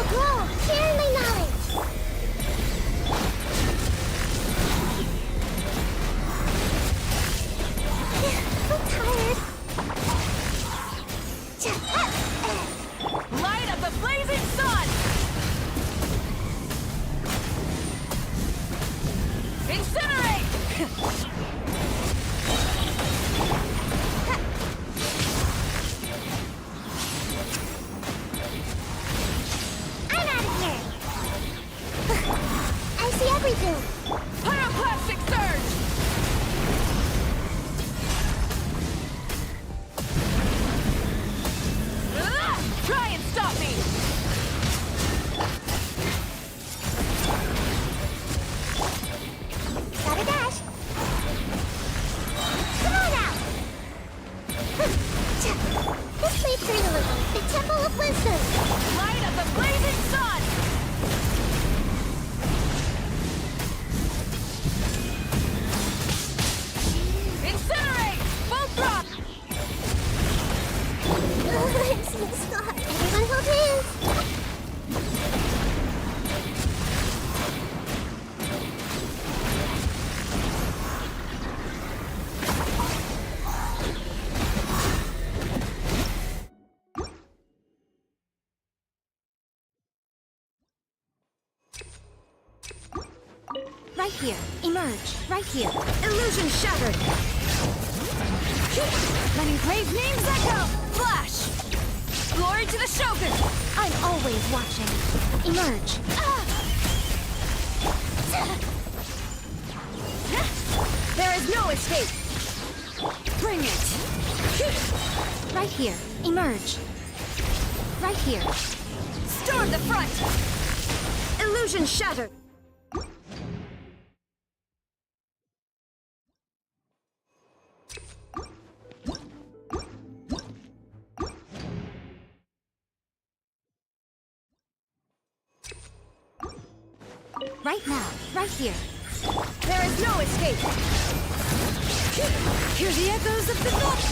Grow! Share my knowledge! I'm tired. Light up the blazing sun! Incinerate! right here. Emerge, right here. Illusion shattered. Let engraved names echo! Flash! Glory to the Shogun! I'm always watching. Emerge. There is no escape! Bring it! Right here. Emerge. Right here. Storm the front! Illusion shattered. Right now, right here. There is no escape! Hear the echoes of the thought!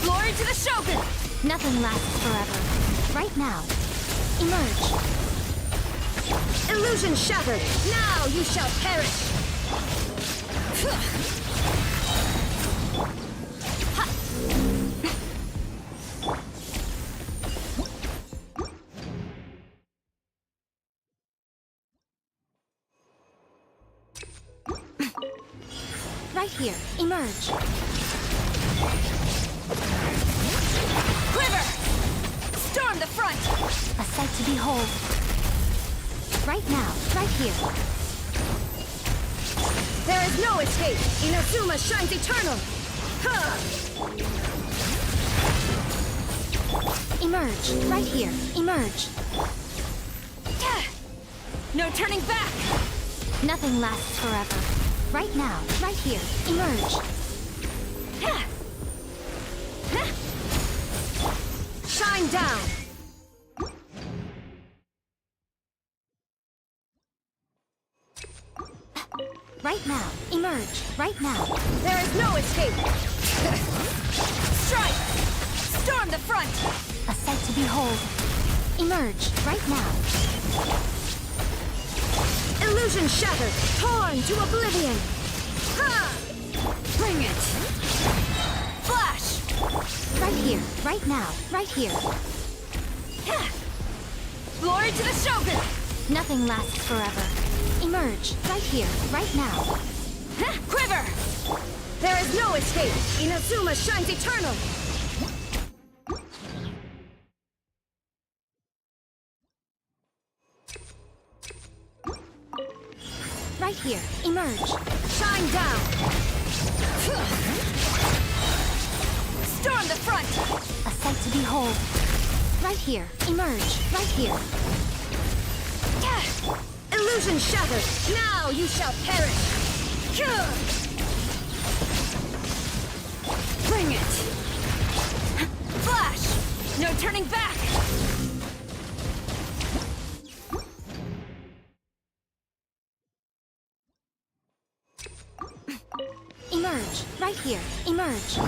Glory to the Shogun! Nothing lasts forever. Right now. Emerge. Illusion shattered! Now you shall perish! Right here. Emerge. Quiver! Storm the front! A sight to behold. Right now. Right here. There is no escape! Inazuma shines eternal! Emerge. Right here. Emerge. No turning back! Nothing lasts forever. Right now. Right here. Emerge. Shine down! Right now. Emerge. Right now. There is no escape! Strike! Storm the front! A sight to behold. Emerge. Right now. Illusion shattered! Torn to oblivion! Bring it! Flash! Right here. Right now. Right here. Glory to the Shogun! Nothing lasts forever. Emerge. Right here. Right now. Quiver! There is no escape! Inazuma shines eternal! Right here. Emerge. Shine down! Storm the front! A sight to behold. Right here. Emerge. Right here. Illusion shattered! Now you shall perish! Bring it! Flash! No turning back! Emerge. Right here. Emerge.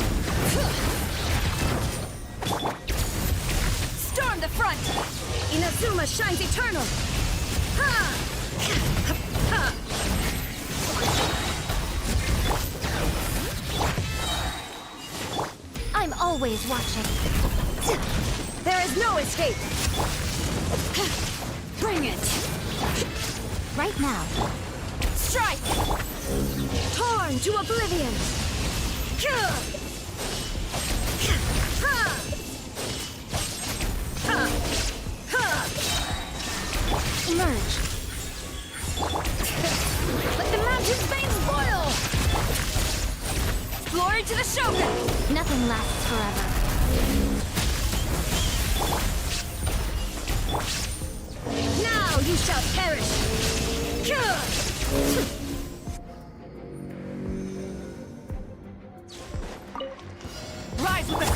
Storm the front! Inazuma shines eternal! I'm always watching. There is no escape! Bring it! Right now. Strike! Torn to oblivion! Emerge. Let the mountain's veins boil! Glory to the Shogun! Nothing lasts forever. Now you shall perish! Rise with us!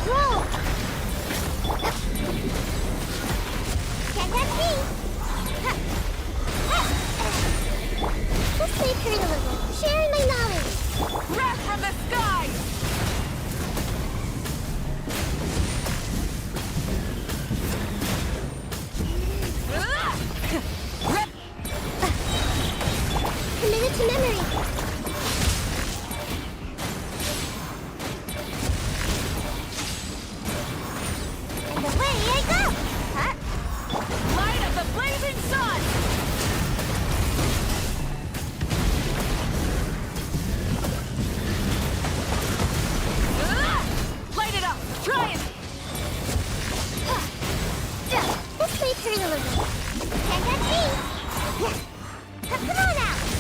Roll! Can't touch me! Let's play turn a little. Sharing my knowledge. Wrath from the skies! Committed to memory. And away I go! Huh? Light of the blazing sun! Come on out!